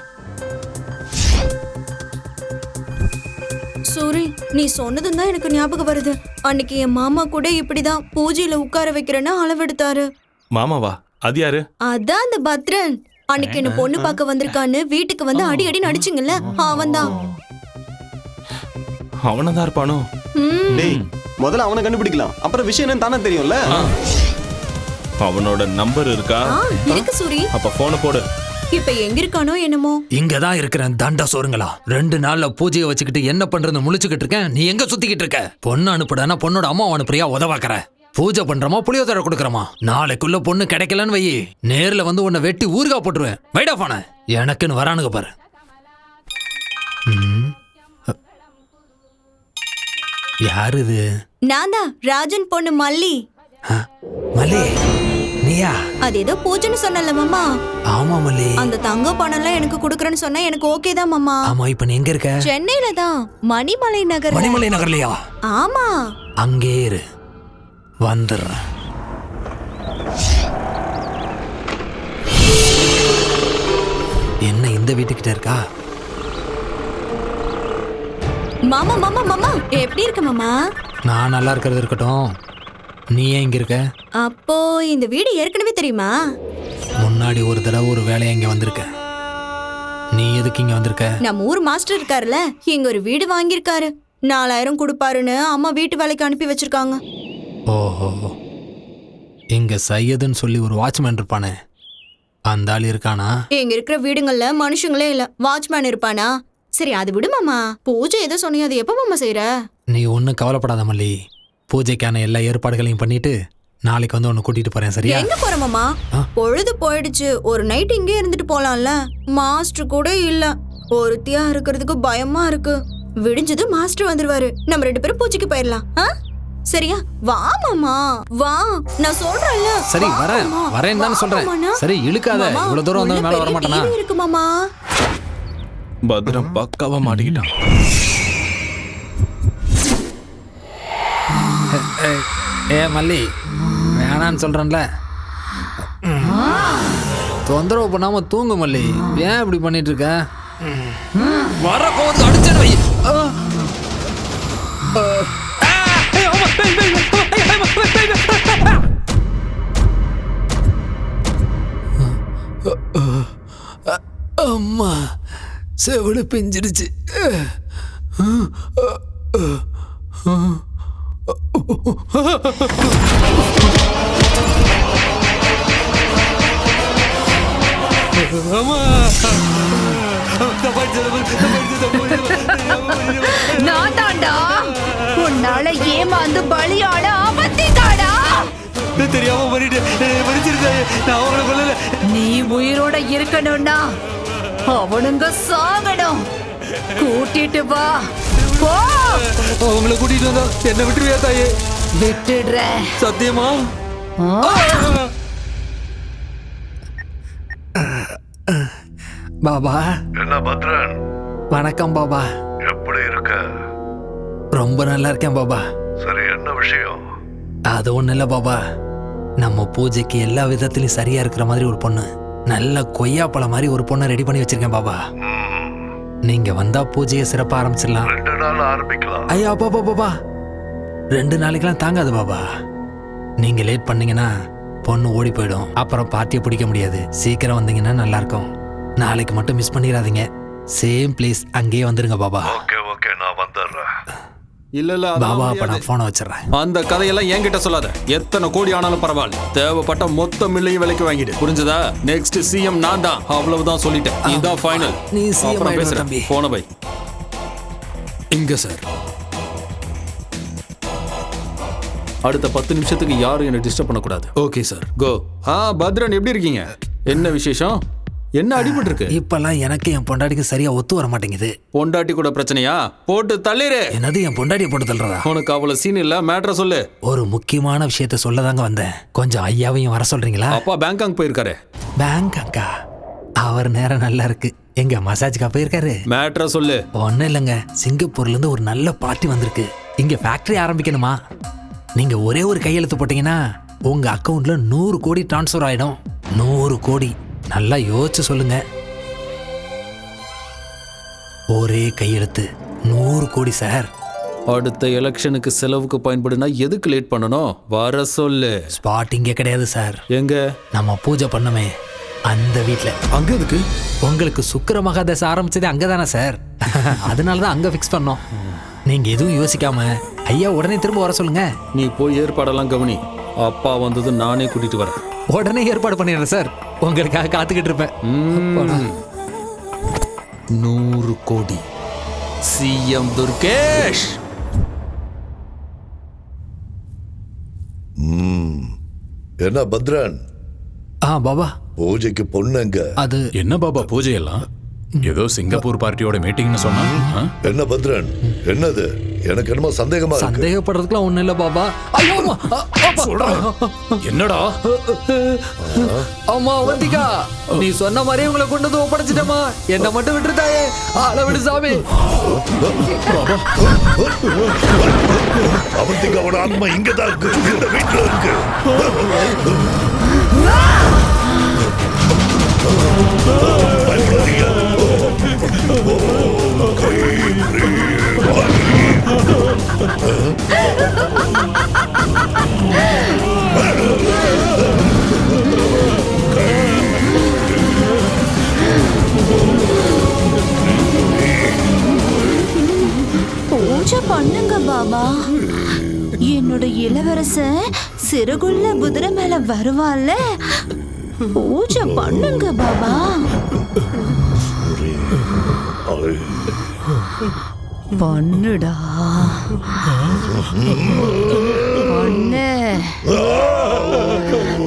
[SPEAKER 17] சூரி, நீ சொன்னதும் தான் எனக்கு ஞாபகம் வருது. அன்னைக்கு என் மாமா கூட இப்படிதான் பூஜையில உட்கார வைக்கிறேன்னு அளவெடுத்தாரு.
[SPEAKER 9] மாமாவா? அது யாரு?
[SPEAKER 17] அதான் அந்த பத்ரன். அன்னைக்கு என்ன பொண்ணு பார்க்க வந்திருக்கான்னு வீட்டுக்கு வந்து அடி அடி நடிச்சிங்கல்ல, அவன்தான்.
[SPEAKER 9] அவனதான் இருப்பானோ?
[SPEAKER 10] டேய், முதல்ல அவனை கண்டுபிடிக்கலாம், அப்புறம் விஷயம் என்னன்னு தானே தெரியும்ல.
[SPEAKER 9] அவனோட நம்பர் இருக்கா?
[SPEAKER 17] இருக்கு சூரி.
[SPEAKER 9] அப்ப போனை போடு.
[SPEAKER 17] இப்ப எங்க இருக்கானோ என்னமோ.
[SPEAKER 4] இங்கதான் இருக்கிறேன் தண்ட சோறுங்களா. 2 நாள்ல பூஜையை வச்சுக்கிட்டு என்ன பண்றது முழிச்சுக்கிட்டு இருக்கேன். நீ எங்க சுத்திக்கிட்டு இருக்க? பொண்ணு அனுப்புடானா பொண்ணோட அம்மா அனுப்புறியா? உதவாக்கற. பூஜை பண்றமா புளியோதரை கொடுக்கறமா? நாளைக்குள்ள பொண்ணு கிடைக்கலன்னு வை, நேர்ல வந்து உன்னை வெட்டி ஊறுகா போட்டுருவேன். வைடா போன. எனக்குன்னு வரானுங்க பாரு. யாரு இது?
[SPEAKER 17] நான் தான் ராஜன் பொண்ணு மல்லி.
[SPEAKER 4] மல்லி, நீயா?
[SPEAKER 17] அது ஏதோ பூஜைன்னு சொன்னல மாமா.
[SPEAKER 4] ஆமா மல்லி.
[SPEAKER 17] அந்த தங்க பணம்லாம் எனக்கு குடுக்கறேன்னு சொன்னா எனக்கு ஓகே தான் மாமா.
[SPEAKER 4] ஆமா, இப்ப நீ எங்க இருக்க?
[SPEAKER 17] சென்னையில தான், மணிமலை நகர்.
[SPEAKER 4] மணிமலை நகர்லையா?
[SPEAKER 17] ஆமா.
[SPEAKER 4] அங்கே இரு, வந்துடுறேன். என்ன இந்த வீட்டுக்கிட்ட இருக்கா?
[SPEAKER 17] மாமா மாமா மாமா, எப்படி இருக்க மாமா?
[SPEAKER 4] நான் நல்லா இருக்கிறது இருக்கட்டும், நீ ஏன் இங்க இருக்க?
[SPEAKER 17] அப்போ இந்த வீடு ஏற்கனவே தெரியுமா?
[SPEAKER 4] முன்னாடி ஒரு தடவை ஒரு வேலையா இங்க வந்திருக்க. நீ எதுக்கு இங்க வந்திருக்க?
[SPEAKER 17] நம்ம ஊர் மாஸ்டர் இருக்காருல்ல, இங்க ஒரு வீடு வாங்கியிருக்காரு. 4000 கொடுப்பாருன்னு அம்மா வீட்டு வேலைக்கு அனுப்பி வச்சிருக்காங்க.
[SPEAKER 4] ஓஹோ, இங்க சையதுன்னு சொல்லி ஒரு வாட்ச்மேன் இருப்பானே, அந்த ஆள் இருக்கானா?
[SPEAKER 17] இங்க இருக்கிற வீடுங்கள்ல மனுஷங்களே இல்ல, வாட்ச்மேன் இருப்பானா? சரி அது விடு மாமா. பூஜை ஏதோ சொன்னீங்க, அது எப்ப மாமா செய்யற?
[SPEAKER 4] நீ ஒன்னும் கவலைப்படாத மல்லி. பூஜைக்கான எல்லா ஏற்பாடுகளையும் பண்ணிட்டு நாளைக்கு வந்து உன்னை கூட்டிட்டு போறேன், சரியா?
[SPEAKER 17] எங்க போற மாமா? பொழுது போயிடுச்சு, ஒரு நைட் இங்கே இருந்துட்டு போலாம்ல. மாஸ்டர் கூட இல்ல, ஒருத்தியா இருக்கிறதுக்கு பயமா இருக்கு. விடிஞ்சது மாஸ்டர் வந்துருவாரு, நம்ம 2 பேரும் பூஜைக்கு போயிடலாம். சரியா? வா மாமா வா, நான் சொல்றேன்ல.
[SPEAKER 4] சரி வரேன் வரேன் தான் சொல்றேன். சரி இழுக்காத, இவ்வளவு தூரம் வந்து மேல வர மாட்டானா?
[SPEAKER 17] இருக்கு மாமா.
[SPEAKER 9] பத்ரம் பக்காவா மாட்டிக்கிட்டான்.
[SPEAKER 4] ஏ மல்லி, வேணான்னு சொல்றேன்ல. தொந்தரவு பண்ணாம தூங்கு மல்லி. ஏன் இப்படி பண்ணிட்டு இருக்க? வர கோவத்துக்கு அடிச்சிடு வை. அம்மா, செவிடு பிஞ்சிடுச்சு.
[SPEAKER 15] நான் தாண்டா உன்னால ஏமாந்து பலியாட அவத்திக்காடா.
[SPEAKER 12] தெரியாம
[SPEAKER 15] நீ உயிரோட இருக்கணும்னா அவனுங்க சாகணும். கூட்டிட்டு வா. போ.
[SPEAKER 12] அவங்கள கூட்டிட்டு வந்தா என்ன விட்டுருவியா தாயே?
[SPEAKER 15] விட்டுடுறேன்.
[SPEAKER 12] சத்தியமா?
[SPEAKER 4] பாபா.
[SPEAKER 7] என்ன பத்ரன்?
[SPEAKER 4] வணக்கம் பாபா.
[SPEAKER 7] எப்படி இருக்க?
[SPEAKER 4] ரொம்ப நல்லா இருக்கேன் பாபா.
[SPEAKER 7] சரி, என்ன விஷயம்?
[SPEAKER 4] அது ஒண்ணு இல்ல பாபா, நம்ம பூஜைக்கு எல்லா விதத்திலையும் சரியா இருக்கிற மாதிரி ஒரு பொண்ணு நல்ல கொய்யாப்பழம் மாதிரி ஒரு பொண்ணை ரெடி பண்ணி வச்சிருக்கேன் பாபா. நீங்க வந்தா பூஜையை சிறப்பா ஆரம்பிச்சிடலாம்.
[SPEAKER 7] 2 நாள் ஆரம்பிக்கலாம்.
[SPEAKER 4] ஐயா பாபா பாபா 2 நாளைக்கெல்லாம் தாங்காது பாபா. நீங்க லேட் பண்ணீங்கன்னா பொண்ணு ஓடி போயிடும். அப்புறம் பார்ட்டியை பிடிக்க முடியாது. சீக்கிரம் வந்தீங்கன்னா நல்லா இருக்கும். நாளைக்கு மட்டும் மிஸ் பண்ணிடாதீங்க. சேம் பிளேஸ் அங்கேயே வந்துருங்க பாபா.
[SPEAKER 7] ஓகே நான் வந்துடுறேன்.
[SPEAKER 14] இல்ல
[SPEAKER 4] பாபா அப்ப நான் போனை வச்சிடறேன்.
[SPEAKER 14] அந்த கதையெல்லாம் என்கிட்ட சொல்லாத. எத்தனை கோடி ஆனாலும் பரவாயில்ல, தேவைப்பட்ட மொத்த மில்லையும் விலைக்கு வாங்கிடு. புரிஞ்சதா? நெக்ஸ்ட் சிஎம் நான் தான். அவ்வளவுதான் சொல்லிட்டேன். இதுதான் ஃபைனல்.
[SPEAKER 4] நீ சிஎம்
[SPEAKER 14] பேசுறேன்.
[SPEAKER 4] தம்பி.
[SPEAKER 14] போன பை
[SPEAKER 4] இங்க சார்.
[SPEAKER 14] அடுத்த 10 நிமிஷத்துக்கு யாரும் என்ன டிஸ்டர்ப் பண்ணக்கூடாது.
[SPEAKER 4] Okay sir.
[SPEAKER 14] கோ. பத்ரன் எப்படி இருக்கீங்க? என்ன விசேஷம்? என்ன அடிபட்டு இருக்கு?
[SPEAKER 4] இப்பெல்லாம் எனக்கு என் பொண்டாட்டிக்கு சரியா ஒத்து வர மாட்டேங்குது.
[SPEAKER 14] பொண்டாட்டி கூட பிரச்சனையா? போட்டு தள்ளிரு.
[SPEAKER 4] என்னது என் பொண்டாட்டியை போட்டு தள்ளுறதா?
[SPEAKER 14] உனக்கு அவ்வளவு சீன் இல்ல. மேட்ரை சொல்லு.
[SPEAKER 4] ஒரு முக்கியமான விஷயத்த சொல்லதாங்க வந்தேன். கொஞ்சம் ஐயாவையும் வர சொல்றீங்களா?
[SPEAKER 14] அப்பா பேங்காக் போயிருக்காரு.
[SPEAKER 4] பேங்காக்கா? அவர் நேரம் நல்லா இருக்கு. எங்க மசாஜ்க்கா போயிருக்காரு?
[SPEAKER 14] மேட்ரை சொல்லு.
[SPEAKER 4] ஒன்னும் இல்லைங்க, சிங்கப்பூர்ல இருந்து ஒரு நல்ல பார்ட்டி வந்திருக்கு. இங்க ஃபேக்டரி ஆரம்பிக்கணுமா? நீங்க ஒரே ஒரு கையெழுத்து போட்டீங்கன்னா உங்க அக்கவுண்ட்ல 100 கோடி டிரான்ஸ்ஃபர் ஆயிடும். 100 கோடி. நல்லா யோசிச்சு சொல்லுங்க. ஒரே கையெழுத்து 100 கோடி சார்.
[SPEAKER 14] அடுத்த எலெக்ஷனுக்கு செலவுக்கு பயன்படுனா எதுக்கு லேட் பண்ணணும்? வர சொல்லு.
[SPEAKER 4] ஸ்பாட் இங்க கிடையாது சார்.
[SPEAKER 14] எங்க?
[SPEAKER 4] நம்ம பூஜை பண்ணமே அந்த வீட்ல.
[SPEAKER 14] அங்க எதுக்கு?
[SPEAKER 4] உங்களுக்கு சுக்கிர மகாதசை ஆரம்பிச்சதே அங்கதானே சார். அதனாலதான் அங்க ஃபிக்ஸ் பண்ணோம். நீங்க எதுவும் யோசிக்காம ஐயா உடனே திரும்ப வர சொல்லுங்க.
[SPEAKER 14] நீ போய் ஏற்பாடெல்லாம் கவனி. அப்பா வந்தது நானே கூட்டிட்டு வரேன்.
[SPEAKER 4] உடனே ஏற்பாடு பண்ணிடுறேன் சார். உங்களுக்காக காத்துக்கிட்டு இருப்பேன்.
[SPEAKER 14] 100 கோடி. சிஎம் துர்கேஷ்.
[SPEAKER 7] என்ன பத்ரன்?
[SPEAKER 4] பாபா
[SPEAKER 7] பூஜைக்கு பொண்ணுங்க.
[SPEAKER 4] அது
[SPEAKER 3] என்ன பாபா பூஜையெல்லாம்? ஏதோ சிங்கப்பூர் பார்ட்டியோட மீட்டிங்னு சொன்னா.
[SPEAKER 7] என்ன பத்ரன், என்னது? எனக்கு என்னமோ சந்தேகமா இருக்கு.
[SPEAKER 4] சந்தேகப்படுறதுக்குலாம் ஒண்ணு இல்ல பாபா. ஐயோ
[SPEAKER 3] என்னடா?
[SPEAKER 4] அம்மா வந்திகா, நீ சொன்ன மாதிரி உங்களை கொண்டு வந்து ஒப்படைச்சிட்டமா. என்ன மட்டும் விட்டுருதாயே. ஆள விடு சாமி.
[SPEAKER 7] அவந்திகாவோட ஆத்மா இங்கதான் இருக்கு, இந்த வீட்டுல இருக்கு. பயப்படாதீங்க.
[SPEAKER 15] பூஜை பண்ணுங்க பாபா. என்னோட இளவரசன் சிறுகுள்ள குதிரை மேல வருவாள்ல. பூஜை பண்ணுங்க பாபா. பண்ணுடா. பண்ணு.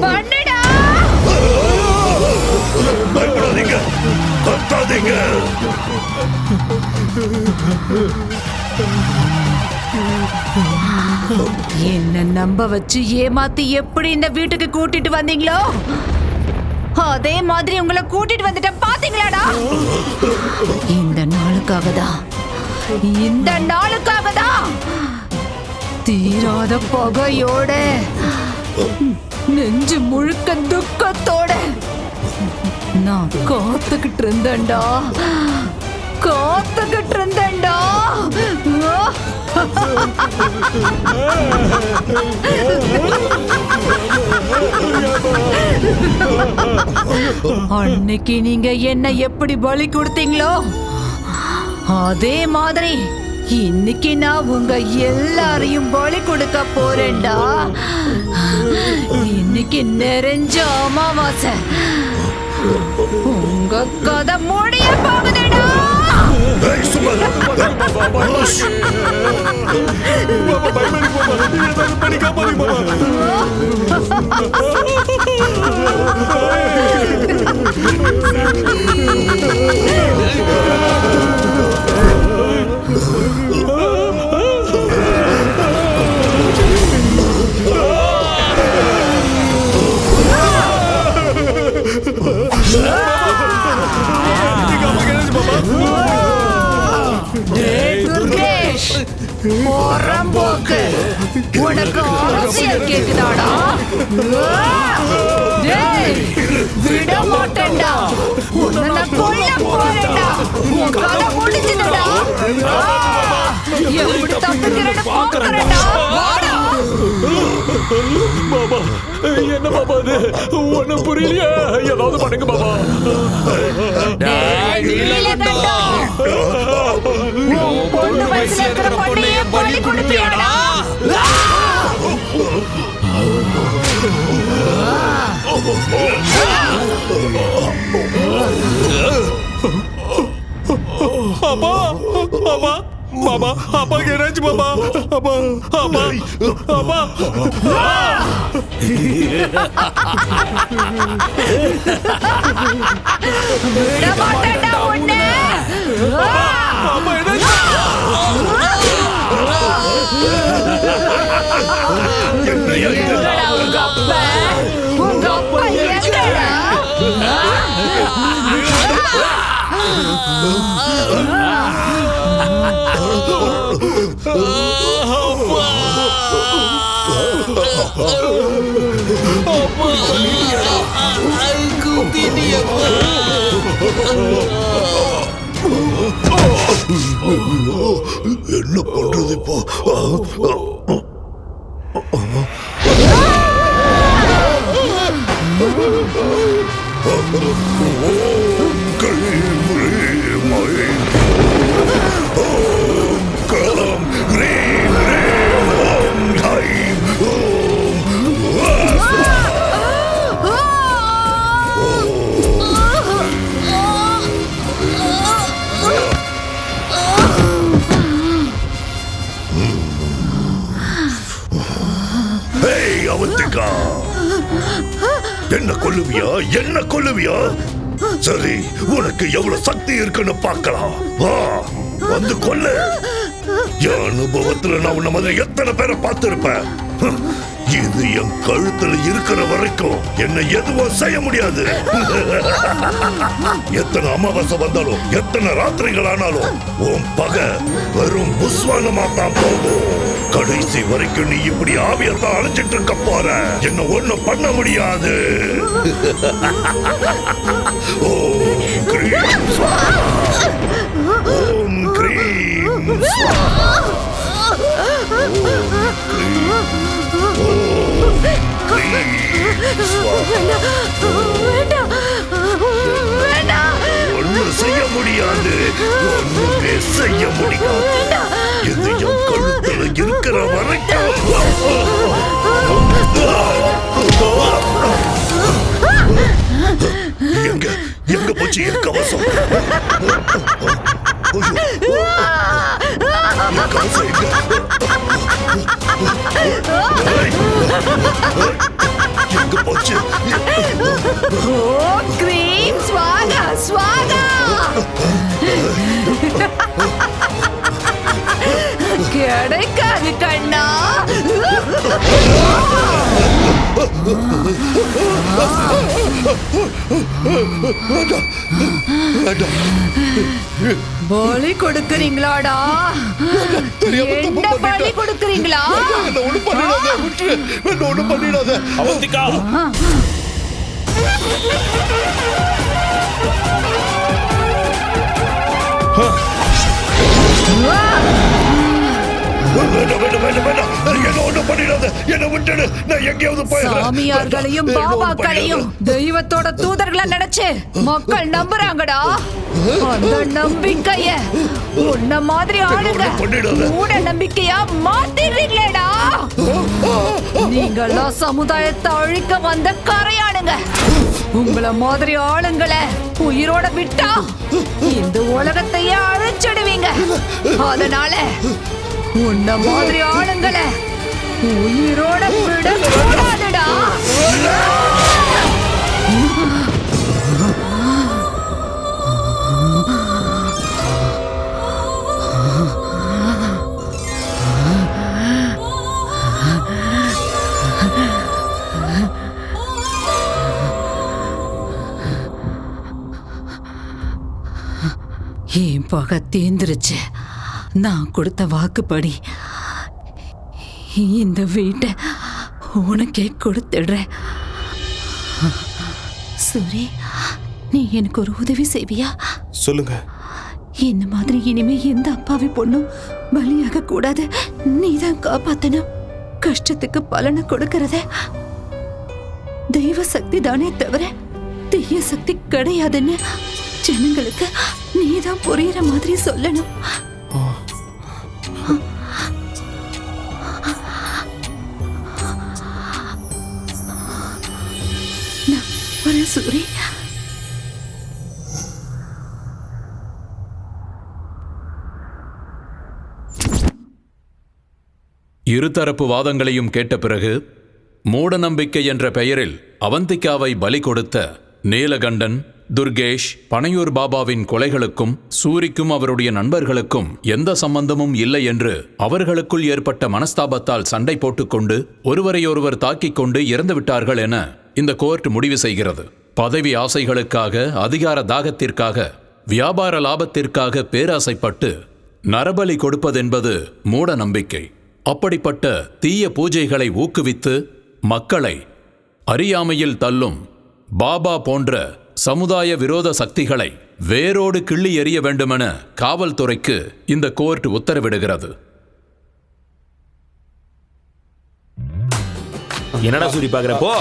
[SPEAKER 15] பண்ணுடா.
[SPEAKER 7] பயப்படாதீங்க, கத்தாதீங்க.
[SPEAKER 15] என்ன நம்ப வச்சு ஏமாத்தி எப்படி இந்த வீட்டுக்கு கூட்டிட்டு வந்தீங்களோ அதே மாதிரி உங்களை கூட்டிட்டு வந்துட்ட. பாத்தீங்களாடா? இந்த நாளுக்காக தான், இந்த நாளுக்காக தான் தீராத பகையோட, நெஞ்சு முழுக்க துக்கத்தோட நான் காத்துக்கிட்டு இருந்தேன்டா. காத்துக்கிட்டு இருந்தேன்டா. அன்னைக்கு நீங்க என்ன எப்படி பலி கொடுத்தீங்களோ அதே மாதிரி இன்னைக்கு நான் உங்க எல்லாரையும் பலி கொடுக்க போறேன்டா. இன்னைக்கு நிறைஞ்ச அமாவாசை. உங்க கதை முடிய போகுதுடா. துர்கேஷ்,
[SPEAKER 5] புறம்போக்கு உனக்கு அரசியல் கேக்குதாடா டேய், விட மாட்டேன்டா உன்னை நான் கொல்ல போறேன்டா உன் கதை முடிஞ்சுதுடா எப்படி தப்பிக்கிறேன்னு பாக்குறேன்டா வாடா
[SPEAKER 6] பாபா என்ன பாபா அது ஒண்ணும் புரியலையா ஏதாவது பண்ணுங்க பாபா
[SPEAKER 5] பொண்ணு வயசுல இருக்கிற பொண்ணையே பலி கொடுத்தியாடா
[SPEAKER 6] அப்பா அப்பா பாபா அப்பா என்னாச்சு பாபா அப்பா அப்பா அப்பா
[SPEAKER 5] விட மாட்டேன்டா உன்னை
[SPEAKER 6] அப்பா என்னாச்சு
[SPEAKER 5] எங்கடா உங்க அப்பா உங்க அப்பா எங்கடா
[SPEAKER 7] என்ன பண்றது இப்போ அவந்திகா என்ன கொல்லுவியா என்ன கொல்லுவியா சரி உனக்கு எவ்வளவு சக்தி இருக்குன்னு பார்க்கலாம் வா வந்து கொல்லு என் அனுபவத்துல நான் உன்ன மாதிரி எத்தனை பேரை பார்த்திருப்பேன் இது என் கழுத்துல இருக்கிற வரைக்கும் என்ன எதுவும் செய்ய முடியாது எத்தனை அமாவாசை வந்தாலும் எத்தனை ராத்திரிகள் ஆனாலும் உன் பகை வெறும் புஸ்வானமா தான் போகும் கடைசி வரைக்கும் நீ இப்படி ஆவியத்தான் அழைச்சிட்டு இருக்க போற என்ன ஒண்ணும் பண்ண முடியாது ஓம் கிரீம் ஸ்வாஹா ஓம் கிரீம் ஸ்வாஹா ஒன்னும் செய்ய முடியாது ஒண்ணுமே செய்ய முடியாது இது என் கழுத்துல இருக்கிற வரைக்கும் எங்க எங்க போச்சு என் கவசம் கவசம் எங்க போச்சு
[SPEAKER 5] ஓம் கிரீம் ஸ்வாகா ஸ்வாகா கிடைக்காது கண்ணா பலி கொடுக்கறீங்களாடா என்ன பலி கொடுக்கறீங்களா
[SPEAKER 7] ஒண்ணு பண்ணிடாத
[SPEAKER 6] அவந்திகா
[SPEAKER 5] சாமியார்களையும் பாபாக்களையும் தெய்வத்தோட தூதர்களை நினைச்சு மக்கள் நம்புறாங்கடா அந்த நம்பிக்கைய உன்ன மாதிரி ஆளுங்க மூட நம்பிக்கையா மாத்திடுறீங்களேடா நீங்கெல்லாம் சமுதாயத்தை அழிக்க வந்த கரையானுங்க உங்கள மாதிரி ஆளுங்களை உயிரோட விட்டா இந்த உலகத்தையே அழிச்சிடுவீங்க அதனால உன்ன மாதிரி ஆளுங்களை உயிரோட விட கூடாதுடா என் பகை தேர்ந்துருச்சு நான் கொடுத்த வாக்குப்படி இந்த வீட்டை உனக்கே கொடுத்துடுறேன். சூரி, நீ எனக்கு ஒரு உதவி செய்வியா?
[SPEAKER 9] சொல்லுங்க.
[SPEAKER 5] இந்த மாதிரி இனிமே எந்த அப்பாவி பொண்ணும் பலியாக கூடாது. நீதான் காப்பாத்தணும். கஷ்டத்துக்கு பலனை கொடுக்கறத தெய்வ சக்தி தானே தவிர தீய சக்தி கிடையாதுன்னு ஜனங்களுக்கு நீதான் புரியுற மாதிரி சொல்லணும். சூரி,
[SPEAKER 3] இருதரப்பு வாதங்களையும் கேட்ட பிறகு மூடநம்பிக்கை என்ற பெயரில் அவந்திகாவை பலி கொடுத்த நீலகண்டன், துர்கேஷ், பனையூர் பாபாவின் கொலைகளுக்கும் சூரிக்கும் அவருடைய நண்பர்களுக்கும் எந்த சம்பந்தமும் இல்லை என்று அவர்களுக்குள் ஏற்பட்ட மனஸ்தாபத்தால் சண்டை போட்டுக்கொண்டு ஒருவரையொருவர் தாக்கிக் கொண்டு இறந்து விட்டார்கள் என இந்த கோர்ட் முடிவு செய்கிறது. பதவி ஆசைகளுக்காக, அதிகார தாகத்திற்காக, வியாபார லாபத்திற்காக பேராசைப்பட்டு நரபலி கொடுப்பதென்பது மூட நம்பிக்கை. அப்படிப்பட்ட தீய பூஜைகளை ஊக்குவித்து மக்களை அறியாமையில் தள்ளும் பாபா போன்ற சமுதாய விரோத சக்திகளை வேரோடு கிள்ளி எறிய வேண்டுமென காவல்துறைக்கு இந்த கோர்ட் உத்தரவிடுகிறது.
[SPEAKER 6] என்னடா சூரி பாக்குற? போ.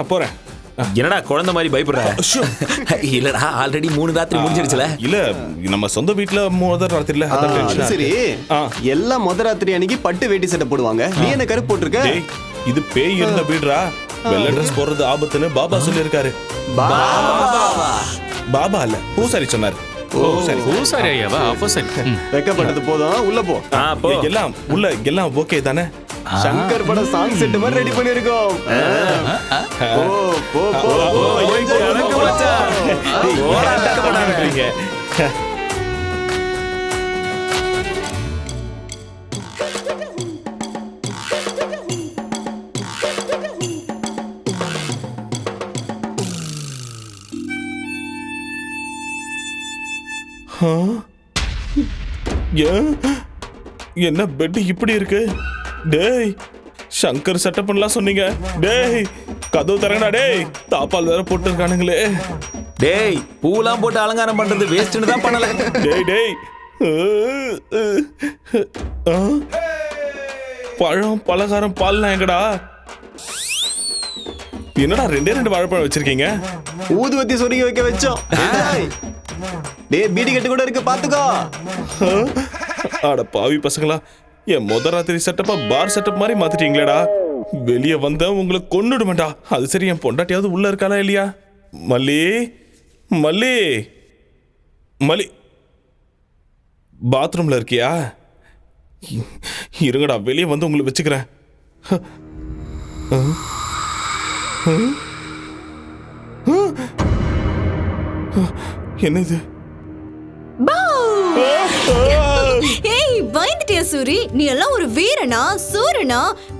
[SPEAKER 9] போறேன்.
[SPEAKER 6] என்னடா குழந்தை மாதிரி பயப்படுற? இல்லடா, ஆல்ரெடி 3 ராத்திரி முடிஞ்சிருச்சுல.
[SPEAKER 9] இல்ல, நம்ம சொந்த வீட்ல முதல் ராத்திரில.
[SPEAKER 10] அது சரி, எல்லாம் முதல் ராத்திரி அன்னைக்கு பட்டு வேட்டி சட்டை போடுவாங்க. நீ என்ன கருப்பு போட்டிருக்க?
[SPEAKER 9] இது பேய் இருந்த வீடுடா. வெள்ளை ட்ரெஸ் போடுறது ஆபத்துன்னு பாபா சொல்லியிருக்காரு. பாபா இல்ல, பூசாரி சொன்னார்.
[SPEAKER 11] பூசாரி ஐயாவா? அப்போ சரி.
[SPEAKER 10] வெக்கப்பட்டது போதும், உள்ள போ.
[SPEAKER 9] எல்லாம் உள்ள, எல்லாம் ஓகே தானே?
[SPEAKER 10] சங்கர் பட சாங் செட் மாதிரி ரெடி பண்ணிருக்கோம். போ போ போ.
[SPEAKER 9] என்ன பெட் இப்படி இருக்கு? டேய், சங்கர் செட்டப் பண்ணலாம் சொன்னீங்க. டேய், கதவு தரங்கடா. டேய், தாப்பால் வேற போட்டு இருக்கானுங்களே.
[SPEAKER 6] டேய், பூலாம் போட்டு அலங்காரம் பண்றது வேஸ்ட்னு தான் பண்ணல.
[SPEAKER 9] டேய் டேய், பழம், பலகாரம், பால்லாம் எங்கடா? என்னடா 2 வாழைப்பழம் வச்சிருக்கீங்க?
[SPEAKER 10] ஊதுவத்தி சொருகி வைக்க வச்சோம். டேய், பீடி கட்டு கூட இருக்கு, பாத்துக்கோ.
[SPEAKER 9] அட பாவி பசங்களா, என் முதல் ராத்திரி செட்டப்பா பார் செட்டப் மாதிரி மாத்திட்டீங்களேடா. வெளியே வந்த உங்களை கொன்னுடுவேன்டா. அது சரி, என் பொண்டாட்டியாவது உள்ள இருக்காளா இல்லையா? மல்லி, மல்லி, மல்லி, பாத்ரூம்ல இருக்கியா? இருங்கடா, வெளியே வந்து உங்களை வச்சுக்கிறேன். என்ன இது?
[SPEAKER 17] ஏய், பயந்துட்டியா சூரி? நீ எல்லாம் ஒரு வீரனா, சூரனா?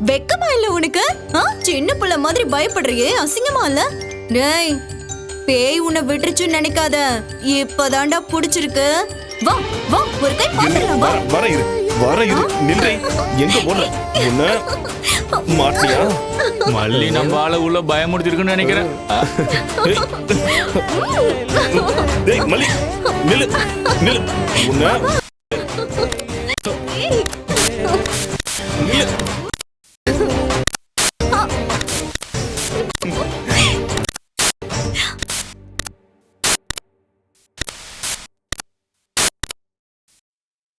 [SPEAKER 17] வெக்கமா இல்ல உனக்கு? சின்ன பிள்ளை மாதிரி பயப்படுறியே, அசிங்கமா இல்ல? டேய், பேய் உன்னை விட்டுருச்சுன்னு நினைக்காத. இப்பதான்டா புடிச்சிருக்கு. வா வா, ஒரு கை பாத்துடலாம். வா.
[SPEAKER 9] வர இரு, நில்லை. எங்க போற? என்ன மாட்டியா?
[SPEAKER 11] மல்லி நம்ம ஆள உள்ள பயமுடுத்திருக்குன்னு நினைக்கிறேன்.
[SPEAKER 9] டேய் மல்லி, நில்லு நில்லு. உன்ன